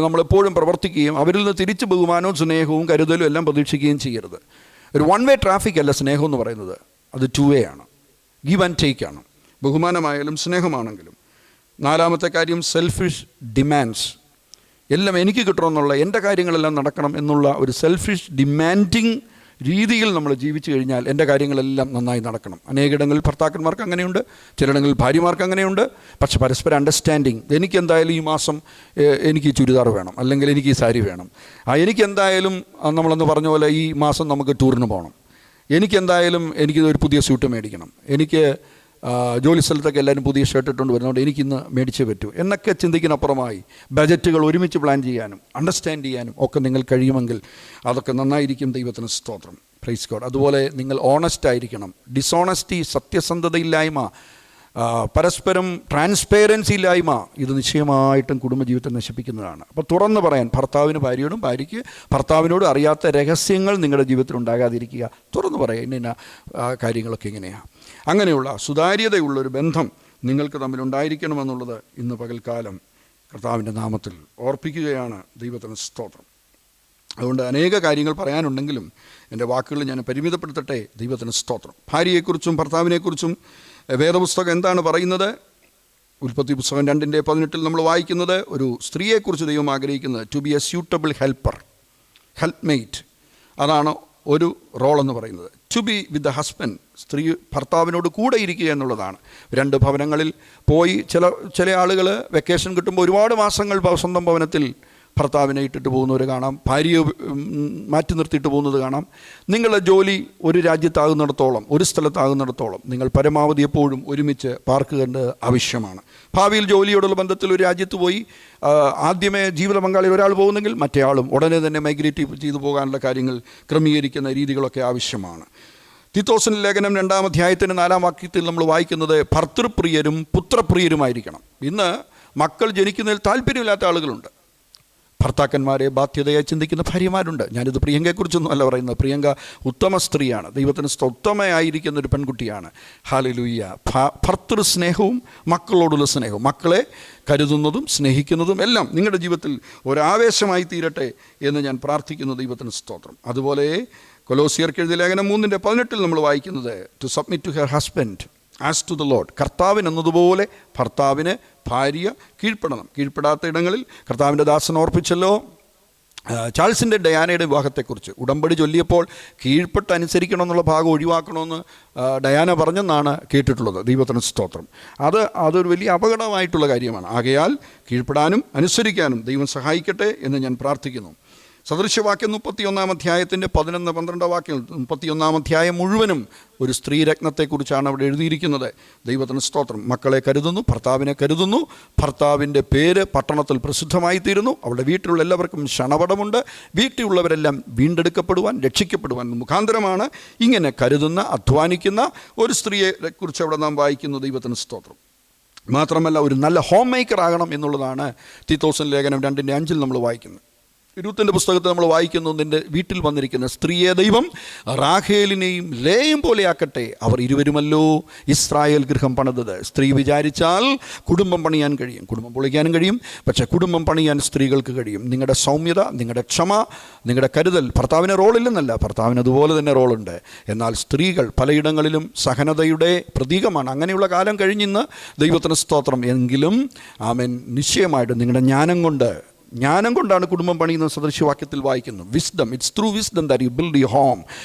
നമ്മളെപ്പോഴും പ്രവർത്തിക്കുകയും അവരിൽ നിന്ന് തിരിച്ച് ബഹുമാനവും സ്നേഹവും കരുതലും എല്ലാം പ്രതീക്ഷിക്കുകയും ചെയ്യരുത്. ഒരു 1 വേ ട്രാഫിക് അല്ല സ്നേഹം എന്ന് പറയുന്നത്, അത് 2 വേ ആണ്. ഗീവ് ആൻഡ് ടേക്ക് ആണ്, ബഹുമാനമായാലും സ്നേഹമാണെങ്കിലും. 4-മത്തെ കാര്യം സെൽഫിഷ് ഡിമാൻഡ്സ്. എല്ലാം എനിക്ക് കിട്ടണമെന്നുള്ള, എൻ്റെ കാര്യങ്ങളെല്ലാം നടക്കണം എന്നുള്ള ഒരു സെൽഫിഷ് ഡിമാൻഡിങ് രീതിയിൽ നമ്മൾ ജീവിച്ചു കഴിഞ്ഞാൽ എൻ്റെ കാര്യങ്ങളെല്ലാം നന്നായി നടക്കണം. അനേകയിടങ്ങളിൽ ഭർത്താക്കന്മാർക്ക് അങ്ങനെയുണ്ട്, ചിലയിടങ്ങളിൽ ഭാര്യമാർക്ക് അങ്ങനെയുണ്ട്. പക്ഷെ പരസ്പരം അണ്ടർസ്റ്റാൻഡിങ്. എനിക്കെന്തായാലും ഈ മാസം എനിക്ക് ചുരിദാർ വേണം, അല്ലെങ്കിൽ എനിക്ക് ഈ സാരി വേണം. എനിക്കെന്തായാലും നമ്മളെന്ന് പറഞ്ഞ പോലെ ഈ മാസം നമുക്ക് ടൂറിന് പോകണം, എനിക്കെന്തായാലും ഒരു പുതിയ സ്യൂട്ട് മേടിക്കണം, എനിക്ക് ജോലി സ്ഥലത്തൊക്കെ എല്ലാവരും പുതിയ ഷർട്ട് ഇട്ടുകൊണ്ട് വരുന്നതുകൊണ്ട് എനിക്കിന്ന് മേടിച്ചേ പറ്റൂ എന്നൊക്കെ ചിന്തിക്കുന്നപ്പുറമായി ബജറ്റുകൾ ഒരുമിച്ച് പ്ലാൻ ചെയ്യാനും അണ്ടർസ്റ്റാൻഡ് ചെയ്യാനും ഒക്കെ നിങ്ങൾ കഴിയുമെങ്കിൽ അതൊക്കെ നന്നായിരിക്കും. ദൈവത്തിന് സ്തോത്രം. Praise God. അതുപോലെ നിങ്ങൾ ഓണസ്റ്റ് ആയിരിക്കണം. ഡിസോണസ്റ്റി, സത്യസന്ധതയില്ലായ്മ, പരസ്പരം ട്രാൻസ്പെയറൻസി ഇല്ലായ്മ, ഇത് നിശ്ചയമായിട്ടും കുടുംബജീവിതത്തെ നശിപ്പിക്കുന്നതാണ്. അപ്പോൾ തുറന്ന് പറയാൻ ഭർത്താവിന് ഭാര്യയോടും, ഭാര്യയ്ക്ക് ഭർത്താവിനോടും അറിയാത്ത രഹസ്യങ്ങൾ നിങ്ങളുടെ ജീവിതത്തിൽ ഉണ്ടാകാതിരിക്കുക. തുറന്ന് പറയുക, ഇന്ന കാര്യങ്ങളൊക്കെ ഇങ്ങനെയാണ്. അങ്ങനെയുള്ള സുതാര്യതയുള്ളൊരു ബന്ധം നിങ്ങൾക്ക് തമ്മിലുണ്ടായിരിക്കണമെന്നുള്ളത് ഇന്ന് പകൽക്കാലം കർത്താവിൻ്റെ നാമത്തിൽ ഓർപ്പിക്കുകയാണ്. ദൈവത്തിന് സ്തോത്രം. അതുകൊണ്ട് അനേക കാര്യങ്ങൾ പറയാനുണ്ടെങ്കിലും എൻ്റെ വാക്കുകൾ ഞാൻ പരിമിതപ്പെടുത്തട്ടെ. ദൈവത്തിന് സ്തോത്രം. ഭാര്യയെക്കുറിച്ചും ഭർത്താവിനെക്കുറിച്ചും വേദപുസ്തകം എന്താണ് പറയുന്നത്? ഉൽപ്പത്തി പുസ്തകം 2:18 നമ്മൾ വായിക്കുന്നത്, ഒരു സ്ത്രീയെക്കുറിച്ച് ദൈവം ആഗ്രഹിക്കുന്നത് to be a suitable helper, helpmate. അതാണ് ഒരു റോൾ എന്ന് പറയുന്നത്. To be with the husband, സ്ത്രീ ഭർത്താവിനോട് കൂടെ ഇരിക്കുക എന്നുള്ളതാണ്. 2 ഭവനങ്ങളിൽ പോയി ചില ആളുകൾ വെക്കേഷൻ കിട്ടുമ്പോൾ ഒരുപാട് മാസങ്ങൾ സ്വന്തം ഭവനത്തിൽ ഭർത്താവിനെ ഇട്ടിട്ട് പോകുന്നവർ കാണാം, ഭാര്യയെ മാറ്റി നിർത്തിയിട്ട് പോകുന്നത് കാണാം. നിങ്ങളുടെ ജോലി ഒരു രാജ്യത്താകുന്നിടത്തോളം, ഒരു സ്ഥലത്താകുന്നിടത്തോളം നിങ്ങൾ പരമാവധി എപ്പോഴും ഒരുമിച്ച് പാർക്കേണ്ടത് ആവശ്യമാണ്. ഭാവിയിൽ ജോലിയോടുള്ള ബന്ധത്തിൽ ഒരു രാജ്യത്ത് പോയി ആദ്യമേ ജീവിത പങ്കാളിയിൽ ഒരാൾ പോകുന്നെങ്കിൽ മറ്റേ ആളും ഉടനെ തന്നെ മൈഗ്രേറ്റ് ചെയ്തു പോകാനുള്ള കാര്യങ്ങൾ ക്രമീകരിക്കുന്ന രീതികളൊക്കെ ആവശ്യമാണ്. തീത്തോസിൻ്റെ ലേഖനം 2-ാം അധ്യായത്തിന് 4-ാം വാക്യത്തിൽ നമ്മൾ വായിക്കുന്നത്, ഭർത്തൃപ്രിയരും പുത്രപ്രിയരുമായിരിക്കണം. ഇന്ന് മക്കൾ ജനിക്കുന്നതിൽ താല്പര്യമില്ലാത്ത ആളുകളുണ്ട്. ഭർത്താക്കന്മാരെ ബാധ്യതയായി ചിന്തിക്കുന്ന ഭാര്യമാരുണ്ട്. ഞാനിത് പ്രിയങ്കയെക്കുറിച്ചൊന്നും അല്ല പറയുന്നത്. പ്രിയങ്ക ഉത്തമ സ്ത്രീയാണ്, ദൈവത്തിന് ഉത്തമയായിരിക്കുന്ന ഒരു പെൺകുട്ടിയാണ്. ഹല്ലേലൂയ. ഭർത്തൃസ്നേഹവും മക്കളോടുള്ള സ്നേഹവും, മക്കളെ കരുതുന്നതും സ്നേഹിക്കുന്നതും എല്ലാം നിങ്ങളുടെ ജീവിതത്തിൽ ഒരാവേശമായി തീരട്ടെ എന്ന് ഞാൻ പ്രാർത്ഥിക്കുന്നു. ദൈവത്തിന് സ്തോത്രം. അതുപോലെ കൊലോസിയർക്ക് എഴുതിയ ലേഖനം 3:18 നമ്മൾ വായിക്കുന്നത്, to submit to her husband as to the lord. കർത്താവിന് എന്നതുപോലെ ഭർത്താവിന് ഭാര്യ കീഴ്പ്പെടണം. കീഴ്പ്പെടാത്ത ഇടങ്ങളിൽ കർത്താവിൻ്റെ ദാസൻ ഓർപ്പിച്ചല്ലോ ചാൾസിൻ്റെ ഡയാനയുടെ വിവാഹത്തെക്കുറിച്ച്. ഉടമ്പടി ചൊല്ലിയപ്പോൾ കീഴ്പ്പെട്ട് അനുസരിക്കണം എന്നുള്ള ഭാഗം ഒഴിവാക്കണമെന്ന് ഡയാന പറഞ്ഞെന്നാണ് കേട്ടിട്ടുള്ളത്. ദൈവത്തിന് സ്തോത്രം. അതൊരു വലിയ അപകടമായിട്ടുള്ള കാര്യമാണ്. ആകയാൽ കീഴ്പ്പെടാനും അനുസരിക്കാനും ദൈവം സഹായിക്കട്ടെ എന്ന് ഞാൻ പ്രാർത്ഥിക്കുന്നു. സദൃശ്യവാക്യം 31 അധ്യായത്തിൻ്റെ 11-12 വാക്യങ്ങൾ, 31 അധ്യായം മുഴുവനും ഒരു സ്ത്രീരത്നത്തെക്കുറിച്ചാണ് അവിടെ എഴുതിയിരിക്കുന്നത്. ദൈവത്തിന് സ്തോത്രം. മക്കളെ കരുതുന്നു, ഭർത്താവിനെ കരുതുന്നു, ഭർത്താവിൻ്റെ പേര് പട്ടണത്തിൽ പ്രസിദ്ധമായിത്തീരുന്നു, അവളുടെ വീട്ടിലുള്ള എല്ലാവർക്കും ക്ഷണപടമുണ്ട്, വീട്ടിലുള്ളവരെല്ലാം വീണ്ടെടുക്കപ്പെടുവാൻ രക്ഷിക്കപ്പെടുവാൻ മുഖാന്തരമാണ്. ഇങ്ങനെ കരുതുന്ന അധ്വാനിക്കുന്ന ഒരു സ്ത്രീയെ കുറിച്ച് അവിടെ നാം വായിക്കുന്നു. ദൈവത്തിന് സ്തോത്രം. മാത്രമല്ല ഒരു നല്ല ഹോം മേക്കർ ആകണം എന്നുള്ളതാണ് തീത്തോസിൻ ലേഖനം 2:5 നമ്മൾ വായിക്കുന്നത്. രൂത്തിന്റെ പുസ്തകത്തിൽ നമ്മൾ വായിക്കുന്നു, നിന്റെ വീട്ടിൽ വന്നിരിക്കുന്ന സ്ത്രീയെ ദൈവം റാഹേലിനെയും ലേയും പോലെയാക്കട്ടെ, അവർ ഇരുവരുമല്ലോ ഇസ്രായേൽ ഗൃഹം പണിതത്. സ്ത്രീ വിചാരിച്ചാൽ കുടുംബം പണിയാൻ കഴിയും, കുടുംബം പൊളിക്കാനും കഴിയും, പക്ഷേ കുടുംബം പണിയാൻ സ്ത്രീകൾക്ക് കഴിയും. നിങ്ങളുടെ സൗമ്യത, നിങ്ങളുടെ ക്ഷമ, നിങ്ങളുടെ കരുതൽ, ഭർത്താവിന് റോളില്ലെന്നല്ല, ഭർത്താവിന് അതുപോലെ തന്നെ റോളുണ്ട്. എന്നാൽ സ്ത്രീകൾ പലയിടങ്ങളിലും സഹനതയുടെ പ്രതീകമാണ്. അങ്ങനെയുള്ള കാലം കഴിഞ്ഞിന്ന് ദൈവത്തിന് സ്തോത്രം. എങ്കിലും ആമേൻ, നിശ്ചയമായിട്ട് നിങ്ങളുടെ ജ്ഞാനം കൊണ്ടാണ് കുടുംബം പണിയുന്ന സദൃശ്യവാക്യത്തിൽ വായിക്കുന്നു. Wisdom, it's through wisdom that you build your home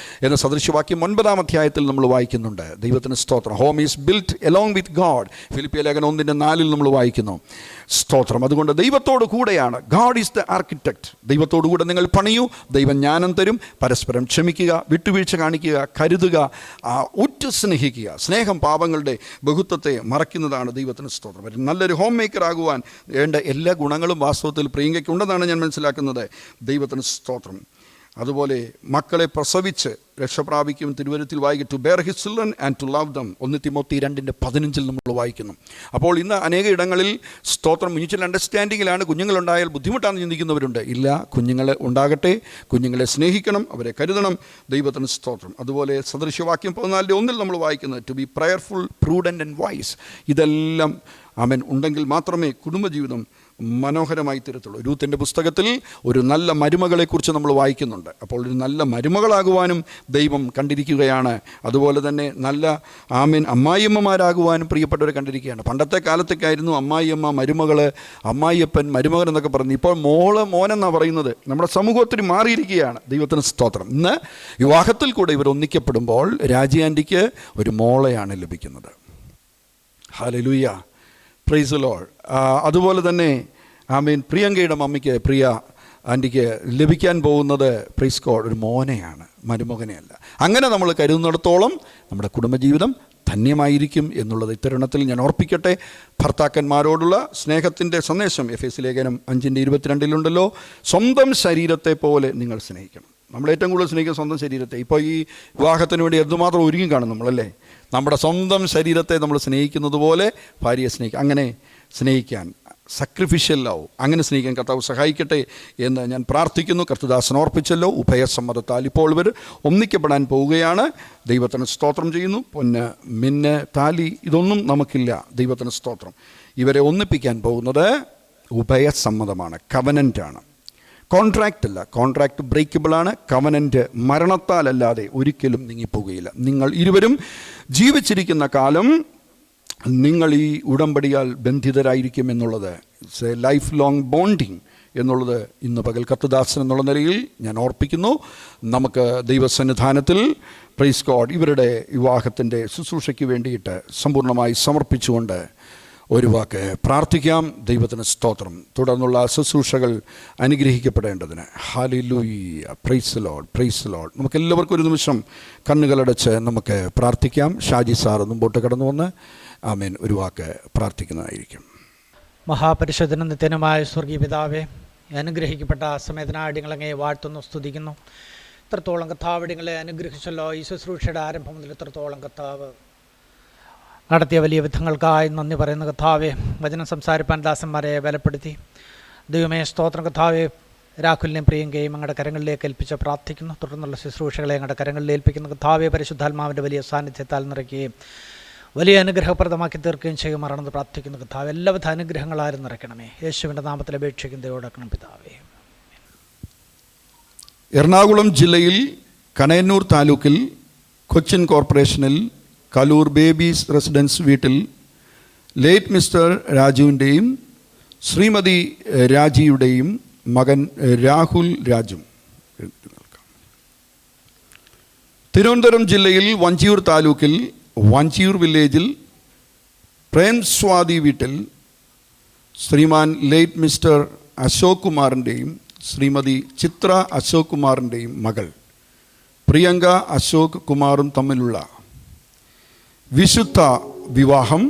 എന്ന സദൃശ്യവാക്യം 9 അധ്യായത്തിൽ നമ്മൾ വായിക്കുന്നുണ്ട്. ദൈവത്തിന് സ്തോത്രം. Home is built along with God. ഫിലിപ്പിയ ലേഖനം 1:4 നമ്മൾ വായിക്കുന്നു. സ്തോത്രം. അതുകൊണ്ട് ദൈവത്തോട് കൂടെയാണ്. God is the architect. ദൈവത്തോടു കൂടെ നിങ്ങൾ പണിയൂ, ദൈവം ജ്ഞാനം തരും. പരസ്പരം ക്ഷമിക്കുക, വിട്ടുവീഴ്ച കാണിക്കുക, കരുതുക, ഉറ്റു സ്നേഹിക്കുക. സ്നേഹം പാപങ്ങളുടെ ബഹുത്വത്തെ മറയ്ക്കുന്നതാണ്. ദൈവത്തിന് സ്തോത്രം. നല്ലൊരു ഹോം മേക്കർ ആകുവാൻ വേണ്ട എല്ലാ ഗുണങ്ങളും വാസ്തവത്തിൽ പ്രിയങ്കയ്ക്കുണ്ടെന്നാണ് ഞാൻ മനസ്സിലാക്കുന്നത്. ദൈവത്തിന് സ്തോത്രം. അതുപോലെ മക്കളെ പ്രസവിച്ച് രക്ഷപ്രാപിക്കും. തിരുവചനത്തിൽ വായിക്കും, to bear his children and to love them. 1 Timothy 2:15 നമ്മൾ വായിക്കുന്നു. അപ്പോൾ ഇന്ന് അനേക ഇടങ്ങളിൽ സ്തോത്രം മ്യൂച്വൽ അണ്ടർസ്റ്റാൻഡിങ്ങിലാണ്. കുഞ്ഞുങ്ങളുണ്ടായാൽ ബുദ്ധിമുട്ടാണെന്ന് ചിന്തിക്കുന്നവരുണ്ട്. ഇല്ല, കുഞ്ഞുങ്ങൾ ഉണ്ടാകട്ടെ, കുഞ്ഞുങ്ങളെ സ്നേഹിക്കണം, അവരെ കരുതണം. ദൈവത്തിന് സ്തോത്രം. അതുപോലെ സദൃശ്യവാക്യം 14:1 നമ്മൾ വായിക്കുന്നത്, to be prayerful, prudent and wise. ഇതെല്ലാം ആമേൻ ഉണ്ടെങ്കിൽ മാത്രമേ കുടുംബജീവിതം മനോഹരമായി തീരത്തുള്ളൂ. രൂത്തിൻ്റെ പുസ്തകത്തിൽ ഒരു നല്ല മരുമകളെക്കുറിച്ച് നമ്മൾ വായിക്കുന്നുണ്ട്. അപ്പോൾ ഒരു നല്ല മരുമകളാകുവാനും ദൈവം കണ്ടിരിക്കുകയാണ്. അതുപോലെ തന്നെ നല്ല അമ്മായിയമ്മമാരാകുവാനും പ്രിയപ്പെട്ടവരെ കണ്ടിരിക്കുകയാണ്. പണ്ടത്തെ കാലത്തൊക്കെ ആയിരുന്നു അമ്മായിയമ്മ, മരുമകൾ, അമ്മായിയപ്പൻ, മരുമകൻ എന്നൊക്കെ പറഞ്ഞു. ഇപ്പോൾ മോനെന്നാണ് പറയുന്നത്. നമ്മുടെ സമൂഹത്തിൽ മാറിയിരിക്കുകയാണ്. ദൈവത്തിന് സ്തോത്രം. ഇന്ന് വിവാഹത്തിൽ കൂടെ ഇവർ ഒന്നിക്കപ്പെടുമ്പോൾ രാജി ആൻറ്റിക്ക് ഒരു മോളെയാണ് ലഭിക്കുന്നത്. Hallelujah, price the Lord. അതുപോലെ തന്നെ പ്രിയങ്കയുടെ മമ്മിക്ക്, പ്രിയ ആൻറ്റിക്ക് ലഭിക്കാൻ പോകുന്നത് പ്രൈസ് ഗോഡ് ഒരു മോനെയാണ്, മരുമകനെയല്ല. അങ്ങനെ നമ്മൾ കരുതുന്നിടത്തോളം നമ്മുടെ കുടുംബജീവിതം ധന്യമായിരിക്കും എന്നുള്ളത് ഇത്തരുണത്തിൽ ഞാൻ ഓർപ്പിക്കട്ടെ. ഭർത്താക്കന്മാരോടുള്ള സ്നേഹത്തിൻ്റെ സന്ദേശം എഫേസ്യ ലേഖനം 5:22 സ്വന്തം ശരീരത്തെ പോലെ നിങ്ങൾ സ്നേഹിക്കണം. നമ്മൾ ഏറ്റവും കൂടുതൽ സ്നേഹിക്കുന്ന സ്വന്തം ശരീരത്തെ. ഇപ്പോൾ ഈ വിവാഹത്തിന് വേണ്ടി എന്തുമാത്രം ഒരുങ്ങി കാണും നമ്മളല്ലേ. നമ്മുടെ സ്വന്തം ശരീരത്തെ നമ്മൾ സ്നേഹിക്കുന്നത് പോലെ ഭാര്യയെ സ്നേഹിക്കുക. അങ്ങനെ സ്നേഹിക്കാൻ സാക്രിഫിഷ്യൽ ലവ്, അങ്ങനെ സ്നേഹിക്കാൻ കർത്താവ് സഹായിക്കട്ടെ എന്ന് ഞാൻ പ്രാർത്ഥിക്കുന്നു. കർത്തദാസൻ ഓർപ്പിച്ചല്ലോ, ഉഭയസമ്മതത്താൽ ഇപ്പോൾ ഇവർ ഒന്നിക്കപ്പെടാൻ പോവുകയാണ്. ദൈവത്തിന് സ്തോത്രം ചെയ്യുന്നു. പൊന്ന്, മിന്ന്, താലി ഇതൊന്നും നമുക്കില്ല. ദൈവത്തിന് സ്തോത്രം. ഇവരെ ഒന്നിപ്പിക്കാൻ പോകുന്നത് ഉഭയസമ്മതമാണ്, കവനൻ്റാണ്, കോൺട്രാക്റ്റ് അല്ല. കോൺട്രാക്റ്റ് ബ്രേക്കബിളാണ്. കവനൻ്റ് മരണത്താലല്ലാതെ ഒരിക്കലും നീങ്ങിപ്പോവുകയില്ല. നിങ്ങൾ ഇരുവരും ജീവിച്ചിരിക്കുന്ന കാലം നിങ്ങൾ ഈ ഉടമ്പടിയാൽ ബന്ധിതരായിരിക്കും എന്നുള്ളത്, it's A life long bonding എന്നുള്ളത് ഇന്ന് പകൽ കർത്തദാസൻ എന്നുള്ള നിലയിൽ ഞാൻ ഓർപ്പിക്കുന്നു. നമുക്ക് ദൈവസന്നിധാനത്തിൽ പ്രൈസ് ഗോഡ് ഇവരുടെ വിവാഹത്തിൻ്റെ ശുശ്രൂഷയ്ക്ക് വേണ്ടിയിട്ട് സമ്പൂർണ്ണമായി സമർപ്പിച്ചുകൊണ്ട് ഒരു വാക്ക് പ്രാർത്ഥിക്കാം. ദൈവത്തിന് സ്തോത്രം. തുടർന്നുള്ള ശുശ്രൂഷകൾ അനുഗ്രഹിക്കപ്പെടേണ്ടതിന്. Hallelujah, praise Lord, praise Lord. നമുക്കെല്ലാവർക്കും ഒരു നിമിഷം കണ്ണുകളടച്ച് നമുക്ക് പ്രാർത്ഥിക്കാം. ഷാജി സാർ മുമ്പോട്ട് കടന്നു വന്ന് ആമേൻ ഒരു വാക്ക് പ്രാർത്ഥിക്കുന്നതായിരിക്കും. മഹാപരിശുദ്ധനും നിത്യനുമായ സ്വർഗീയ പിതാവേ, അനുഗ്രഹിക്കപ്പെട്ട സമയത്തിനാടിങ്ങളങ്ങയെ വാഴ്ത്തുന്നു, സ്തുതിക്കുന്നു. ഇത്രത്തോളം കർത്താവിടിങ്ങളെ അനുഗ്രഹിച്ചല്ലോ. ഈ ശുശ്രൂഷയുടെ ആരംഭം മുതൽ ഇത്രത്തോളം കർത്താവ് നടത്തിയ വലിയ വിധങ്ങൾക്കായി നന്ദി പറയുന്ന കർത്താവെ, വചനം സംസാരിപ്പാൻ ദാസന്മാരെ ബലപ്പെടുത്തി ദൈവമേ സ്തോത്രം. കർത്താവെ, രാഹുലിനെയും പ്രിയങ്കയും ഞങ്ങളുടെ കരങ്ങളിലേക്ക് ഏൽപ്പിച്ച് പ്രാർത്ഥിക്കുന്നു. തുടർന്നുള്ള ശുശ്രൂഷകളെ ഞങ്ങളുടെ കരങ്ങളിൽ ഏൽപ്പിക്കുന്നു. കർത്താവെ, പരിശുദ്ധാത്മാവിൻ്റെ വലിയ സാന്നിധ്യത്താൽ നിറയ്ക്കുകയും വലിയ അനുഗ്രഹപ്രദമാക്കി തീർക്കുകയും ചെയ്യുമാറാണെന്ന് പ്രാർത്ഥിക്കുന്നു. കർത്താവ്, എല്ലാവിധ അനുഗ്രഹങ്ങളാരും നിറയ്ക്കണമേ. യേശുവിൻ്റെ നാമത്തിൽ അപേക്ഷിക്കും ദൈവോടക്കണം പിതാവേ. എറണാകുളം ജില്ലയിൽ കണയന്നൂർ താലൂക്കിൽ കൊച്ചിൻ കോർപ്പറേഷനിൽ കലൂർ ബേബീസ് റെസിഡൻസ് വീട്ടിൽ ലേറ്റ് മിസ്റ്റർ രാജുവിൻ്റെയും ശ്രീമതി രാജിയുടെയും മകൻ രാഹുൽ രാജു. തിരുവനന്തപുരം ജില്ലയിൽ വഞ്ചിയൂർ താലൂക്കിൽ വഞ്ചിയൂർ വില്ലേജിൽ പ്രേം സ്വാതി വീട്ടിൽ ശ്രീമാൻ ലേറ്റ് മിസ്റ്റർ അശോക് കുമാറിൻ്റെയും ശ്രീമതി ചിത്ര അശോക് കുമാറിൻ്റെയും മകൾ പ്രിയങ്ക അശോക് കുമാറും തമ്മിലുള്ള വിശുദ്ധ വിവാഹം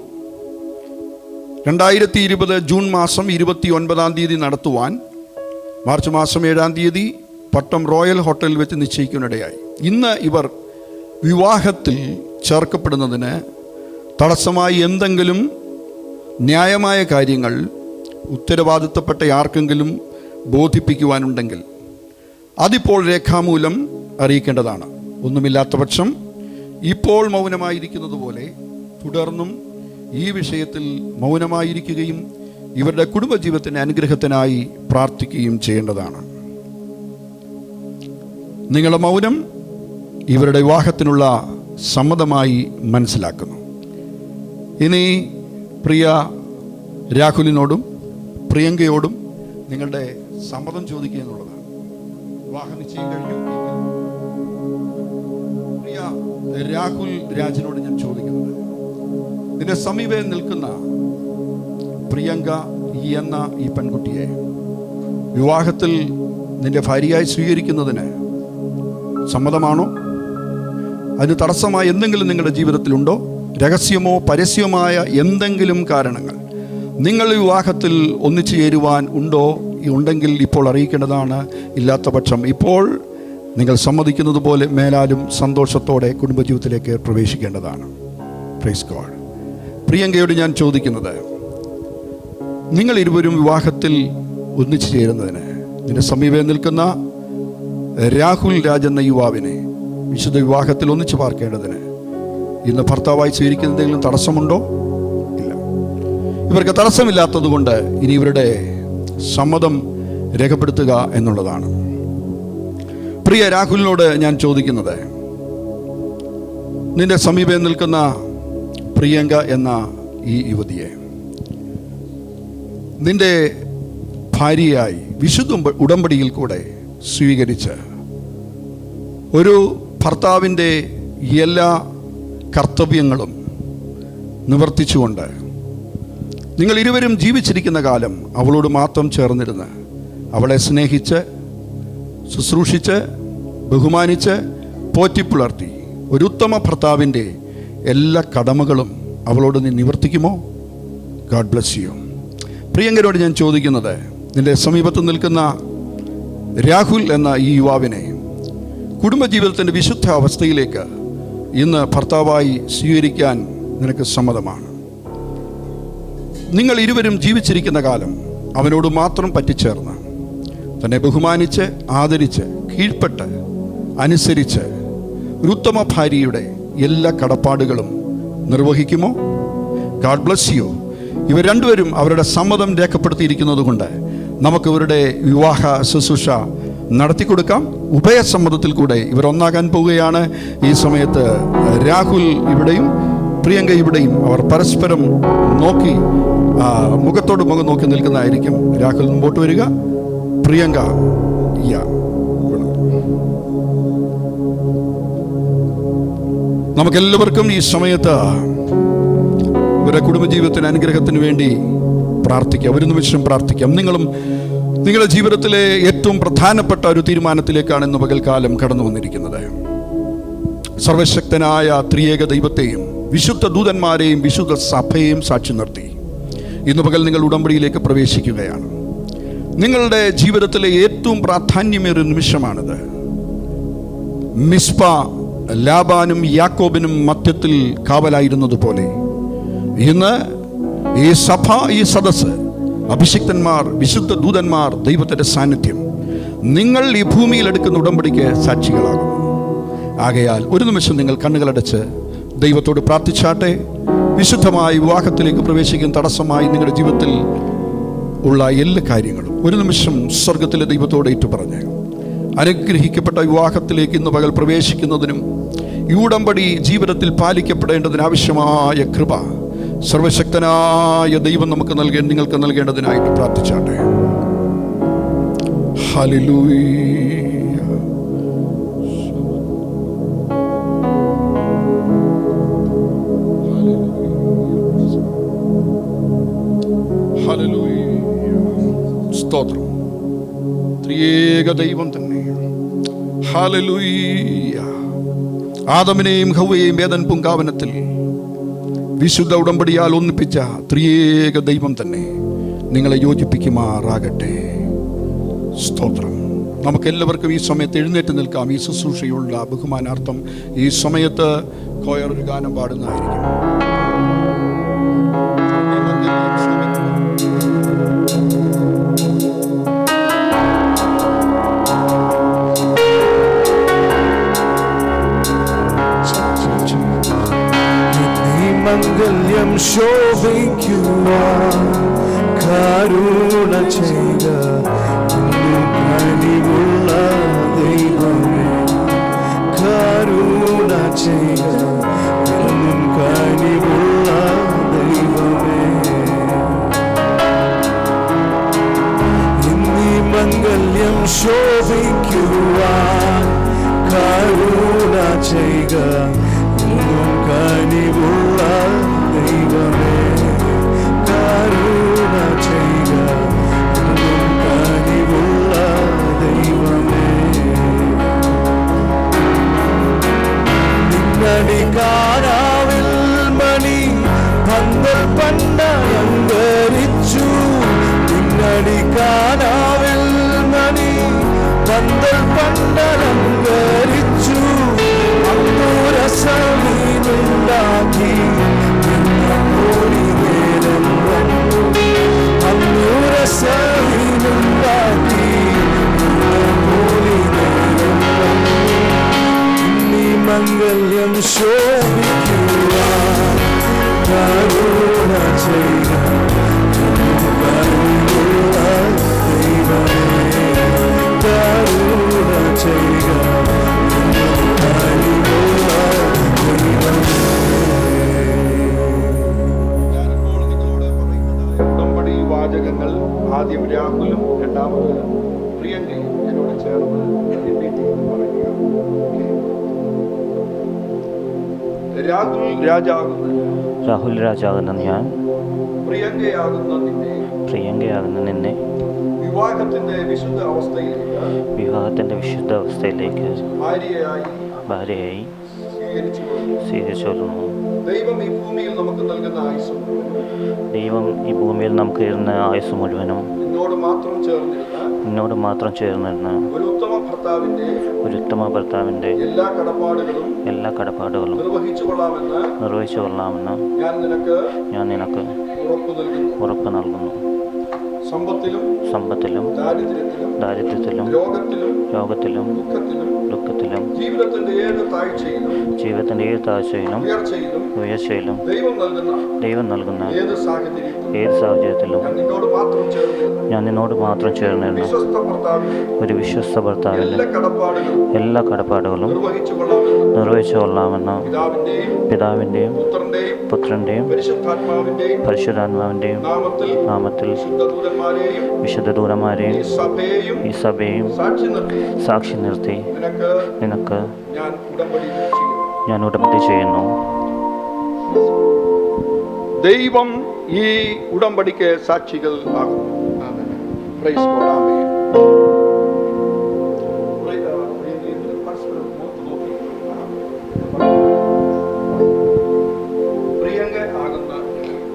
2020 ജൂൺ മാസം 29 നടത്തുവാൻ മാർച്ച് മാസം 7 പട്ടം റോയൽ ഹോട്ടലിൽ വെച്ച് നിശ്ചയിക്കാനിടയായി. ഇന്ന് ഇവർ വിവാഹത്തിൽ ചേർക്കപ്പെടുന്നതിന് തടസ്സമായി എന്തെങ്കിലും ന്യായമായ കാര്യങ്ങൾ ഉത്തരവാദിത്തപ്പെട്ട ആർക്കെങ്കിലും ബോധിപ്പിക്കുവാനുണ്ടെങ്കിൽ അതിപ്പോൾ രേഖാമൂലം അറിയിക്കേണ്ടതാണ്. ഒന്നുമില്ലാത്ത പക്ഷം ഇപ്പോൾ മൗനമായിരിക്കുന്നത് പോലെ തുടർന്നും ഈ വിഷയത്തിൽ മൗനമായിരിക്കുകയും ഇവരുടെ കുടുംബജീവിതത്തിൻ്റെ അനുഗ്രഹത്തിനായി പ്രാർത്ഥിക്കുകയും ചെയ്യേണ്ടതാണ്. നിങ്ങളുടെ മൗനം ഇവരുടെ വിവാഹത്തിനുള്ള സമ്മതമായി മനസ്സിലാക്കുന്നു. ഇനി പ്രിയ രാഹുലിനോടും പ്രിയങ്കയോടും നിങ്ങളുടെ സമ്മതം ചോദിക്കുക എന്നുള്ളതാണ്. വിവാഹ നിശ്ചയം കഴിഞ്ഞു. പ്രിയ രാഹുൽ രാജിനോട് ഞാൻ ചോദിക്കുന്നത്, നിന്റെ സമീപേ നിൽക്കുന്ന പ്രിയങ്ക എന്ന ഈ പെൺകുട്ടിയെ വിവാഹത്തിൽ നിന്റെ ഭാര്യയായി സ്വീകരിക്കുന്നതിന് സമ്മതമാണോ? അതിന് തടസ്സമായ എന്തെങ്കിലും നിങ്ങളുടെ ജീവിതത്തിലുണ്ടോ? രഹസ്യമോ പരസ്യമായ എന്തെങ്കിലും കാരണങ്ങൾ നിങ്ങൾ വിവാഹത്തിൽ ഒന്നിച്ചു ചേരുവാൻ ഉണ്ടെങ്കിൽ ഇപ്പോൾ അറിയിക്കേണ്ടതാണ്. ഇല്ലാത്ത പക്ഷം ഇപ്പോൾ നിങ്ങൾ സമ്മതിക്കുന്നത് പോലെ മേലാലും സന്തോഷത്തോടെ കുടുംബജീവിതത്തിലേക്ക് പ്രവേശിക്കേണ്ടതാണ്. Praise God. പ്രിയങ്കയോട് ഞാൻ ചോദിക്കുന്നത്, നിങ്ങൾ ഇരുവരും വിവാഹത്തിൽ ഒന്നിച്ചു ചേരുന്നതിന് നിന്റെ സമീപേ നിൽക്കുന്ന രാഹുൽ രാജ് എന്ന യുവാവിനെ വിശുദ്ധ വിവാഹത്തിൽ ഒന്നിച്ചു പാർക്കേണ്ടതിന് ഇന്ന് ഭർത്താവായി സ്വീകരിക്കുന്നതെങ്കിലും തടസ്സമുണ്ടോ? ഇല്ല. ഇവർക്ക് തടസ്സമില്ലാത്തത് കൊണ്ട് ഇനി ഇവരുടെ സമ്മതം രേഖപ്പെടുത്തുക എന്നുള്ളതാണ്. പ്രിയ രാഹുലിനോട് ഞാൻ ചോദിക്കുന്നത്, നിന്റെ സമീപേ നിൽക്കുന്ന പ്രിയങ്ക എന്ന ഈ യുവതിയെ നിന്റെ ഭാര്യയായി വിശുദ്ധ ഉടമ്പടിയിൽ കൂടെ സ്വീകരിച്ച് ഒരു ഭർത്താവിൻ്റെ എല്ലാ കർത്തവ്യങ്ങളും നിവർത്തിച്ചുകൊണ്ട് നിങ്ങൾ ഇരുവരും ജീവിച്ചിരിക്കുന്ന കാലം അവളോട് മാത്രം ചേർന്നിരുന്ന് അവളെ സ്നേഹിച്ച് ശുശ്രൂഷിച്ച് ബഹുമാനിച്ച് പോറ്റിപ്പുലർത്തി ഒരു ഉത്തമ ഭർത്താവിൻ്റെ എല്ലാ കടമകളും അവളോട് നീ നിവർത്തിക്കുമോ? God bless you. പ്രിയങ്കരോട് ഞാൻ ചോദിക്കുന്നത്, നിന്റെ സമീപത്ത് നിൽക്കുന്ന രാഹുൽ എന്ന ഈ യുവാവിനെ കുടുംബജീവിതത്തിൻ്റെ വിശുദ്ധ അവസ്ഥയിലേക്ക് ഇന്ന് ഭർത്താവായി സ്വീകരിക്കാൻ നിനക്ക് സമ്മതമാണ്. നിങ്ങൾ ഇരുവരും ജീവിച്ചിരിക്കുന്ന കാലം അവനോട് മാത്രം പറ്റിച്ചേർന്ന് തന്നെ ബഹുമാനിച്ച് ആദരിച്ച് കീഴ്പ്പെട്ട് അനുസരിച്ച് ഒരു ഉത്തമ ഭാര്യയുടെ എല്ലാ കടപ്പാടുകളും നിർവഹിക്കുമോ? God bless you. ഇവർ രണ്ടുപേരും അവരുടെ സമ്മതം രേഖപ്പെടുത്തിയിരിക്കുന്നത് കൊണ്ട് നമുക്ക് ഇവരുടെ വിവാഹ ശുശ്രൂഷ നടത്തിക്കൊടുക്കാം. ഉഭയസമ്മതത്തിൽ കൂടെ ഇവർ ഒന്നാകാൻ പോവുകയാണ്. ഈ സമയത്ത് രാഹുൽ ഇവിടെയും പ്രിയങ്ക ഇവിടെയും അവർ പരസ്പരം നോക്കി മുഖത്തോട് മുഖം നോക്കി നിൽക്കുന്നതായിരിക്കും. രാഹുൽ മുമ്പോട്ട് വരിക, പ്രിയങ്ക നമുക്കെല്ലാവർക്കും ഈ സമയത്ത് ഇവരുടെ കുടുംബജീവിതത്തിന് അനുഗ്രഹത്തിന് വേണ്ടി പ്രാർത്ഥിക്കാം. ഒരു നിമിഷം പ്രാർത്ഥിക്കാം. നിങ്ങളും നിങ്ങളുടെ ജീവിതത്തിലെ ഏറ്റവും പ്രധാനപ്പെട്ട ഒരു തീരുമാനത്തിലേക്കാണ് ഇന്ന് പകൽക്കാലം കടന്നു വന്നിരിക്കുന്നത്. സർവശക്തനായ ത്രിയേക ദൈവത്തെയും വിശുദ്ധ ദൂതന്മാരെയും വിശുദ്ധ സഭയെയും സാക്ഷി നിർത്തി ഇന്ന് പകൽ നിങ്ങൾ ഉടമ്പടിയിലേക്ക് പ്രവേശിക്കുകയാണ്. നിങ്ങളുടെ ജീവിതത്തിലെ ഏറ്റവും പ്രാധാന്യമേറിയ നിമിഷമാണിത്. മിസ്പ ലാബാനും യാക്കോബിനും മധ്യത്തിൽ കാവലായിരുന്നതുപോലെ ഇന്ന് ഈ സഭ, ഈ സദസ്സ്, അഭിഷിക്തന്മാർ, വിശുദ്ധ ദൂതന്മാർ, ദൈവത്തിൻ്റെ സാന്നിധ്യം നിങ്ങൾ ഈ ഭൂമിയിൽ എടുക്കുന്ന ഉടമ്പടിക്ക് സാക്ഷികളാകുന്നു. ആകയാൽ ഒരു നിമിഷം നിങ്ങൾ കണ്ണുകളടച്ച് ദൈവത്തോട് പ്രാർത്ഥിച്ചാട്ടെ. വിശുദ്ധമായ വിവാഹത്തിലേക്ക് പ്രവേശിക്കുന്ന തടസ്സമായി നിങ്ങളുടെ ജീവിതത്തിൽ ഉള്ള എല്ലാ കാര്യങ്ങളും ഒരു നിമിഷം സ്വർഗത്തിലെ ദൈവത്തോട് ഏറ്റുപറഞ്ഞ് അനുഗ്രഹിക്കപ്പെട്ട വിവാഹത്തിലേക്ക് ഇന്ന് പകൽ പ്രവേശിക്കുന്നതിനും ഈ ഉടമ്പടി ജീവിതത്തിൽ പാലിക്കപ്പെടേണ്ടതിനാവശ്യമായ കൃപ സർവശക്തനായ ദൈവം നിങ്ങൾക്ക് നൽകേണ്ടതിനായിട്ട് പ്രാർത്ഥിച്ചാട്ടെ. ഹല്ലേലൂയ. ഹല്ലേലൂയ. സ്തോത്രം. ത്രിയേക ദൈവം തന്നെ. ഹല്ലേലൂയ. ആദമിനെയും ഹവ്വയെയും ഏദൻ പൂങ്കാവനത്തിൽ വിശുദ്ധ ഉടമ്പടിയാൽ ഒന്നിപ്പിച്ച ത്രിയേക ദൈവം തന്നെ നിങ്ങളെ യോജിപ്പിക്കുമാറാകട്ടെ. സ്തോത്രം. നമുക്കെല്ലാവർക്കും ഈ സമയത്ത് എഴുന്നേറ്റ് നിൽക്കാം. ഈ ശുശ്രൂഷയുള്ള ബഹുമാനാർത്ഥം ഈ സമയത്ത് കോയർ ഒരു ഗാനം പാടുന്നതായിരിക്കും. മംഗല്യം ശോഭിക്കുവാൻ കരുണ ചെയ്ത കനിവുള്ള ദൈവമേ, കരുണ ചെയ്ത കനിവുള്ള ദൈവമേ, ഇന്നീ മംഗല്യം ശോഭിക്കുവാൻ കരുണ ചെയ്ത കനിവുള്ള ദൈവമേ, കരുണ ചെയ്ത കനിവുള്ള ദൈവമേ, നിന്നടി കാനാവിൽ മണി പന്തൽ പണ്ടലങ്കരിച്ചു, നിന്നടി കാനാവിൽ മണി പന്തൽ പണ്ടലങ്കരിച്ചു, അന്നൂരസമീനുണ്ടാക്കി അന്നൂരസമീനുണ്ടാക്കി ഇന്നീ മംഗല്യം ശോഭിക്കുവാൻ കരുണ ചെയ്ത കരുണ ദൈവമേ, കരുണ ചെയ്ത ഉടമ്പടി വാചകങ്ങൾ ആദ്യം രാഹുലും രണ്ടാമത് പ്രിയങ്കയും എന്നോട് ചേർന്ന് പറയുക. രാഹുൽ രാജാകുന്ന ഞാൻ, പ്രിയങ്കയാകുന്ന നിന്നെ വിവാഹത്തിന്റെ വിശുദ്ധ അവസ്ഥയിലേക്ക് ഭാര്യയായി സ്വീകരിച്ചുകൊള്ളുന്നു. ദൈവം ഈ ഭൂമിയിൽ നമുക്ക് തരുന്ന ആയുസ് മുഴുവനും എന്നോട് മാത്രം ചേർന്നിരുന്ന ഒരു ഉത്തമ ഭർത്താവിന്റെ എല്ലാ കടപ്പാടുകളും നിർവഹിച്ചു കൊള്ളാമെന്ന് ഞാൻ നിനക്ക് ഉറപ്പ് നൽകുന്നു. സമ്പത്തിലും ദാരിദ്ര്യത്തിലും രോഗത്തിലും ദുഃഖത്തിലും ജീവിതത്തിന്റെ ഏത് താഴ്ചയിലും ഉയർച്ചയിലും ദൈവം നൽകുന്ന ഏത് സാഹചര്യത്തിലും ഞാൻ നിന്നോട് മാത്രം ചേർന്നിരുന്നു. ഒരു വിശ്വസ്ത ഭർത്താവിന്റെ എല്ലാ കടപ്പാടുകളും നിർവഹിച്ചു കൊള്ളാമെന്ന് പിതാവിന്റെയും പുത്രന്റെയും പരിശുദ്ധാത്മാവിന്റെയും നാമത്തിൽ വിശുദ്ധ ദൂതന്മാരെയും ഈ സഭയെയും സാക്ഷി നിർത്തി നിനക്ക് ഞാൻ ഉടമ്പടി ചെയ്യുന്നു. ദൈവം ഈ ഉടമ്പടിക്ക് സാക്ഷികൾ ആകുന്നു. Praise God. ആമേൻ.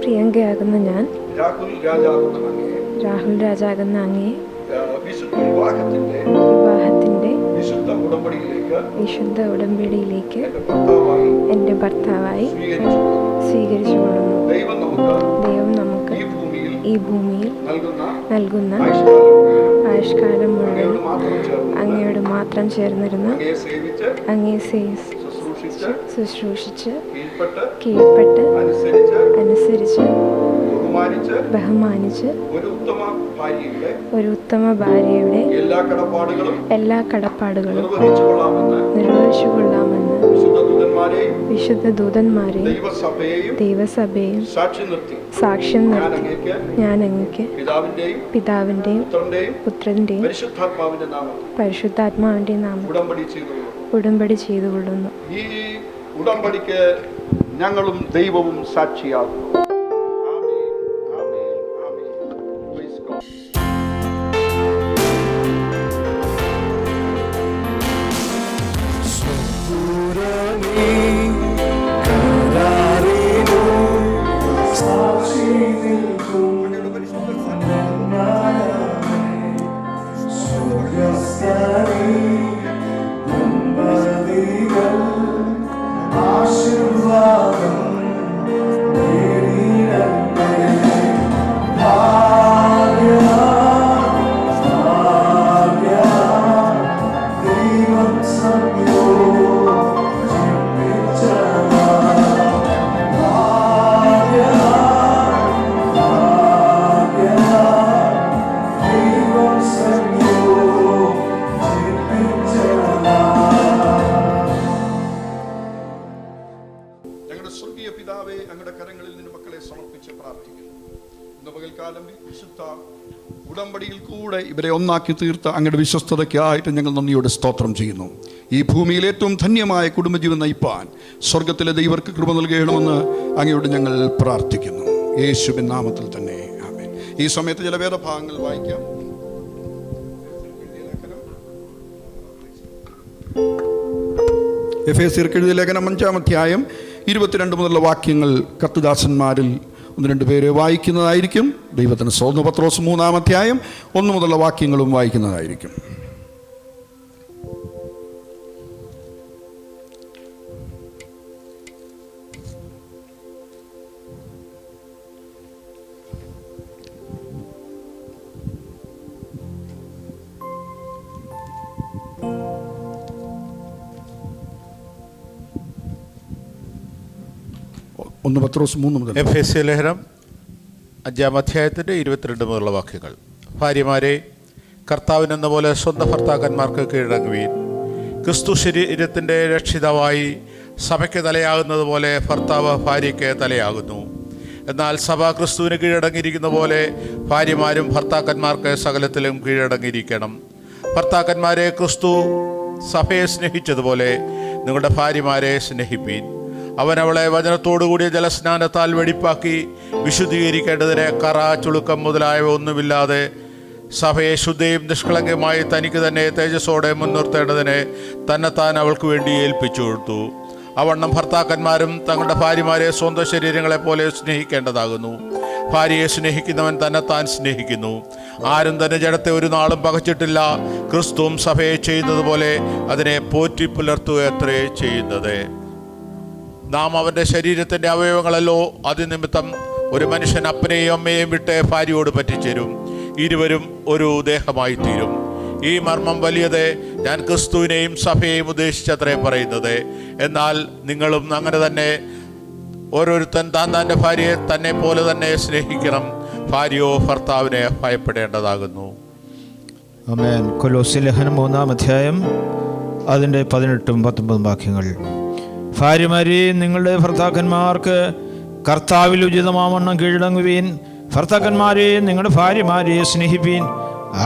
പ്രിയങ്കയാകുന്ന ഞാൻ, രാഹുൽ രാജാകുന്ന അങ്ങേ വിവാഹത്തിന്റെ വിശുദ്ധ ഉടമ്പടിയിലേക്ക് എൻ്റെ ഭർത്താവായി സ്വീകരിച്ചുകൊള്ളുന്നു. ദൈവം നമുക്ക് ഈ ഭൂമിയിൽ നൽകുന്ന ആയുഷ്കാലം മുഴുവൻ അങ്ങയോട് മാത്രം ചേർന്നിരുന്ന് അങ്ങേ ശുശ്രൂഷിച്ച് കീഴ്പ്പെട്ട് അനുസരിച്ച് ബഹുമാനിച്ച് ഒരു ഉത്തമ ഭാര്യയുടെ എല്ലാ കടപ്പാടുകളും നിർവഹിച്ചുകൊള്ളാമെന്ന് വിശുദ്ധ ദൂതന്മാരെയും ദൈവസഭയെയും സാക്ഷ്യം നിർത്തി ഞാൻ അങ്ങയ്ക്ക് പിതാവിന്റെയും പുത്രന്റെയും പരിശുദ്ധാത്മാവിന്റെ നാമം ഉടമ്പടി ചെയ്തുകൊള്ളുന്നു. ഈ ഉടമ്പടിക്ക് ഞങ്ങളും ദൈവവും സാക്ഷിയാകുന്നു. ഉടമ്പടിയിൽ കൂടെ ഇവരെ ഒന്നാക്കി തീർത്ത അങ്ങയുടെ വിശ്വസ്തതയ്ക്കായിട്ട് ഞങ്ങൾ നന്ദിയോടെ സ്തോത്രം ചെയ്യുന്നു. ഈ ഭൂമിയിൽ ഏറ്റവും ധന്യമായ കുടുംബജീവൻ നയിപ്പാൻ സ്വർഗത്തിലെ ദൈവർക്ക് കൃപ നൽകണമെന്ന് അങ്ങയോട് ഞങ്ങൾ പ്രാർത്ഥിക്കുന്നു. യേശുവിൻ നാമത്തിൽ തന്നെ ആമേൻ. ഈ സമയത്ത് ചില വേദഭാഗങ്ങൾ വായിക്കാം. എഫേസ്യർക്ക് എഴുതിയ ലേഖനം 5-ാം അധ്യായം 22 മുതലുള്ള വാക്യങ്ങൾ കർത്തദാസന്മാരിൽ 1-2 പേര് വായിക്കുന്നതായിരിക്കും. ദൈവത്തിന് സ്തോത്രം. പത്രോസ് 3-ാം അധ്യായം 1 മുതലുള്ള വാക്യങ്ങളും വായിക്കുന്നതായിരിക്കും. പത്രോസ് 3 മുതൽ. എഫേസ്യ ലേഖനം 5-ാം അധ്യായത്തിൻ്റെ 22 മുതലുള്ള വാക്യങ്ങൾ. ഭാര്യമാരെ, കർത്താവിനെന്ന പോലെ സ്വന്തം ഭർത്താക്കന്മാർക്ക് കീഴടങ്ങുവീൻ. ക്രിസ്തു ശരീരത്തിൻ്റെ രക്ഷിതാവായി സഭയ്ക്ക് തലയാകുന്നത് പോലെ ഭർത്താവ് ഭാര്യയ്ക്ക് തലയാകുന്നു. എന്നാൽ സഭ ക്രിസ്തുവിന് കീഴടങ്ങിയിരിക്കുന്ന പോലെ ഭാര്യമാരും ഭർത്താക്കന്മാർക്ക് സകലത്തിലും കീഴടങ്ങിയിരിക്കണം. ഭർത്താക്കന്മാരെ, ക്രിസ്തു സഭയെ സ്നേഹിച്ചതുപോലെ നിങ്ങളുടെ ഭാര്യമാരെ സ്നേഹിപ്പീൻ. അവൻ അവളെ വചനത്തോടുകൂടിയ ജലസ്നാനത്താൽ വെടിപ്പാക്കി വിശുദ്ധീകരിക്കേണ്ടതിന് കറ, ചുളുക്കം മുതലായവ ഒന്നുമില്ലാതെ സഭയെ ശുദ്ധയും നിഷ്കളങ്കമായി തനിക്ക് തന്നെ തേജസ്സോടെ മുൻനിർത്തേണ്ടതിന് തന്നെത്താൻ അവൾക്ക് വേണ്ടി ഏൽപ്പിച്ചു കൊടുത്തു. അവണ്ണം ഭർത്താക്കന്മാരും തങ്ങളുടെ ഭാര്യമാരെ സ്വന്തം ശരീരങ്ങളെപ്പോലെ സ്നേഹിക്കേണ്ടതാകുന്നു. ഭാര്യയെ സ്നേഹിക്കുന്നവൻ തന്നെത്താൻ സ്നേഹിക്കുന്നു. ആരും തന്നെ ജഡത്തെ ഒരു നാളും പകച്ചിട്ടില്ല. ക്രിസ്തുവും സഭയെ ചെയ്യുന്നത് പോലെ അതിനെ പോറ്റി പുലർത്തുകയത്രേ ചെയ്യുന്നത്. നാം അവൻ്റെ ശരീരത്തിൻ്റെ അവയവങ്ങളല്ലോ. അതിനിമിത്തം ഒരു മനുഷ്യൻ അപ്പനെയും അമ്മയെയും വിട്ട് ഭാര്യയോട് പറ്റിച്ചേരും, ഇരുവരും ഒരു ദേഹമായി തീരും. ഈ മർമ്മം വലിയത്. ഞാൻ ക്രിസ്തുവിനെയും സഭയെയും ഉദ്ദേശിച്ചത്രേ പറയുന്നത്. എന്നാൽ നിങ്ങളും അങ്ങനെ തന്നെ ഓരോരുത്തൻ താൻ്റെ ഭാര്യയെ തന്നെ പോലെ തന്നെ സ്നേഹിക്കണം. ഭാര്യയോ ഭർത്താവിനെ ഭയപ്പെടേണ്ടതാകുന്നു. ആമേൻ. കൊലോസ്യ ലേഖനം 3-ാം അധ്യായം അതിൻ്റെ 18-19 വാക്യങ്ങൾ. ഭാര്യമാരെ, നിങ്ങളുടെ ഭർത്താക്കന്മാർക്ക് കർത്താവിൽ ഉചിതമാവണ്ണം കീഴടങ്ങുവീൻ. ഭർത്താക്കന്മാരെ, നിങ്ങളുടെ ഭാര്യമാരെ സ്നേഹിപ്പീൻ.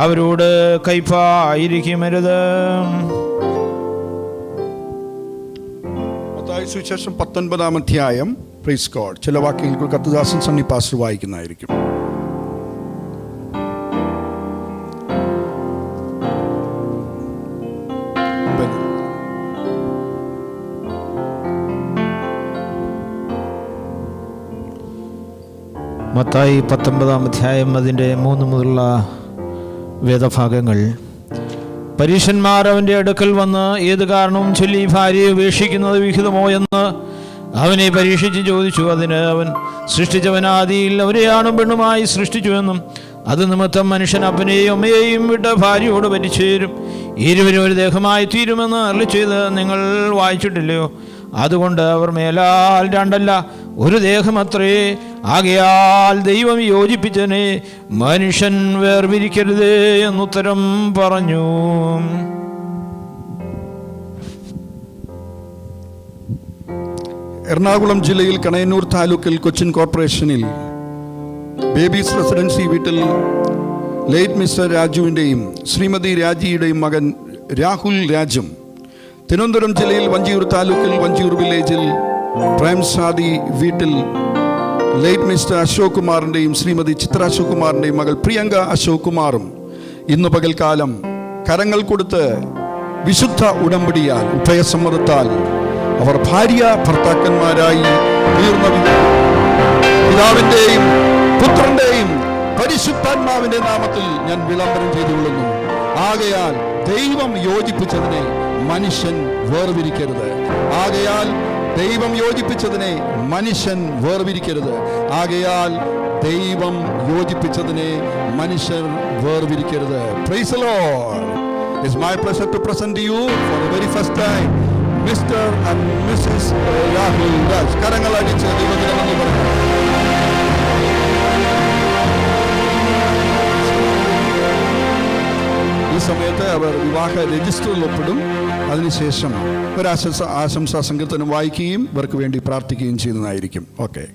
അവരോട് കൈപ്പായിരിക്കരുത്. മത്തായി സുവിശേഷം 19-ാം അധ്യായം. Praise God. ചില വാക്യങ്ങൾ കർത്തദാസൻ സണ്ണി പാസ്റ്റർ വായിക്കുന്നതായിരിക്കും. മത്തായി 19-ാം അധ്യായം അതിൻ്റെ 3 മുതലുള്ള വേദഭാഗങ്ങൾ. പരീശന്മാർ അവൻ്റെ അടുക്കൽ വന്ന് ഏത് കാരണവും ചൊല്ലി ഭാര്യയെ ഉപേക്ഷിക്കുന്നത് വിഹിതമോ എന്ന് അവനെ പരീക്ഷിച്ച് ചോദിച്ചു. അതിന് അവൻ, സൃഷ്ടിച്ചവനാദിയിൽ അവരെ ആണും പെണ്ണുമായി സൃഷ്ടിച്ചുവെന്നും അത് നിമിത്തം മനുഷ്യൻ അപ്പനെയും അമ്മയെയും വിട്ട് ഭാര്യയോട് പറ്റിച്ചേരും, ഇരുവരും ഒരു ദേഹമായി തീരുമെന്ന് അരുളിച്ചെയ്ത് നിങ്ങൾ വായിച്ചിട്ടില്ലയോ? അതുകൊണ്ട് അവർ മേലാൽ രണ്ടല്ല ഒരു ദേഹമത്രേ. ആകയാൽ ദൈവം യോജിപ്പിച്ചതിനെ മനുഷ്യൻ വേർപിരിക്കരുത് എന്നുത്തരം പറഞ്ഞു. എറണാകുളം ജില്ലയിൽ കണയന്നൂർ താലൂക്കിൽ കൊച്ചിൻ കോർപ്പറേഷനിൽ ബേബീസ് റെസിഡൻസി വീട്ടിൽ ലേറ്റ് മിസ്റ്റർ രാജുവിൻ്റെയും ശ്രീമതി രാജിയുടെയും മകൻ രാഹുൽ രാജും, തിരുവനന്തപുരം ജില്ലയിൽ വഞ്ചിയൂർ താലൂക്കിൽ വഞ്ചിയൂർ വില്ലേജിൽ പ്രേംസാദി വീട്ടിൽ ലേറ്റ് മിസ്റ്റർ അശോക് കുമാറിൻ്റെയും ശ്രീമതി ചിത്ര അശോക് കുമാറിൻ്റെയും മകൾ പ്രിയങ്ക അശോക് കുമാറും ഇന്ന് പകൽക്കാലം കരങ്ങൾ കൊടുത്ത് വിശുദ്ധ ഉടമ്പടിയാൽ ഉഭയസമ്മതത്താൽ അവർ ഭാര്യ ഭർത്താക്കന്മാരായി തീർന്ന പിതാവിൻ്റെയും പുത്രൻ്റെയും പരിശുദ്ധാത്മാവിൻ്റെ നാമത്തിൽ ഞാൻ വിളംബരം ചെയ്തുകൊള്ളുന്നു. ആകയാൽ ദൈവം യോജിപ്പിച്ചതിനെ മനുഷ്യൻ വേർപിരിക്കരുത്. ആകയാൽ ദൈവം യോജിപ്പിച്ചതിനെ മനുഷ്യൻ വേർപിരിക്കരുത്. ആകയാൽ ദൈവം യോജിപ്പിച്ചതിനെ മനുഷ്യർ വേർപിരിക്കരുത്. Praise the Lord. It's my pleasure to present to you for the very first time Mr. and Mrs. Rahul Raj. കരങ്ങൾ അടിച്ച് ദൈവത്തിന് നന്ദി പറഞ്ഞു. ഈ സമയത്ത് അവർ വിവാഹ രജിസ്റ്ററിൽ ഒപ്പിടും. അതിനുശേഷം ഒരു ആശംസാ സങ്കീർത്തനം വായിക്കുകയും ഇവർക്ക് വേണ്ടി പ്രാർത്ഥിക്കുകയും ചെയ്യുന്നതായിരിക്കും. ഓക്കെ.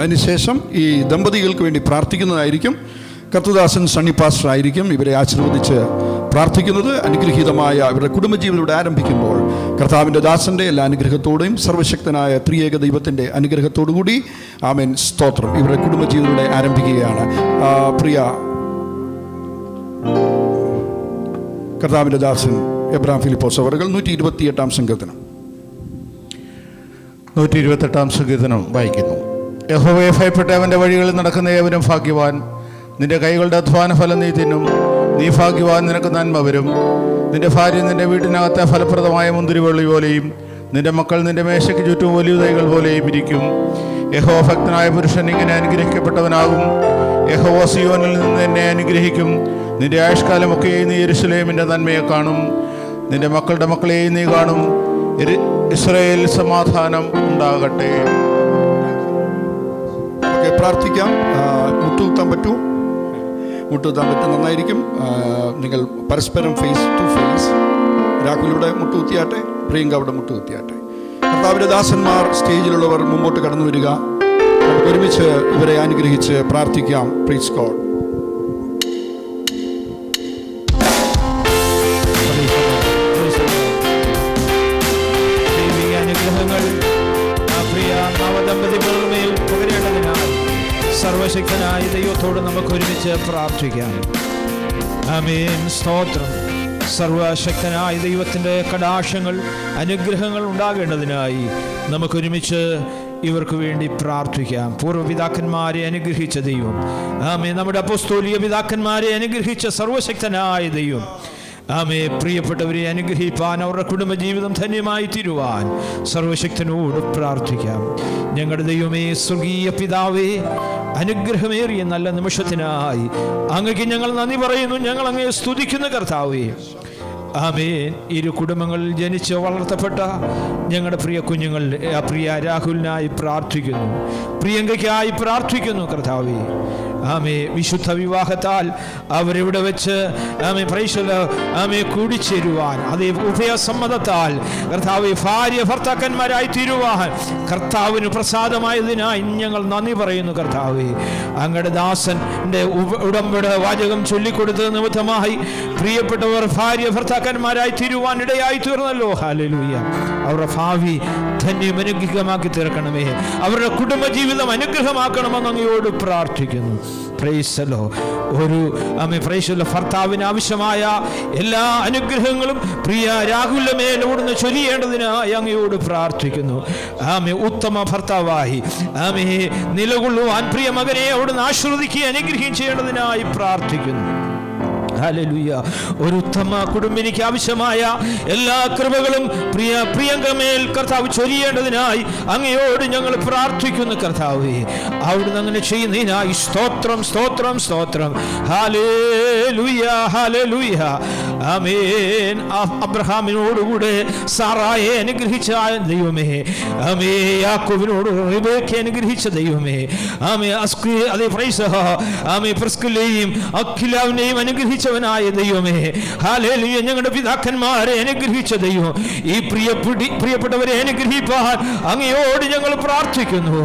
അതിനുശേഷം ഈ ദമ്പതികൾക്ക് വേണ്ടി പ്രാർത്ഥിക്കുന്നതായിരിക്കും. കർത്തദാസൻ സണ്ണി പാസ്റ്റർ ആയിരിക്കും ഇവരെ ആശീർവദിച്ച് പ്രാർത്ഥിക്കുന്നത്. അനുഗ്രഹീതമായ ഇവരുടെ കുടുംബജീവിതം ആരംഭിക്കുമ്പോൾ കർത്താവിൻ്റെ ദാസൻ്റെ എല്ലാ അനുഗ്രഹത്തോടെയും സർവശക്തനായ ത്രിയേക ദൈവത്തിൻ്റെ അനുഗ്രഹത്തോടുകൂടി ആമേൻ സ്തോത്രം ഇവരുടെ കുടുംബജീവിതം ആരംഭിക്കുകയാണ്. പ്രിയ കർത്താവിൻ്റെ ദാസൻ എബ്രഹാം ഫിലിപ്പോസ് അവറുകൾ 128 സങ്കീർത്തനം 128 സങ്കീർത്തനം വായിക്കുന്നു. യഹോവയെ ഭയപ്പെട്ട് അവൻ്റെ വഴികളിൽ നടക്കുന്ന ഏവനും ഭാഗ്യവാൻ. നിന്റെ കൈകളുടെ അധ്വാന ഫലം നീ തിന്നും. നീ ഭാഗ്യവാൻ, നിനക്ക് നന്മ വരും. നിന്റെ ഭാര്യ നിന്റെ വീട്ടിനകത്തെ ഫലപ്രദമായ മുന്തിരിവള്ളി പോലെയും നിന്റെ മക്കൾ നിന്റെ മേശയ്ക്ക് ചുറ്റും ഒലിവ് തൈകൾ പോലെയും ഇരിക്കും. യഹോവ ഭക്തനായ പുരുഷൻ ഇങ്ങനെ അനുഗ്രഹിക്കപ്പെട്ടവനാകും. യഹോവ സിയോനിൽ നിന്ന് എന്നെ അനുഗ്രഹിക്കും. നിന്റെ ആയുഷ്കാലമൊക്കെ നീ യെരൂശലേമിൻ്റെ നന്മയെ കാണും. നിന്റെ മക്കളുടെ മക്കളെയും നീ കാണും. ഇസ്രായേൽ സമാധാനം ഉണ്ടാകട്ടെ. പ്രാർത്ഥിക്കാം. മുട്ടുകുത്താൻ പറ്റൂ? മുട്ടുകുത്താൻ പറ്റും, നന്നായിരിക്കും. നിങ്ങൾ പരസ്പരം ഫേസ് ടു ഫേസ്. രാഹുലിവിടെ മുട്ടുകുത്തിയാട്ടെ, പ്രിയങ്ക അവിടെ മുട്ടുകുത്തിയാട്ടെ. കർത്താവിൻ്റെ ദാസന്മാർ സ്റ്റേജിലുള്ളവർ മുമ്പോട്ട് കടന്നു വരിക. നമുക്ക് ഒരുമിച്ച് ഇവരെ അനുഗ്രഹിച്ച് പ്രാർത്ഥിക്കാം. Praise God. സർവശക്തനായ ദൈവത്തോട് നമുക്ക് ഒരുമിച്ച് പ്രാർത്ഥിക്കാം. ആമേൻ. സ്തോത്രം. സർവശക്തനായ ദൈവത്തിൻ്റെ കടാക്ഷങ്ങൾ അനുഗ്രഹങ്ങൾ ഉണ്ടാകേണ്ടതിനായി നമുക്കൊരുമിച്ച് ഇവർക്ക് വേണ്ടി പ്രാർത്ഥിക്കാം. പൂർവ്വപിതാക്കന്മാരെ അനുഗ്രഹിച്ച ദൈവം, ആമേൻ, നമ്മുടെ അപ്പോസ്തോലിക പിതാക്കന്മാരെ അനുഗ്രഹിച്ച സർവശക്തനായ ദൈവം, ആമേ, പ്രിയപ്പെട്ടവരെ അനുഗ്രഹിപ്പാൻ അവരുടെ കുടുംബജീവിതം ധന്യമായി തീരുവാൻ സർവശക്തനോട് പ്രാർത്ഥിക്കാം. ഞങ്ങളുടെ ദൈവമേ, സ്വർഗീയ പിതാവേ, അനുഗ്രഹമേറിയ നല്ല നിമിഷത്തിനായി അങ്ങക്ക് ഞങ്ങൾ നന്ദി പറയുന്നു. ഞങ്ങൾ അങ്ങയെ സ്തുതിക്കുന്ന കർത്താവേ. ആമേൻ. ഇരു കുടുംബങ്ങളിൽ ജനിച്ച് വളർത്തപ്പെട്ട ഞങ്ങളുടെ പ്രിയ കുഞ്ഞുങ്ങൾ, പ്രിയ രാഹുലിനായി പ്രാർത്ഥിക്കുന്നു, പ്രിയങ്കയ്ക്കായി പ്രാർത്ഥിക്കുന്നു കർത്താവേ. ആമേ വിശുദ്ധ വിവാഹത്താൽ അവരിവിടെ വെച്ച് ആമേ ആമേ കൂടിച്ചേരുവാൻ, അതേ ഉഭയസമ്മതത്താൽ കർത്താവ് ഭാര്യ ഭർത്താക്കന്മാരായി തീരുവാൻ കർത്താവിന് പ്രസാദമായതിനായി ഞങ്ങൾ നന്ദി പറയുന്നു. കർത്താവേ, അങ്ങയുടെ ദാസന്റെ ഉടമ്പടി വാചകം ചൊല്ലിക്കൊടുത്തത് നിമിത്തമായി പ്രിയപ്പെട്ടവർ ഭാര്യ ഭർത്താക്കന്മാരായി തീരുവാൻ ഇടയായി തീർന്നല്ലോ. ഹല്ലേലൂയ. അവരുടെ ഭാവി ധന്യം അനുഗ്രഹമാക്കി തീർക്കണമേ. അവരുടെ കുടുംബജീവിതം അനുഗ്രഹമാക്കണമെന്ന് അങ്ങയോട് പ്രാർത്ഥിക്കുന്നു. പ്രൈസലോ ഒരു ഭർത്താവിന് ആവശ്യമായ എല്ലാ അനുഗ്രഹങ്ങളും പ്രിയ രാഹുലിന്റെ മേൽ ഓടുന്ന ചൊല്ലിയേണ്ടതിനായി അങ്ങയോട് പ്രാർത്ഥിക്കുന്നു. ഉത്തമ ഭർത്താവായി നിലകൊള്ളുവാൻ പ്രിയ മകനെ അവിടുന്ന് ആശീർവദിക്കുകയും അനുഗ്രഹിക്കുകയും ചെയ്യേണ്ടതിനായി പ്രാർത്ഥിക്കുന്നു. ഹല്ലേലൂയ. ഒരു ഉത്തമ കുടുംബിനിക്ക് ആവശ്യമായ എല്ലാ കൃപകളും പ്രിയങ്കമേൽ കർത്താവ് ചൊരിയേണ്ടതിനായി അങ്ങയോട് ഞങ്ങൾ പ്രാർത്ഥിക്കുന്നു. കർത്താവേ, അവിടുന്ന് അങ്ങനെ ചെയ്യുന്നതിനായി സ്തോത്രം, സ്തോത്രം, സ്തോത്രം. Hallelujah, hallelujah. ആമേൻ. അബ്രഹാമിനോടുകൂടെ സാറായെ അനുഗ്രഹിച്ച ദൈവമേ, ആമേ യാക്കോബിനോട് റിബേക്കയെ അനുഗ്രഹിച്ച ദൈവമേ, ആമേ അതേ പ്രിസ്കില്ലയെയും അഖിലാവിനെയും അനുഗ്രഹിച്ചവനായ ദൈവമേ, ഹല്ലേലൂയ. ഞങ്ങളുടെ പിതാക്കന്മാരെ അനുഗ്രഹിച്ച ദൈവം ഈ പ്രിയപ്പെട്ടവരെ അനുഗ്രഹിപ്പാൻ അങ്ങയോട് ഞങ്ങൾ പ്രാർത്ഥിക്കുന്നു.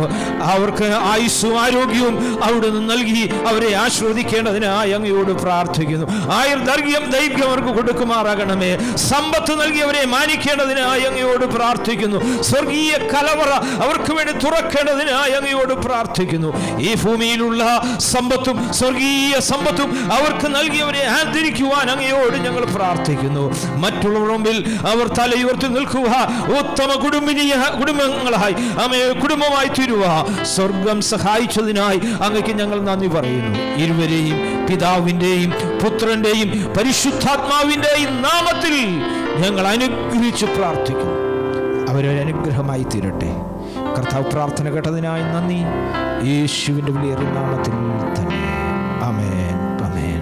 അവർക്ക് ആയുസ്സും ആരോഗ്യവും അവിടുന്ന് നൽകി അവരെ ആശീർവദിക്കേണ്ടതിനായി അങ്ങയോട് പ്രാർത്ഥിക്കുന്നു. ദൈർഘ്യം അവർക്ക് കൊടുക്കുമാറാകണമേ. സമ്പത്ത് നൽകി അവരെ മാനിക്കേണ്ടതിനായി അങ്ങയോട് പ്രാർത്ഥിക്കുന്നു. സ്വർഗീയ കലവറ അവർക്ക് വേണ്ടി തുറക്കേണ്ടതിനായി അങ്ങയോട് പ്രാർത്ഥിക്കുന്നു. ഈ ഭൂമിയിലുള്ള സമ്പത്തും സ്വർഗീയ സമ്പത്തും അവർക്ക് നൽകി അവരെ ആദരിക്കുവാൻ അങ്ങയോട് ഞങ്ങൾ പ്രാർത്ഥിക്കുന്നു. മറ്റുള്ളവരുടെ മുമ്പിൽ അവർ തലയുയർത്തി നിൽക്കുക, ഉത്തമ കുടുംബങ്ങളായി കുടുംബമായി തീരുക. സ്വർഗം സഹായിച്ചതിനായി അങ്ങക്ക് ഞങ്ങൾ നന്ദി പറയുന്നു. ഇരുവരെയും പിതാവിൻ്റെയും പുത്രന്റെയും പരിശുദ്ധാത്മാവിൻ്റെയും നാമത്തിൽ ഞങ്ങൾ അനുഗ്രഹിച്ച് പ്രാർത്ഥിക്കുന്നു. അവരൊരു അനുഗ്രഹമായി തീരട്ടെ. കർത്താവ് പ്രാർത്ഥന കേട്ടതിനായി നന്ദി. യേശുവിൻ്റെ വിലയേറിയ നാമത്തിൽ തന്നെ. ആമേൻ, ആമേൻ.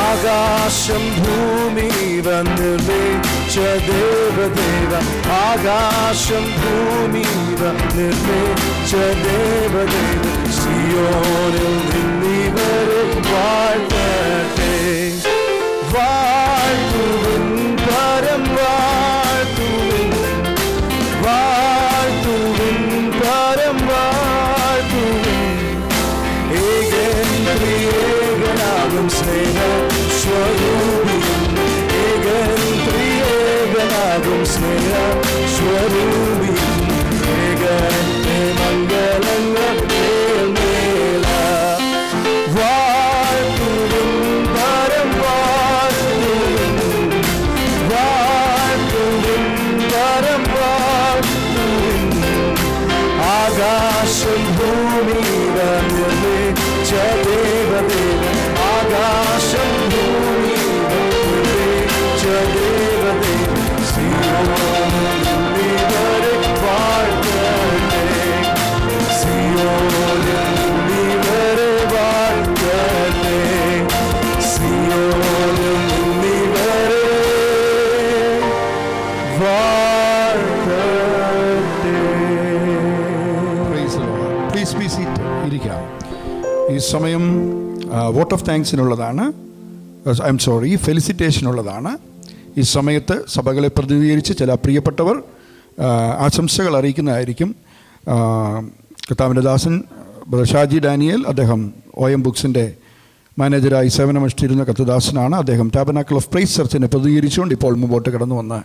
ആകാശം ഭൂമി നിർമ്മിച്ച ദേവദേവ, ആകാശം ഭൂമി നിർമ്മിച്ച ദേവദേവ, സിയോനിൽ നിന്നിവരെ വാഴ്ത്തട്ടെ. വാഴ്ത്തുവിൻ, പരം വാഴ്ത്തുവിൻ, വാഴ്ത്തുവിൻ, പരം വാഴ്ത്തുവിൻ. ഏകനാകും സ്നേഹ സ്വരൂപിയും, ഏകനാകും സ്നേഹ സ്വരൂപിയും, ഏകന്റെ മംഗളങ്ങൾ മേൽമേല. വാഴ്ത്തുവിൻ, പരം വാഴ്ത്തുവിൻ, വാഴ്ത്തുവിൻ, പരം വാഴ്ത്തുവിൻ. ആകാശം ഭൂമി നിർമ്മിച്ച ദേവദേവ, ആകാശം ഭൂമി നിർമ്മിച്ച ദേവദേവ, സിയോനിവരെ വാഴ്ത്തട്ടെ, സിയോനിവരെ വാഴ്ത്തട്ടെ, സിയോനിവരെ വാഴ്ത്തട്ടെ. Please be seat. ഇരിക്കാം. ഈ സമയം വോട്ട് ഓഫ് താങ്ക്സിനുള്ളതാണ്. ഫെലിസിറ്റേഷനുള്ളതാണ്. ഈ സമയത്ത് സഭകളെ പ്രതിനിധീകരിച്ച് ചില പ്രിയപ്പെട്ടവർ ആശംസകൾ അറിയിക്കുന്നതായിരിക്കും. കർത്താവിൻ്റെ ദാസൻ ഷാജി ഡാനിയൽ, അദ്ദേഹം OM ബുക്സിൻ്റെ മാനേജരായി സേവനമനുഷ്ഠിച്ചിരുന്ന കർത്തദാസനാണ്. അദ്ദേഹം ടാബർനാക്കിൾ ഓഫ് പ്രൈസ് ചർച്ചിനെ പ്രതിനിധീകരിച്ചുകൊണ്ട് ഇപ്പോൾ മുമ്പോട്ട് കടന്നു വന്ന്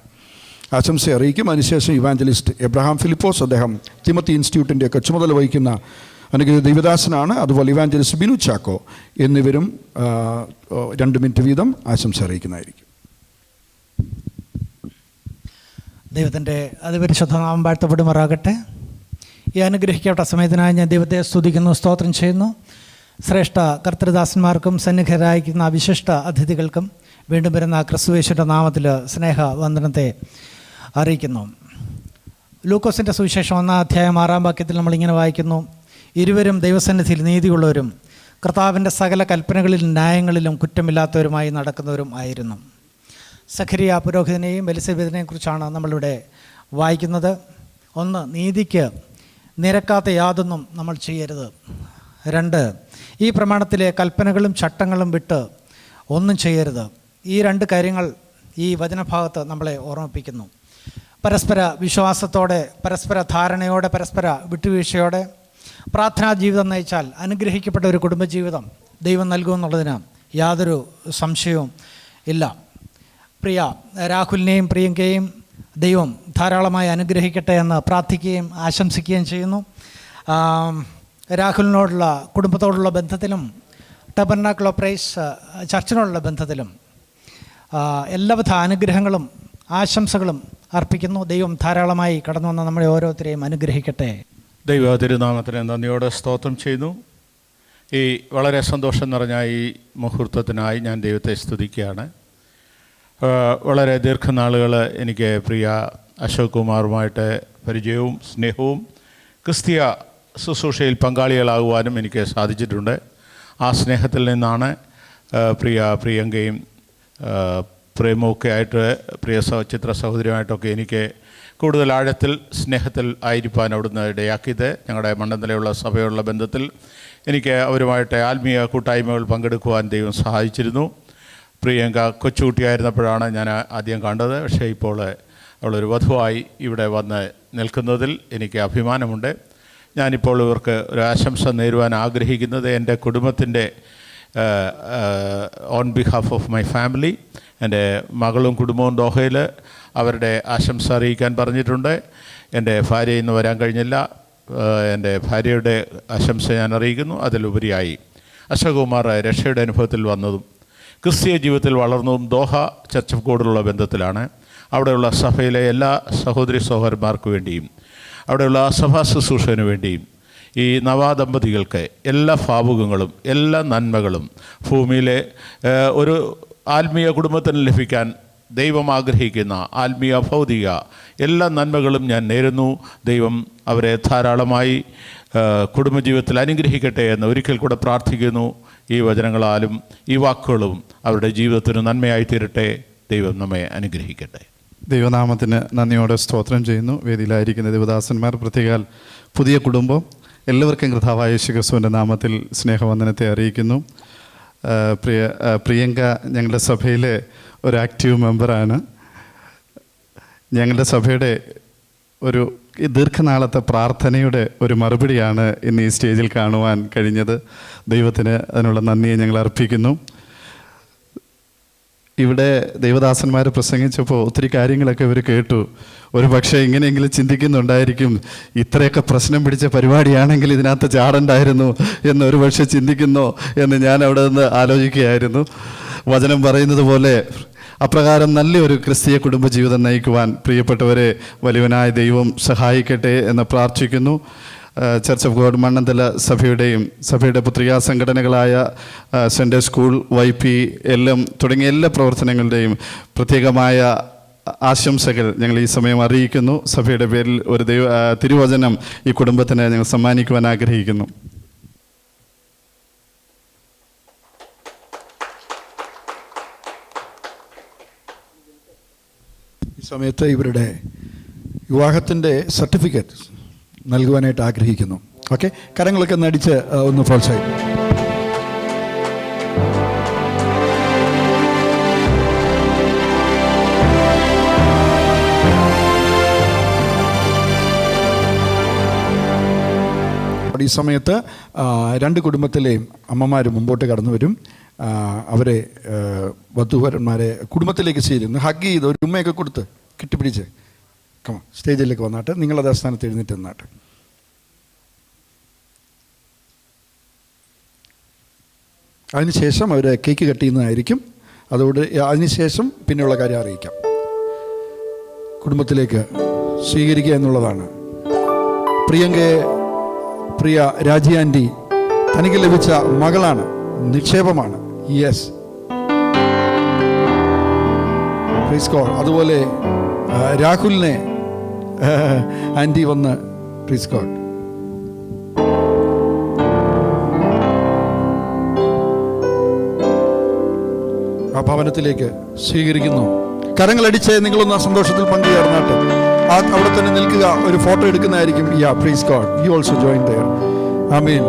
ആശംസ അറിയിക്കും. അതിനുശേഷം ഇവാഞ്ചലിസ്റ്റ് എബ്രഹാം ഫിലിപ്പോസ്, അദ്ദേഹം തിമത്തി ഇൻസ്റ്റിറ്റ്യൂട്ടിൻ്റെയൊക്കെ ചുമതല വഹിക്കുന്ന അനുഗ്രഹ ദൈവദാസനാണ്. അതുപോലെ ഇവാഞ്ചലിസ്റ്റ് ബിനു ചാക്കോ എന്നിവരും 2 മിനിറ്റ് വീതം ആശംസ അറിയിക്കുന്നതായിരിക്കും. ദൈവത്തിൻ്റെ അതിപരിശുദ്ധ നാമം വാഴ്ത്തപ്പെടുമാറാകട്ടെ. ഈ അനുഗ്രഹിക്കപ്പെട്ട സമയത്തിനായി ഞാൻ ദൈവത്തെ സ്തുതിക്കുന്നു, സ്തോത്രം ചെയ്യുന്നു. ശ്രേഷ്ഠ കർത്തൃദാസന്മാർക്കും സന്നിഹിതരായിരിക്കുന്ന വിശിഷ്ട അതിഥികൾക്കും വീണ്ടും വരുന്ന ക്രിസ്തുയേശുവിൻ്റെ നാമത്തിൽ സ്നേഹ വന്ദനത്തെ അറിയിക്കുന്നു. ലൂക്കോസിൻ്റെ സുവിശേഷം 1-ാം അധ്യായം 6-ാം വാക്യത്തിൽ നമ്മളിങ്ങനെ വായിക്കുന്നു: ഇരുവരും ദൈവസന്നിധിയിൽ നീതിയുള്ളവരും കർത്താവിൻ്റെ സകല കൽപ്പനകളിലും ന്യായങ്ങളിലും കുറ്റമില്ലാത്തവരുമായി നടക്കുന്നവരും ആയിരുന്നു. സഖരിയ പുരോഹിതനെയും എലിസബത്തിനെയും കുറിച്ചാണ് നമ്മളിവിടെ വായിക്കുന്നത്. 1, നീതിക്ക് നിരക്കാത്ത യാതൊന്നും നമ്മൾ ചെയ്യരുത്. 2, ഈ പ്രമാണത്തിലെ കൽപ്പനകളും ചട്ടങ്ങളും വിട്ട് ഒന്നും ചെയ്യരുത്. ഈ 2 കാര്യങ്ങൾ ഈ വചനഭാഗത്ത് നമ്മളെ ഓർമ്മിപ്പിക്കുന്നു. പരസ്പര വിശ്വാസത്തോടെ, പരസ്പര ധാരണയോടെ, പരസ്പര വിട്ടുവീഴ്ചയോടെ പ്രാർത്ഥനാ ജീവിതം നയിച്ചാൽ അനുഗ്രഹിക്കപ്പെട്ട ഒരു കുടുംബജീവിതം ദൈവം നൽകുമെന്നുള്ളതിന് യാതൊരു സംശയവും ഇല്ല. പ്രിയ രാഹുലിനെയും പ്രിയങ്കയെയും ദൈവം ധാരാളമായി അനുഗ്രഹിക്കട്ടെ എന്ന് പ്രാർത്ഥിക്കുകയും ആശംസിക്കുകയും ചെയ്യുന്നു. രാഹുലിനോടുള്ള, കുടുംബത്തോടുള്ള ബന്ധത്തിലും ടബർനാക്കിൾ ഓഫ് പ്രൈസ് ചർച്ചിനോടുള്ള ബന്ധത്തിലും എല്ലാവിധ അനുഗ്രഹങ്ങളും ആശംസകളും അർപ്പിക്കുന്നു. ദൈവം ധാരാളമായി കടന്നു വന്ന നമ്മളെ ഓരോരുത്തരെയും അനുഗ്രഹിക്കട്ടെ. ദൈവ തിരുനാമത്തിന് നന്ദിയോടെ സ്തോത്രം ചെയ്യുന്നു. ഈ വളരെ സന്തോഷം നിറഞ്ഞ ഈ മുഹൂർത്തത്തിനായി ഞാൻ ദൈവത്തെ സ്തുതിക്കുകയാണ്. വളരെ ദീർഘനാളുകൾ എനിക്ക് പ്രിയ അശോക് കുമാറുമായിട്ട് പരിചയവും സ്നേഹവും ക്രിസ്തീയ ശുശ്രൂഷയിൽ പങ്കാളികളാകുവാനും എനിക്ക് സാധിച്ചിട്ടുണ്ട്. ആ സ്നേഹത്തിൽ നിന്നാണ് പ്രിയങ്കയും പ്രേമമൊക്കെ ആയിട്ട് പ്രിയ ചിത്ര സഹോദരിയുമായിട്ടൊക്കെ എനിക്ക് കൂടുതൽ ആഴത്തിൽ സ്നേഹത്തിൽ ആയിരിക്കാൻ അവിടുന്ന് ഇടയാക്കിയത്. ഞങ്ങളുടെ മണ്ഡലത്തിലുള്ള സഭയുള്ള ബന്ധത്തിൽ എനിക്ക് അവരുമായിട്ട് ആത്മീയ കൂട്ടായ്മകൾ പങ്കെടുക്കുവാൻ ദൈവം സഹായിച്ചിരുന്നു. പ്രിയങ്ക കൊച്ചുകുട്ടിയായിരുന്നപ്പോഴാണ് ഞാൻ ആദ്യം കണ്ടത്. പക്ഷേ ഇപ്പോൾ അവളൊരു വധുവായി ഇവിടെ വന്ന് നിൽക്കുന്നതിൽ എനിക്ക് അഭിമാനമുണ്ട്. ഞാനിപ്പോൾ ഇവർക്ക് ഒരു ആശംസ നേരുവാൻ ആഗ്രഹിക്കുന്നത് എൻ്റെ കുടുംബത്തിൻ്റെ on behalf of my family, എൻ്റെ മകളും കുടുംബവും ദോഹയിൽ അവരുടെ ആശംസ അറിയിക്കാൻ പറഞ്ഞിട്ടുണ്ട്. എൻ്റെ ഭാര്യ ഇന്ന് വരാൻ കഴിഞ്ഞില്ല. എൻ്റെ ഭാര്യയുടെ ആശംസ ഞാൻ അറിയിക്കുന്നു. അതിലുപരിയായി അശോക് കുമാർ രക്ഷയുടെ അനുഭവത്തിൽ വന്നതും ക്രിസ്തീയ ജീവിതത്തിൽ വളർന്നതും ദോഹ ചർച്ച് ഓഫ് ഗോഡിലുള്ള ബന്ധത്തിലാണ്. അവിടെയുള്ള സഭയിലെ എല്ലാ സഹോദരി സഹോദരന്മാർക്ക് വേണ്ടിയും അവിടെയുള്ള സഭാ ശുശ്രൂഷകന് വേണ്ടിയും ഈ നവാദമ്പതികൾക്ക് എല്ലാ ഭാവുകങ്ങളും എല്ലാ നന്മകളും ഭൂമിയിലെ ഒരു ആത്മീയ കുടുംബത്തിന് ലഭിക്കാൻ ദൈവം ആഗ്രഹിക്കുന്ന ആത്മീയ ഭൗതിക എല്ലാ നന്മകളും ഞാൻ നേരുന്നു. ദൈവം അവരെ ധാരാളമായി കുടുംബജീവിതത്തിൽ അനുഗ്രഹിക്കട്ടെ എന്ന് ഒരിക്കൽ കൂടെ പ്രാർത്ഥിക്കുന്നു. ഈ വചനങ്ങളാലും ഈ വാക്കുകളും അവരുടെ ജീവിതത്തിന് നന്മയായി തീരട്ടെ. ദൈവം നമ്മെ അനുഗ്രഹിക്കട്ടെ. ദൈവനാമത്തിന് നന്ദിയോടെ സ്തോത്രം ചെയ്യുന്നു. വേദിയിലായിരിക്കുന്ന ദേവദാസന്മാർ, പ്രത്യേകാൽ പുതിയ കുടുംബം, എല്ലാവർക്കും കർത്താവായ യേശു ക്രിസ്തുവിൻ്റെ നാമത്തിൽ സ്നേഹവന്ദനത്തെ അറിയിക്കുന്നു. പ്രിയങ്ക ഞങ്ങളുടെ സഭയിലെ ഒരു ആക്റ്റീവ് മെമ്പറാണ്. ഞങ്ങളുടെ സഭയുടെ ഒരു ദീർഘനാളത്തെ പ്രാർത്ഥനയുടെ ഒരു മറുപടിയാണ് ഇന്ന് ഈ സ്റ്റേജിൽ കാണുവാൻ കഴിഞ്ഞത്. ദൈവത്തിന് അതിനുള്ള നന്ദിയെ ഞങ്ങൾ അർപ്പിക്കുന്നു. ഇവിടെ ദൈവദാസന്മാർ പ്രസംഗിച്ചപ്പോൾ ഒത്തിരി കാര്യങ്ങളൊക്കെ ഇവർ കേട്ടു. ഒരു പക്ഷേ ഇങ്ങനെയെങ്കിലും ചിന്തിക്കുന്നുണ്ടായിരിക്കും, ഇത്രയൊക്കെ പ്രശ്നം പിടിച്ച പരിപാടിയാണെങ്കിൽ ഇതിനകത്ത് ചാടണ്ടായിരുന്നു എന്നൊരു പക്ഷേ ചിന്തിക്കുന്നോ എന്ന് ഞാൻ അവിടെ നിന്ന് ആലോചിക്കുകയായിരുന്നു. വചനം പറയുന്നത് പോലെ അപ്രകാരം നല്ലൊരു ക്രിസ്തീയ കുടുംബജീവിതം നയിക്കുവാൻ പ്രിയപ്പെട്ടവരെ വലിയവനായ ദൈവം സഹായിക്കട്ടെ എന്ന് പ്രാർത്ഥിക്കുന്നു. ചർച്ച് ഓഫ് ഗോഡ് മണ്ണന്തല സഭയുടെ പുത്രികാ സംഘടനകളായ സൺഡേ സ്കൂൾ, YP എല്ലാം തുടങ്ങിയ എല്ലാ പ്രവർത്തനങ്ങളുടെയും പ്രത്യേകമായ ആശംസകൾ ഞങ്ങൾ ഈ സമയം അറിയിക്കുന്നു. സഭയുടെ പേരിൽ ഒരു തിരുവചനം ഈ കുടുംബത്തിന് ഞങ്ങൾ സമ്മാനിക്കുവാൻ ആഗ്രഹിക്കുന്നു. ഈ സമയത്ത് ഇവരുടെ വിവാഹത്തിൻ്റെ സർട്ടിഫിക്കറ്റ് നൽകുവാനായിട്ട് ആഗ്രഹിക്കുന്നു. ഓക്കെ, കരങ്ങളൊക്കെ നടിച്ച് ഒന്ന് പ്രോത്സാഹിക്കും. ഈ സമയത്ത് 2 കുടുംബത്തിലെയും അമ്മമാർ മുമ്പോട്ട് കടന്നു വരും. അവരെ വധുവരന്മാരെ കുടുംബത്തിലേക്ക് ചേരുന്നു. ഹഗ് ചെയ്ത് ഒരു ഉമ്മയൊക്കെ കൊടുത്ത് കെട്ടിപ്പിടിച്ച് സ്റ്റേജിലേക്ക് വന്നാട്ട് നിങ്ങളത് സ്ഥാനത്ത് എഴുന്നേറ്റ് നിന്നാട്ട്. അതിനുശേഷം അവർ കേക്ക് കട്ട് ചെയ്യുന്നതായിരിക്കും. അതോട് അതിനുശേഷം പിന്നെയുള്ള കാര്യം അറിയിക്കാം. കുടുംബത്തിലേക്ക് സ്വീകരിക്കുക എന്നുള്ളതാണ്. പ്രിയ രാജി ആൻറ്റി തനിക്ക് ലഭിച്ച മകളാണ്, നിക്ഷേപമാണ്. Yes, praise God. അതുപോലെ രാഹുലിനെ ആൻറ്റി വന്ന് പ്രൈസ് ഗോഡ്. ആ ഭവനത്തിലേക്ക് സ്വീകരിക്കുന്നു. കരങ്ങളടിച്ച് നിങ്ങളൊന്ന് ആ സന്തോഷത്തിൽ പങ്കുചേർന്നാട്ടെ. അവിടെ തന്നെ നിൽക്കുക, ഒരു ഫോട്ടോ എടുക്കുന്നതായിരിക്കും. Praise God, you also join there. Amen.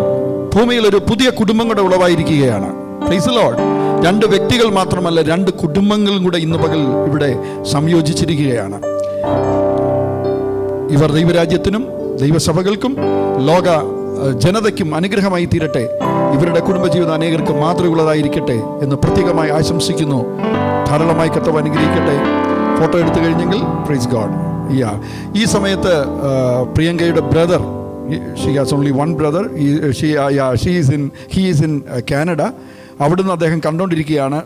ഭൂമിയിൽ ഒരു പുതിയ കുടുംബം കൂടെ ഉളവായിരിക്കുകയാണ്. Praise Lord. 2 വ്യക്തികൾ മാത്രമല്ല, 2 കുടുംബങ്ങളും കൂടെ ഇന്ന് പകൽ ഇവിടെ സംയോജിച്ചിരിക്കുകയാണ്. ഇവർ ദൈവരാജ്യത്തിനും ദൈവസഭകൾക്കും ലോക ജനതയ്ക്കും അനുഗ്രഹമായി തീരട്ടെ. ഇവരുടെ കുടുംബജീവിതം അനേകർക്ക് മാതൃകയുള്ളതായിരിക്കട്ടെ എന്ന് പ്രത്യേകമായി ആശംസിക്കുന്നു. ധാരാളമായി കർത്താവ് അനുഗ്രഹിക്കട്ടെ. ഫോട്ടോ എടുത്തു കഴിഞ്ഞെങ്കിൽ പ്രൈസ് ഗോഡ്. ഈ സമയത്ത് പ്രിയങ്കയുടെ brother, she has only one brother, he is in Canada. അവിടുന്ന് അദ്ദേഹം കണ്ടുകൊണ്ടിരിക്കുകയാണ്.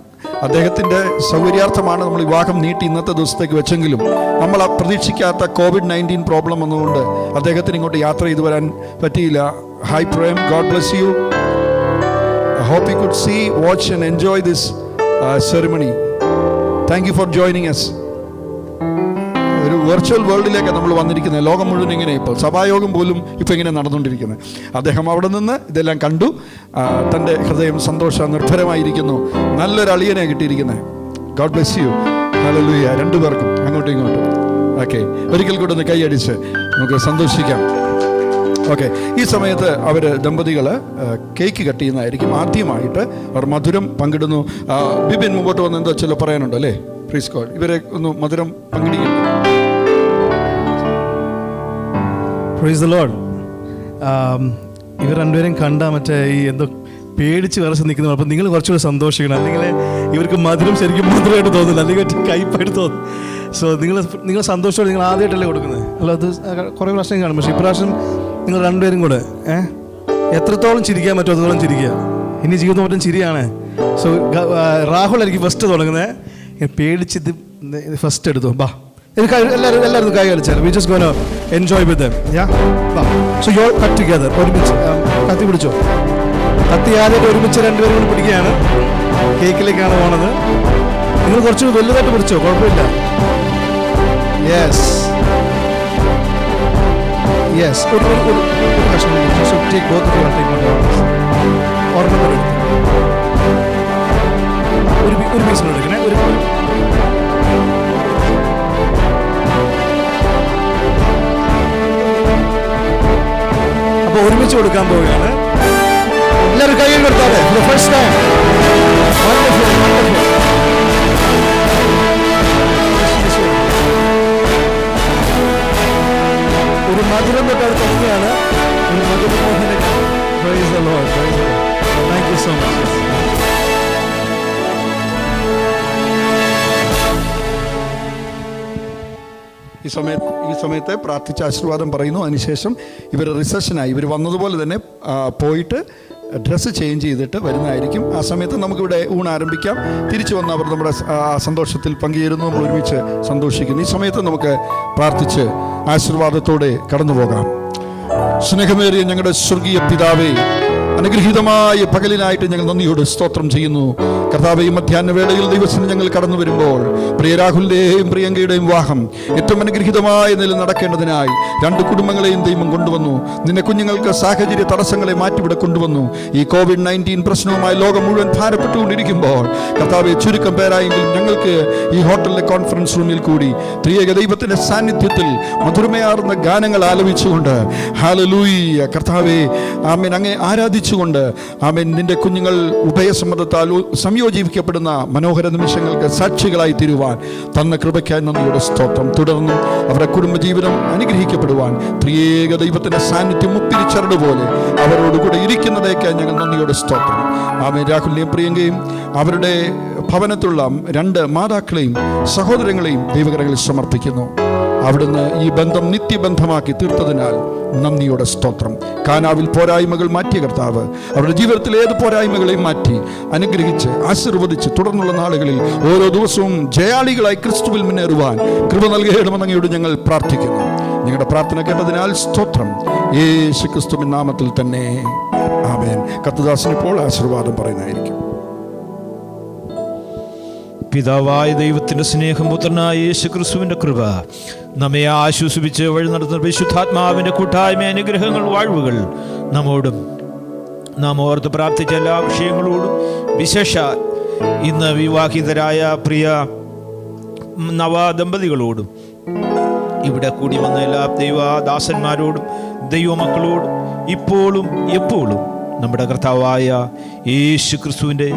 അദ്ദേഹത്തിൻ്റെ സൗകര്യാർത്ഥമാണ് നമ്മൾ വിവാഹം നീട്ടി ഇന്നത്തെ ദിവസത്തേക്ക് വെച്ചെങ്കിലും നമ്മൾ പ്രതീക്ഷിക്കാത്ത COVID-19 പ്രോബ്ലം വന്നതുകൊണ്ട് അദ്ദേഹത്തിന് ഇങ്ങോട്ട് യാത്ര ചെയ്തു വരാൻ പറ്റിയില്ല. Hi Prem, God bless U. I hope you could see, watch and enjoy this ceremony. Thank you for joining us. ഒരു വെർച്വൽ വേൾഡിലേക്ക് നമ്മൾ വന്നിരിക്കുന്നത്. ലോകം മുഴുവൻ ഇങ്ങനെ ഇപ്പോൾ സഭായോഗം പോലും ഇപ്പോൾ ഇങ്ങനെ നടന്നുകൊണ്ടിരിക്കുന്നത്. അദ്ദേഹം അവിടെ നിന്ന് ഇതെല്ലാം കണ്ടു. തൻ്റെ ഹൃദയം സന്തോഷ നിർഭരമായിരിക്കുന്നു. നല്ലൊരു അളിയനെ കിട്ടിയിരിക്കുന്നത്. God bless U. ഹല്ലേലൂയ. 2 പേർക്കും അങ്ങോട്ടും ഇങ്ങോട്ടും. ഓക്കെ, ഒരിക്കൽ കൂടെ ഒന്ന് കൈയടിച്ച് നമുക്ക് സന്തോഷിക്കാം. ഓക്കെ, ഈ സമയത്ത് അവർ ദമ്പതികൾ കേക്ക് കട്ട് ചെയ്യുന്നതായിരിക്കും. ആദ്യമായിട്ട് അവർ മധുരം പങ്കിടുന്നു. ബിബിൻ മുമ്പോട്ട് വന്ന് എന്തോ ചില പറയാനുണ്ടോ അല്ലേ? പ്ലീസ് ഗോഡ്, ഇവരെ ഒന്ന് മധുരം പങ്കിടിക്കുന്നു. Price the Lord. ഇവർ രണ്ടുപേരും കണ്ടാൽ മറ്റേ ഈ എന്തോ പേടിച്ച് വിറച്ച് നിൽക്കുന്നു. അപ്പം നിങ്ങൾ കുറച്ചുകൂടി സന്തോഷിക്കണം. അല്ലെങ്കിൽ ഇവർക്ക് മധുരം ശരിക്കും മധുരമായിട്ട് തോന്നില്ല, അല്ലെങ്കിൽ കയ്പായിട്ട് തോന്നും. സോ നിങ്ങൾ സന്തോഷത്തോടെ, നിങ്ങൾ ആദ്യമായിട്ടല്ലേ കൊടുക്കുന്നത്. അല്ല, അത് കുറേ പ്രാവശ്യം കാണും. പക്ഷേ ഇപ്രാവശ്യം നിങ്ങൾ രണ്ടുപേരും കൂടെ എത്രത്തോളം ചിരിക്കാൻ പറ്റുമോ അതുപോലെ ചിരിക്കുക. ഇനി ജീവിതം മറ്റും ചിരിയാണ്. സോ രാഹുൽ ആയിരിക്കും ഫസ്റ്റ് തുടങ്ങുന്നത്. പേടിച്ചിത് ഫസ്റ്റ് എടുത്തു. ബാ, എല്ലാവരും കൈ കളിച്ചാൽ we just gonna enjoy with them. So you all cut together. ഒരുമിച്ച് കത്തി പിടിച്ചോ. കത്തി ആദ്യമായിട്ട് ഒരുമിച്ച് രണ്ടുപേരും കൂടി പിടിക്കുകയാണ്. കേക്കിലേക്കാണ് പോണത്. നിങ്ങൾ കുറച്ച് വലുതായിട്ട് പിടിച്ചോ, കുഴപ്പമില്ല. Yes yes. ഒരു കഷ്ണം take both of your take ഒരെണ്ണം ഒരു പീസ് എടുക്കണേ. അപ്പോൾ ഒരുമിച്ച് കൊടുക്കാൻ പോവുകയാണ്. എല്ലാവരും കൈയ്യും കൊടുത്താലേ ഫസ്റ്റ് ടൈം. ഒരു മധുരം തൊട്ടാൽ തുടങ്ങിയാണ്. ഒരു മധുരമോഹന. Praise the Lord, praise the Lord. Thank you so much. ഈ സമയത്ത് പ്രാർത്ഥിച്ച ആശീർവാദം പറയുന്നു. അതിനുശേഷം ഇവർ റിസപ്ഷനായി ഇവർ വന്നതുപോലെ തന്നെ പോയിട്ട് ഡ്രസ്സ് ചേഞ്ച് ചെയ്തിട്ട് വരുന്നതായിരിക്കും. ആ സമയത്ത് നമുക്കിവിടെ ഊണ് ആരംഭിക്കാം. തിരിച്ചു വന്ന് അവർ നമ്മുടെ സന്തോഷത്തിൽ പങ്കുചേരുന്നു. നമ്മൾ ഒരുമിച്ച് സന്തോഷിക്കുന്നു. ഈ സമയത്ത് നമുക്ക് പ്രാർത്ഥിച്ച് ആശീർവാദത്തോടെ കടന്നു പോകാം. സ്നേഹമേറിയ ഞങ്ങളുടെ സ്വർഗീയ പിതാവേ, അനുഗ്രഹീതമായ പകലിനായിട്ട് ഞങ്ങൾ നന്ദിയോട് സ്തോത്രം ചെയ്യുന്നു. കർത്താവേ, മധ്യാഹ്ന വേളയിൽ ദിവസം ഞങ്ങൾ കടന്നു വരുമ്പോൾ പ്രിയ രാഹുലിൻ്റെയും പ്രിയങ്കയുടെയും വിവാഹം ഏറ്റവും അനുഗ്രഹീതമായ നിലയിൽ നടക്കേണ്ടതിനായി 2 കുടുംബങ്ങളെയും ദൈവം കൊണ്ടുവന്നു. നിന്റെ കുഞ്ഞുങ്ങൾക്ക് സാഹചര്യ തടസ്സങ്ങളെ മാറ്റിവിടെ കൊണ്ടുവന്നു. ഈ COVID-19 പ്രശ്നവുമായി ലോകം മുഴുവൻ ഭാരപ്പെട്ടുകൊണ്ടിരിക്കുമ്പോൾ കർത്താവെ, ചുരുക്കം പേരായെങ്കിലും ഞങ്ങൾക്ക് ഈ ഹോട്ടലിലെ കോൺഫറൻസ് റൂമിൽ കൂടി ത്രിയേക ദൈവത്തിൻ്റെ സാന്നിധ്യത്തിൽ മധുരമയാർന്ന ഗാനങ്ങൾ ആലപിച്ചുകൊണ്ട് ഹല്ലേലൂയ കർത്താവെ ആമേൻ അങ്ങേ ആരാധിച്ചുകൊണ്ട് ആമേൻ നിന്റെ കുഞ്ഞുങ്ങൾ ഉഭയസമ്മതത്താൽ സംയോജിപ്പിക്കപ്പെടുന്ന മനോഹര നിമിഷങ്ങൾക്ക് സാക്ഷികളായി തീരുവാൻ തന്ന കൃപയ്ക്കായി നന്ദിയുടെ സ്തോത്രം. തുടർന്നും അവരുടെ കുടുംബജീവിതം അനുഗ്രഹിക്കപ്പെടുവാൻ ത്രിയേക ദൈവത്തിൻ്റെ സാന്നിധ്യം മുപ്പിരിച്ചരട് പോലെ അവരോടുകൂടെ ഇരിക്കുന്നതേക്കായി ഞങ്ങൾ നന്ദിയുടെ സ്തോത്രം. ആമേൻ. രാഹുലിനെയും പ്രിയങ്കയും അവരുടെ ഭവനത്തിലുള്ള 2 മാതാക്കളെയും സഹോദരങ്ങളെയും ദൈവകരങ്ങളിൽ സമർപ്പിക്കുന്നു. അവിടുന്ന് ഈ ബന്ധം നിത്യബന്ധമാക്കി തീർത്തതിനാൽ നന്ദിയുടെ സ്തോത്രം. കാനാവിൽ പോരായ്മകൾ മാറ്റിയ കർത്താവ് അവരുടെ ജീവിതത്തിൽ ഏത് പോരായ്മകളെയും മാറ്റി അനുഗ്രഹിച്ച് ആശീർവദിച്ച് തുടർന്നുള്ള നാളുകളിൽ ഓരോ ദിവസവും ജയാളികളായി ക്രിസ്തുവിൽ മുന്നേറുവാൻ കൃപ നൽകണമെന്ന് അങ്ങയോട് ഞങ്ങൾ പ്രാർത്ഥിക്കുന്നു. നിങ്ങളുടെ പ്രാർത്ഥന കേട്ടതിനാൽ സ്തോത്രം. യേശു ക്രിസ്തുവിൻ നാമത്തിൽ തന്നെ ആമേൻ. കർത്തദാസൻ ഇപ്പോൾ ആശീർവാദം പറയുന്നതായിരിക്കും. പിതാവായ ദൈവത്തിൻ്റെ സ്നേഹം, പുത്രനായ യേശു ക്രിസ്തുവിൻ്റെ കൃപ, നമ്മെ ആശ്വസിപ്പിച്ച് വഴി നടത്തുന്ന വിശുദ്ധാത്മാവിൻ്റെ കൂട്ടായ്മ, അനുഗ്രഹങ്ങൾ, വാഴ്വുകൾ നമ്മോടും നാം ഓർത്ത് പ്രാർത്ഥിച്ച എല്ലാ വിഷയങ്ങളോടും വിശേഷ ഇന്ന് വിവാഹിതരായ പ്രിയ നവദമ്പതികളോടും ഇവിടെ കൂടി വന്ന എല്ലാ ദൈവദാസന്മാരോടും ദൈവമക്കളോടും ഇപ്പോഴും എപ്പോഴും നമ്മുടെ കർത്താവായ യേശു ക്രിസ്തുവിൻ്റെ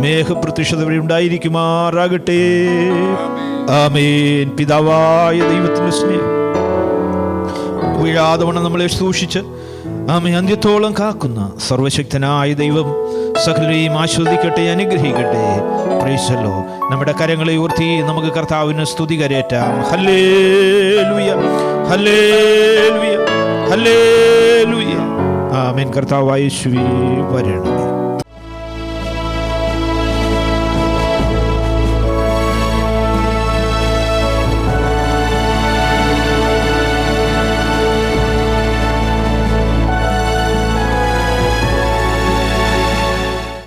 മേഘപ്രത്യക്ഷത ഇവിടെ ഉണ്ടായിരിക്കുമാറാകട്ടെ. ആമേൻ. പിതാവായ ദൈവത്തിൻ്റെ സ്നേഹം വീഴാതെ വണ്ണം നമ്മളെ സൂക്ഷിച്ച് ആമേ അന്ത്യത്തോളം കാക്കുന്ന സർവശക്തനായ ദൈവം സകലരെയും ആസ്വദിക്കട്ടെ, അനുഗ്രഹിക്കട്ടെ. പ്രൈസല്ലോ. നമ്മുടെ കരങ്ങളെ ഉയർത്തി നമുക്ക് കർത്താവിന് സ്തുതി കരേറ്റാം. Hallelujah, hallelujah, hallelujah. ആമേൻ. കർത്താവായ യേശുവേ വരണമേ.